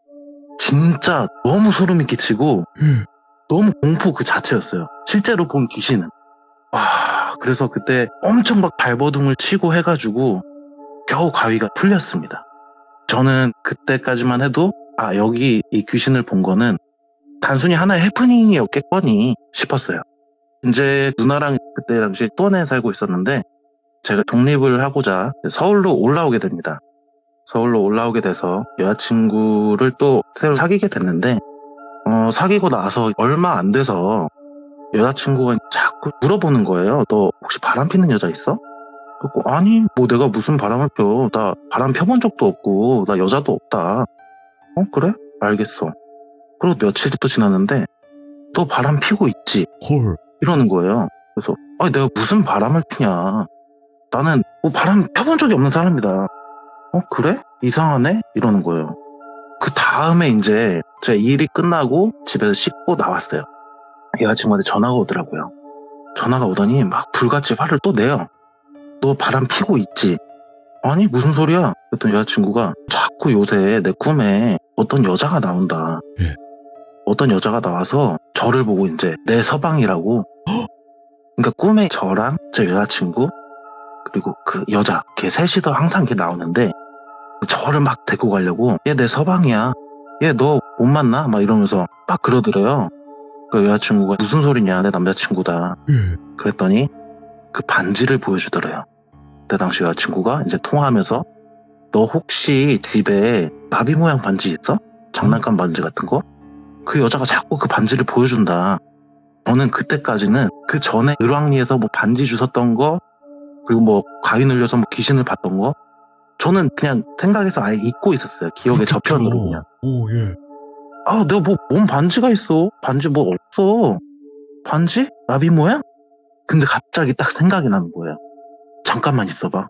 진짜 너무 소름이 끼치고 너무 공포 그 자체였어요. 실제로 본 귀신은. 그래서 그때 엄청 막 발버둥을 치고 해가지고 겨우 가위가 풀렸습니다. 저는 그때까지만 해도 여기 이 귀신을 본 거는 단순히 하나의 해프닝이었겠거니 싶었어요. 이제 누나랑 그때 당시 수원에 살고 있었는데 제가 독립을 하고자 서울로 올라오게 됩니다. 서울로 올라오게 돼서 여자친구를 또 새로 사귀게 됐는데 사귀고 나서 얼마 안 돼서 여자친구가 자꾸 물어보는 거예요. 너 혹시 바람 피는 여자 있어? 그래서 아니 뭐 내가 무슨 바람을 펴. 나 바람 펴본 적도 없고 나 여자도 없다. 그래? 알겠어. 그리고 며칠이 또 지났는데 또 바람 피고 있지. 헐. 이러는 거예요. 그래서 내가 무슨 바람을 피냐. 나는 뭐 바람 펴본 적이 없는 사람이다. 그래? 이상하네? 이러는 거예요. 그 다음에 이제 제 일이 끝나고 집에서 씻고 나왔어요. 여자친구한테 전화가 오더라고요. 전화가 오더니 막 불같이 화를 또 내요. 너 바람 피고 있지? 아니 무슨 소리야? 그랬더니 여자친구가 자꾸 요새 내 꿈에 어떤 여자가 나온다. 예. 어떤 여자가 나와서 저를 보고 이제 내 서방이라고. 그러니까 꿈에 저랑 제 여자친구 그리고 그 여자 걔 셋이서 항상 이렇게 나오는데 저를 막 데리고 가려고 얘 내 서방이야 얘 너 못 만나? 막 이러면서 막 그러더래요. 그 여자친구가 무슨 소리냐, 내 남자친구다. 그랬더니 그 반지를 보여주더래요. 내 당시 여자친구가 이제 통화하면서 너 혹시 집에 나비 모양 반지 있어? 장난감 반지 같은 거? 그 여자가 자꾸 그 반지를 보여준다. 저는 그때까지는 그 전에 을왕리에서 뭐 반지 주웠던 거, 그리고 뭐 가위 눌려서 뭐 귀신을 봤던 거, 저는 그냥 생각해서 아예 잊고 있었어요. 기억의 저편으로 그냥. 오, 예. 아, 내가 뭐, 뭔 반지가 있어? 반지 뭐 없어. 반지? 나비 모양? 근데 갑자기 딱 생각이 나는 거예요. 잠깐만 있어봐.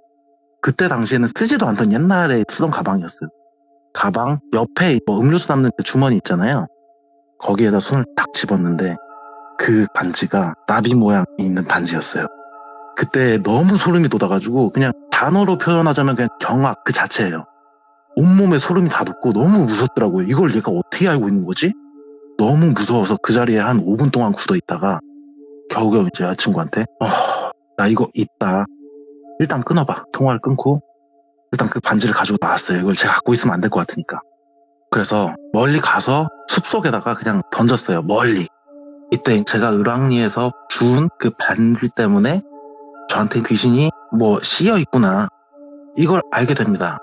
그때 당시에는 쓰지도 않던 옛날에 쓰던 가방이었어요. 가방 옆에 뭐 음료수 담는 그 주머니 있잖아요. 거기에다 손을 딱 집었는데 그 반지가 나비 모양이 있는 반지였어요. 그때 너무 소름이 돋아가지고 그냥 단어로 표현하자면 그냥 경악 그 자체예요. 온몸에 소름이 다 돋고 너무 무섭더라고요. 이걸 얘가 어떻게 알고 있는 거지? 너무 무서워서 그 자리에 한 5분 동안 굳어 있다가 겨우겨우 이제 여자친구한테 나 이거 있다. 일단 끊어봐. 통화를 끊고 일단 그 반지를 가지고 나왔어요. 이걸 제가 갖고 있으면 안 될 것 같으니까. 그래서 멀리 가서 숲속에다가 그냥 던졌어요. 멀리. 이때 제가 을왕리에서 준 그 반지 때문에 저한테 귀신이 뭐 씌여 있구나. 이걸 알게 됩니다.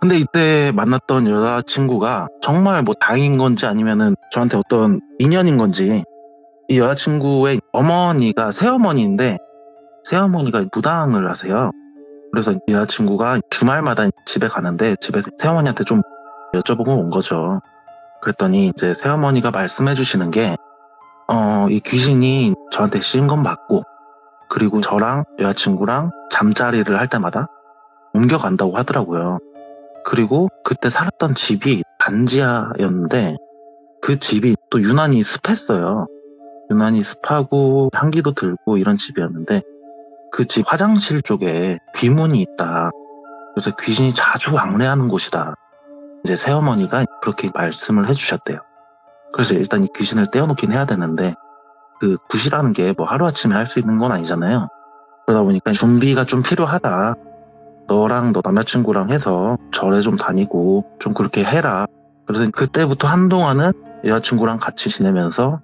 근데 이때 만났던 여자친구가 정말 뭐 다행인 건지 아니면은 저한테 어떤 인연인 건지, 이 여자친구의 어머니가 새어머니인데 새어머니가 무당을 하세요. 그래서 이 여자친구가 주말마다 집에 가는데 집에서 새어머니한테 좀 여쭤보고 온 거죠. 그랬더니 이제 새어머니가 말씀해 주시는 게 이 귀신이 저한테 씌인 건 맞고, 그리고 저랑 여자친구랑 잠자리를 할 때마다 옮겨간다고 하더라고요. 그리고 그때 살았던 집이 반지하였는데 그 집이 또 유난히 습했어요. 유난히 습하고 향기도 들고 이런 집이었는데 그 집 화장실 쪽에 귀문이 있다. 그래서 귀신이 자주 왕래하는 곳이다. 이제 새어머니가 그렇게 말씀을 해주셨대요. 그래서 일단 이 귀신을 떼어놓긴 해야 되는데 그 굿이라는 게 뭐 하루아침에 할 수 있는 건 아니잖아요. 그러다 보니까 준비가 좀 필요하다. 너랑 너 남자친구랑 해서 절에 좀 다니고 좀 그렇게 해라. 그래서 그때부터 한동안은 여자친구랑 같이 지내면서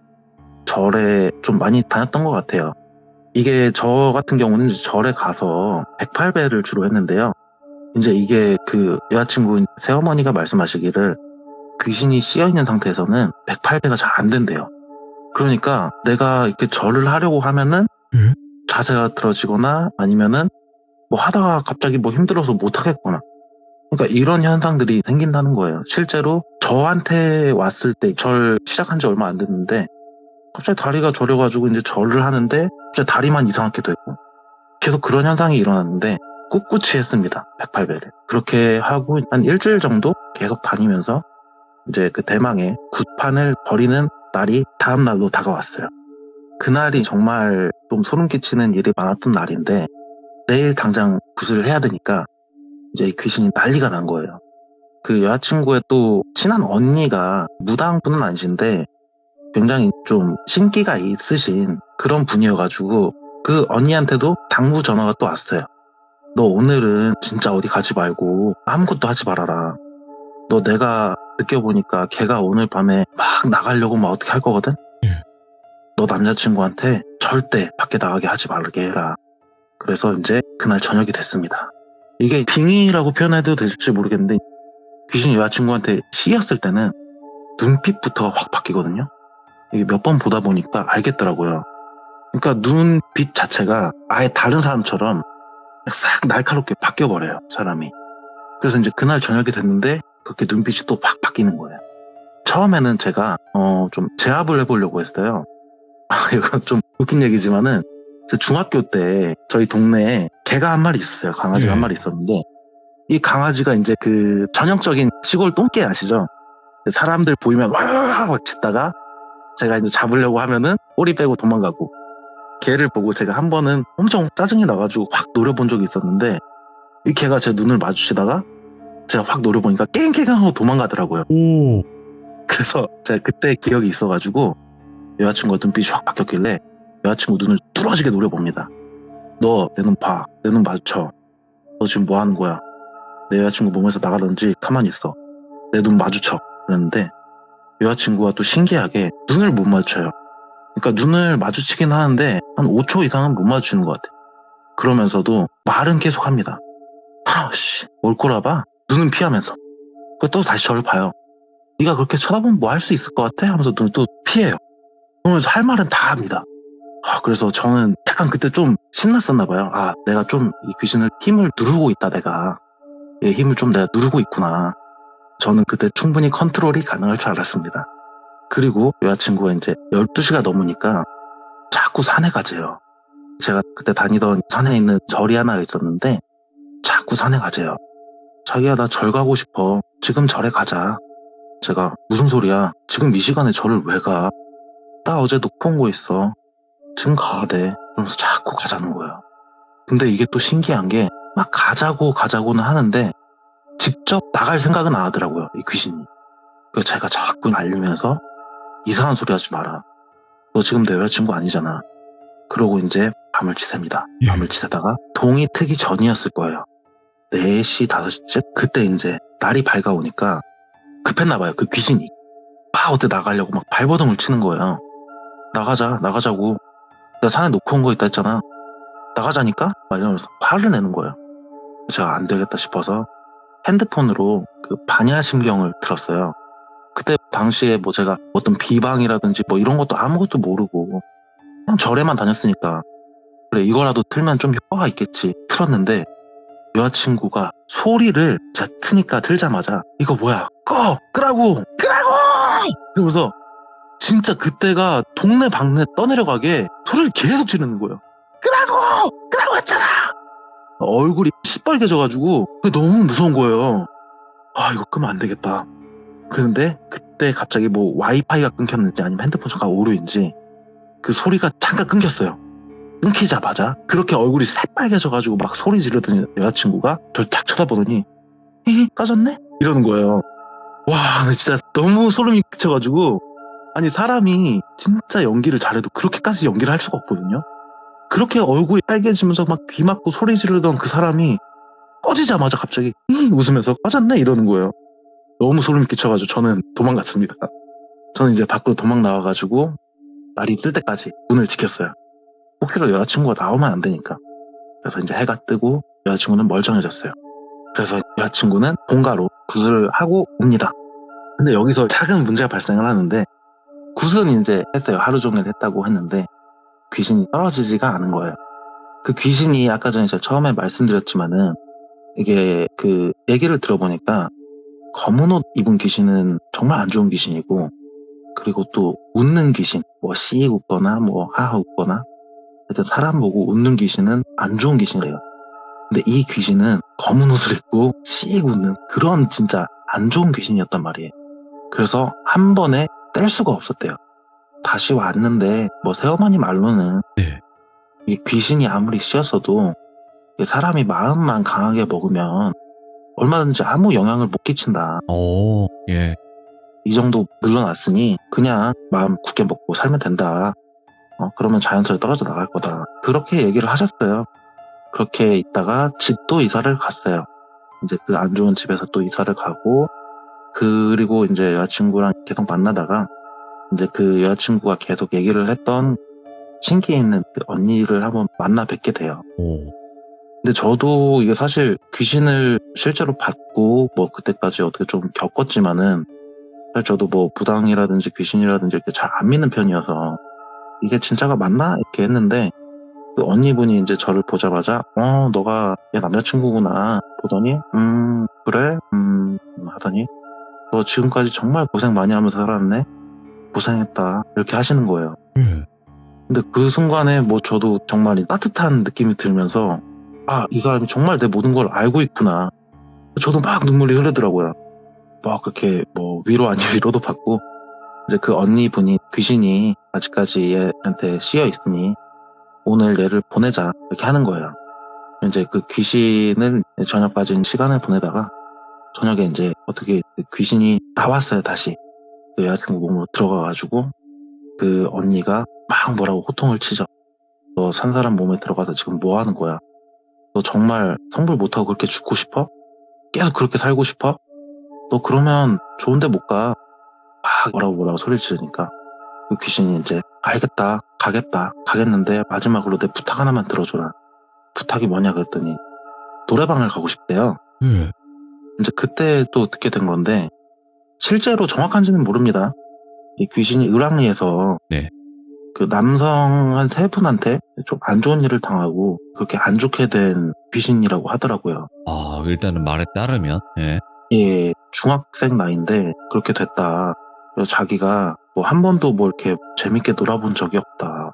절에 좀 많이 다녔던 것 같아요. 이게 저 같은 경우는 절에 가서 108배를 주로 했는데요. 이제 이게 그 여자친구 새어머니가 말씀하시기를 귀신이 씌어있는 상태에서는 108배가 잘 안 된대요. 그러니까 내가 이렇게 절을 하려고 하면은 자세가 들어지거나 아니면은 뭐 하다가 갑자기 뭐 힘들어서 못 하겠거나, 그러니까 이런 현상들이 생긴다는 거예요. 실제로 저한테 왔을 때 절 시작한 지 얼마 안 됐는데 갑자기 다리가 저려가지고 이제 절을 하는데 갑자기 다리만 이상하게 되고 계속 그런 현상이 일어났는데 꿋꿋이 했습니다. 108배를. 그렇게 하고 한 일주일 정도 계속 다니면서 이제 그 대망의 굿판을 버리는 날이 다음 날로 다가왔어요. 그날이 정말 좀 소름 끼치는 일이 많았던 날인데 내일 당장 굿을 해야 되니까 이제 귀신이 난리가 난 거예요. 그 여자친구의 또 친한 언니가 무당분은 아니신데 굉장히 좀 신기가 있으신 그런 분이어가지고 그 언니한테도 당부 전화가 또 왔어요. 너 오늘은 진짜 어디 가지 말고 아무것도 하지 말아라. 너 내가 느껴보니까 걔가 오늘 밤에 막 나가려고 막 어떻게 할 거거든? 너 남자친구한테 절대 밖에 나가게 하지 말게 해라. 그래서 이제 그날 저녁이 됐습니다. 이게 빙의라고 표현해도 될지 모르겠는데 귀신이 여자친구한테 씌였을 때는 눈빛부터 확 바뀌거든요. 이게 몇 번 보다 보니까 알겠더라고요. 그러니까 눈빛 자체가 아예 다른 사람처럼 싹 날카롭게 바뀌어버려요, 사람이. 그래서 이제 그날 저녁이 됐는데 그렇게 눈빛이 또 확 바뀌는 거예요. 처음에는 제가 좀 제압을 해보려고 했어요. 이거 좀 웃긴 얘기지만은 제 중학교 때 저희 동네에 개가 한 마리 있었어요. 강아지가 한 마리 있었는데 이 강아지가 이제 그 전형적인 시골 똥개 아시죠? 사람들 보이면 와와와 짖다가 제가 이제 잡으려고 하면은 꼬리 빼고 도망가고, 개를 보고 제가 한 번은 엄청 짜증이 나가지고 확 노려본 적이 있었는데 이 개가 제 눈을 마주치다가 제가 확 노려보니까 깽깽 하고 도망가더라고요. 오. 그래서 제가 그때 기억이 있어가지고 여자친구가 눈빛이 확 바뀌었길래 여자친구 눈을 뚫어지게 노려봅니다. 너 내 눈 봐. 내 눈 마주쳐. 너 지금 뭐 하는 거야? 내 여자친구 몸에서 나가든지 가만히 있어. 내 눈 마주쳐. 그랬는데 여자친구가 또 신기하게 눈을 못 마주쳐요. 그러니까 눈을 마주치긴 하는데 한 5초 이상은 못 마주치는 것 같아요. 그러면서도 말은 계속 합니다. 뭘 꼬라봐? 눈은 피하면서. 또 다시 저를 봐요. 네가 그렇게 쳐다보면 뭐 할 수 있을 것 같아? 하면서 눈을 또 피해요. 그러면서 할 말은 다 합니다. 그래서 저는 약간 그때 좀 신났었나 봐요. 내가 좀 이 귀신을 힘을 누르고 있다, 내가. 얘 힘을 좀 내가 누르고 있구나. 저는 그때 충분히 컨트롤이 가능할 줄 알았습니다. 그리고 여자친구가 이제 12시가 넘으니까 자꾸 산에 가재요. 제가 그때 다니던 산에 있는 절이 하나 있었는데 자꾸 산에 가재요. 자기야, 나 절 가고 싶어. 지금 절에 가자. 제가 무슨 소리야? 지금 이 시간에 절을 왜 가? 나 어제 놓고 온 거 있어. 지금 가야 돼. 그러면서 자꾸 가자는 거예요. 근데 이게 또 신기한 게 막 가자고는 하는데 직접 나갈 생각은 안 하더라고요, 이 귀신이. 그래서 제가 자꾸 알리면서 이상한 소리 하지 마라. 너 지금 내 여자친구 아니잖아. 그러고 이제 밤을 지셉니다. 밤을 지새다가 동이 트기 전이었을 거예요. 4시, 5시쯤? 그때 이제 날이 밝아오니까 급했나봐요, 그 귀신이. 막 어때 나가려고 막 발버둥을 치는 거예요. 나가자고. 내가 산에 놓고 온 거 있다 했잖아. 나가자니까? 막 이러면서 화를 내는 거예요. 제가 안 되겠다 싶어서 핸드폰으로 그 반야심경을 들었어요. 그때 당시에 뭐 제가 어떤 비방이라든지 뭐 이런 것도 아무것도 모르고 그냥 절에만 다녔으니까 그래 이거라도 틀면 좀 효과가 있겠지 틀었는데 여자친구가 소리를 제가 트니까 틀자마자 이거 뭐야 끄라고 그러면서 진짜 그때가 동네 방네 떠내려가게 소리를 계속 지르는 거예요. 끄라고 했잖아. 얼굴이 시뻘개져가지고 너무 무서운 거예요. 이거 끄면 안 되겠다. 그런데 그때 갑자기 뭐 와이파이가 끊겼는지 아니면 핸드폰 전화가 오류인지 그 소리가 잠깐 끊겼어요. 끊기자마자 그렇게 얼굴이 새빨개져가지고 막 소리 지르더니 여자친구가 저를 딱 쳐다보더니 까졌네? 이러는 거예요. 와, 진짜 너무 소름이 끼쳐가지고 아니 사람이 진짜 연기를 잘해도 그렇게까지 연기를 할 수가 없거든요. 그렇게 얼굴이 빨개지면서 막 귀 막고 소리 지르던 그 사람이 꺼지자마자 갑자기 웃으면서 꺼졌네 이러는 거예요. 너무 소름이 끼쳐가지고 저는 도망갔습니다. 저는 이제 밖으로 도망 나와가지고 날이 뜰 때까지 문을 지켰어요. 혹시라도 여자친구가 나오면 안 되니까. 그래서 이제 해가 뜨고 여자친구는 멀쩡해졌어요. 그래서 여자친구는 본가로 구슬을 하고 옵니다. 근데 여기서 작은 문제가 발생을 하는데 굿은 이제 했어요. 하루 종일 했다고 했는데 귀신이 떨어지지가 않은 거예요. 그 귀신이 아까 전에 제가 처음에 말씀드렸지만은 이게 그 얘기를 들어보니까 검은 옷 입은 귀신은 정말 안 좋은 귀신이고 그리고 또 웃는 귀신 뭐 씩 웃거나 뭐 하하 웃거나 하여튼 사람 보고 웃는 귀신은 안 좋은 귀신이래요. 근데 이 귀신은 검은 옷을 입고 씩 웃는 그런 진짜 안 좋은 귀신이었단 말이에요. 그래서 한 번에 뗄 수가 없었대요. 다시 왔는데 뭐 새어머니 말로는 이 귀신이 아무리 씌었어도 사람이 마음만 강하게 먹으면 얼마든지 아무 영향을 못 끼친다. 예. 이 정도 늘어났으니 그냥 마음 굳게 먹고 살면 된다. 그러면 자연스레 떨어져 나갈 거다. 그렇게 얘기를 하셨어요. 그렇게 있다가 집도 이사를 갔어요. 이제 그 안 좋은 집에서 또 이사를 가고 그리고 이제 여자친구랑 계속 만나다가 이제 그 여자친구가 계속 얘기를 했던 신기에 있는 그 언니를 한번 만나 뵙게 돼요. 근데 저도 이게 사실 귀신을 실제로 봤고 뭐 그때까지 어떻게 좀 겪었지만은 사실 저도 뭐 부당이라든지 귀신이라든지 이렇게 잘 안 믿는 편이어서 이게 진짜가 맞나? 이렇게 했는데 그 언니분이 이제 저를 보자마자 너가 얘 남자친구구나 보더니 그래? 하더니 너 지금까지 정말 고생 많이 하면서 살았네? 고생했다 이렇게 하시는 거예요. 근데 그 순간에 뭐 저도 정말 따뜻한 느낌이 들면서 이 사람이 정말 내 모든 걸 알고 있구나. 저도 막 눈물이 흐르더라고요. 뭐 그렇게 뭐 위로 아닌 위로도 받고 이제 그 언니분이 귀신이 아직까지 얘한테 씌여 있으니 오늘 얘를 보내자 이렇게 하는 거예요. 이제 그 귀신을 저녁까지 시간을 보내다가 저녁에 이제 어떻게 그 귀신이 나왔어요. 다시 그 여자친구 몸으로 들어가가지고 그 언니가 막 뭐라고 호통을 치죠. 너 산 사람 몸에 들어가서 지금 뭐 하는 거야? 너 정말 성불 못하고 그렇게 죽고 싶어? 계속 그렇게 살고 싶어? 너 그러면 좋은데 못 가. 막 뭐라고 소리를 지르니까 그 귀신이 이제 알겠다, 가겠는데 마지막으로 내 부탁 하나만 들어줘라. 부탁이 뭐냐 그랬더니 노래방을 가고 싶대요. 이제 그때 또 듣게 된 건데 실제로 정확한지는 모릅니다. 이 귀신이 을왕리에서 네. 그 남성 한 3분한테 좀 안 좋은 일을 당하고 그렇게 안 좋게 된 귀신이라고 하더라고요. 아, 일단은 말에 따르면, 예. 예, 중학생 나이인데 그렇게 됐다. 그래서 자기가 뭐 한 번도 뭐 이렇게 재밌게 놀아본 적이 없다.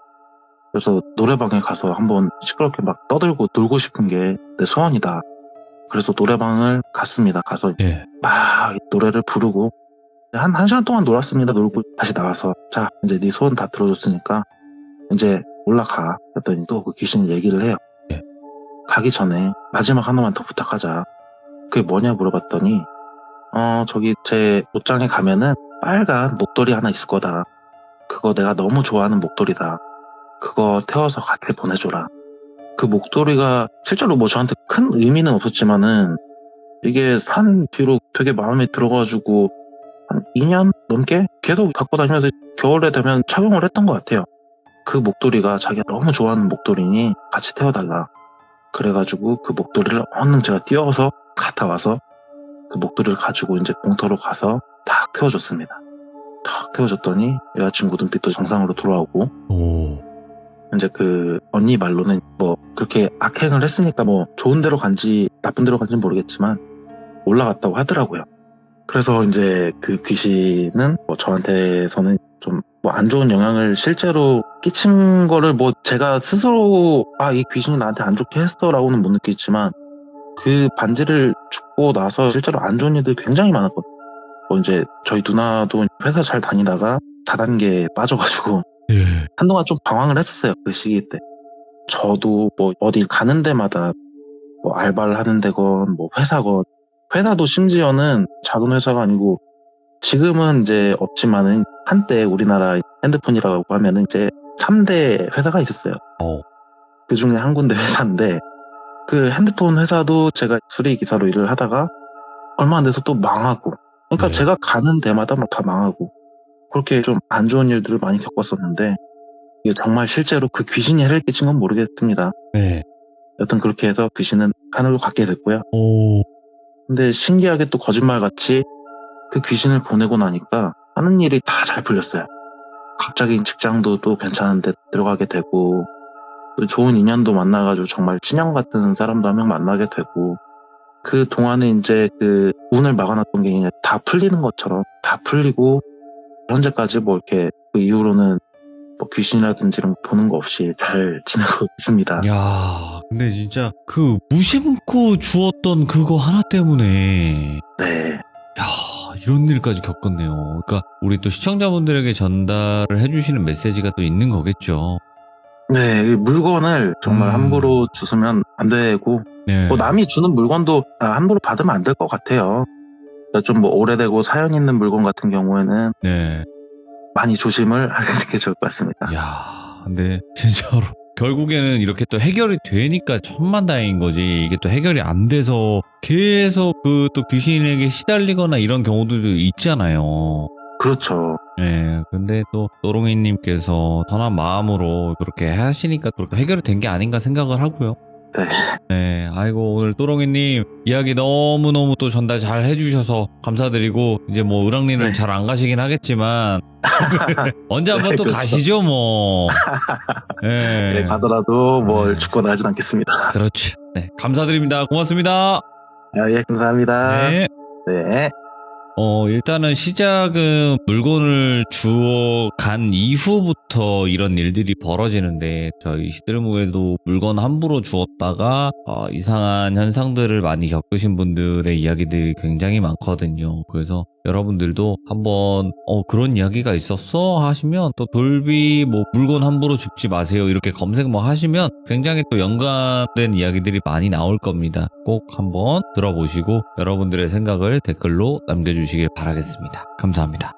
그래서 노래방에 가서 한번 시끄럽게 막 떠들고 놀고 싶은 게 내 소원이다. 그래서 노래방을 갔습니다. 가서 예. 막 노래를 부르고 한 시간 동안 놀았습니다. 놀고 다시 나와서 자 이제 네 소원 다 들어줬으니까 이제 올라가. 그랬더니 또 그 귀신이 얘기를 해요. 예. 가기 전에 마지막 하나만 더 부탁하자. 그게 뭐냐 물어봤더니 저기 제 옷장에 가면은 빨간 목도리 하나 있을 거다. 그거 내가 너무 좋아하는 목도리다. 그거 태워서 같이 보내줘라. 그 목도리가 실제로 뭐 저한테 큰 의미는 없었지만은 이게 산 뒤로 되게 마음에 들어가지고 한 2년 넘게 계속 갖고 다니면서 겨울에 되면 착용을 했던 것 같아요. 그 목도리가 자기가 너무 좋아하는 목도리니 같이 태워달라. 그래가지고 그 목도리를 얼른 제가 뛰어서 갔다 와서 그 목도리를 가지고 이제 공터로 가서 딱 태워줬습니다. 딱 태워줬더니 여자친구 눈빛도 정상으로 돌아오고 오. 이제 그 언니 말로는 뭐 그렇게 악행을 했으니까 뭐 좋은 데로 간지 나쁜 데로 간지는 모르겠지만 올라갔다고 하더라고요. 그래서 이제 그 귀신은 뭐 저한테서는 좀 뭐 안 좋은 영향을 실제로 끼친 거를 뭐 제가 스스로 이 귀신이 나한테 안 좋게 했어라고는 못 느끼지만 그 반지를 죽고 나서 실제로 안 좋은 일들이 굉장히 많았거든요. 뭐 이제 저희 누나도 회사 잘 다니다가 다단계에 빠져가지고 예. 한동안 좀 방황을 했었어요. 그 시기 때. 저도 뭐 어디 가는 데마다 뭐 알바를 하는 데건 뭐 회사건 회사도 심지어는 작은 회사가 아니고 지금은 이제 없지만은 한때 우리나라 핸드폰이라고 하면은 이제 3대 회사가 있었어요. 그 중에 한 군데 회사인데 그 핸드폰 회사도 제가 수리기사로 일을 하다가 얼마 안 돼서 또 망하고 그러니까 네. 제가 가는 데마다 막 다 망하고 그렇게 좀 안 좋은 일들을 많이 겪었었는데 이게 정말 실제로 그 귀신이 해를 끼친 건 모르겠습니다. 네. 여튼 그렇게 해서 귀신은 하늘로 갔게 됐고요. 오. 근데 신기하게 또 거짓말같이 그 귀신을 보내고 나니까 하는 일이 다 잘 풀렸어요. 갑자기 직장도 또 괜찮은데 들어가게 되고 또 좋은 인연도 만나가지고 정말 친형 같은 사람도 한 명 만나게 되고 그 동안에 이제 그 운을 막아놨던 게 이제 다 풀리는 것처럼 다 풀리고 현재까지 뭐 이렇게 그 이후로는 뭐 귀신이라든지 이런 거 보는 거 없이 잘 지내고 있습니다. 야, 근데 진짜 그 무심코 주었던 그거 하나 때문에 네. 야, 이런 일까지 겪었네요. 그러니까 우리 또 시청자분들에게 전달을 해주시는 메시지가 또 있는 거겠죠. 네, 이 물건을 정말 함부로 주시면 안 되고 네. 뭐 남이 주는 물건도 함부로 받으면 안 될 것 같아요. 좀 뭐 오래되고 사연 있는 물건 같은 경우에는 네. 많이 조심을 하시는 게 좋을 것 같습니다. 야, 근데 진짜로 결국에는 이렇게 또 해결이 되니까 천만다행인 거지. 이게 또 해결이 안 돼서 계속 그 또 귀신에게 시달리거나 이런 경우들도 있잖아요. 그렇죠. 네, 근데 또 또롱이님께서 선한 마음으로 그렇게 하시니까 그렇게 해결이 된 게 아닌가 생각을 하고요. 네. 네, 아이고 오늘 또롱이님 이야기 너무너무 또 전달 잘 해주셔서 감사드리고 이제 뭐 을왕리는 네. 잘 안 가시긴 하겠지만 언제 한번 또 그렇죠. 가시죠 뭐. 네, 네, 가더라도 뭘 네. 죽거나 하진 않겠습니다. 그렇죠. 네, 감사드립니다. 고맙습니다. 예, 감사합니다. 네. 네. 일단은 시작은 물건을 주워 간 이후부터 이런 일들이 벌어지는데, 저희 시들무에도 물건 함부로 주었다가, 이상한 현상들을 많이 겪으신 분들의 이야기들이 굉장히 많거든요. 그래서 여러분들도 한번, 그런 이야기가 있었어? 하시면, 또 돌비, 뭐, 물건 함부로 줍지 마세요. 이렇게 검색 뭐 하시면 굉장히 또 연관된 이야기들이 많이 나올 겁니다. 꼭 한번 들어보시고, 여러분들의 생각을 댓글로 남겨주시길 바라겠습니다. 감사합니다.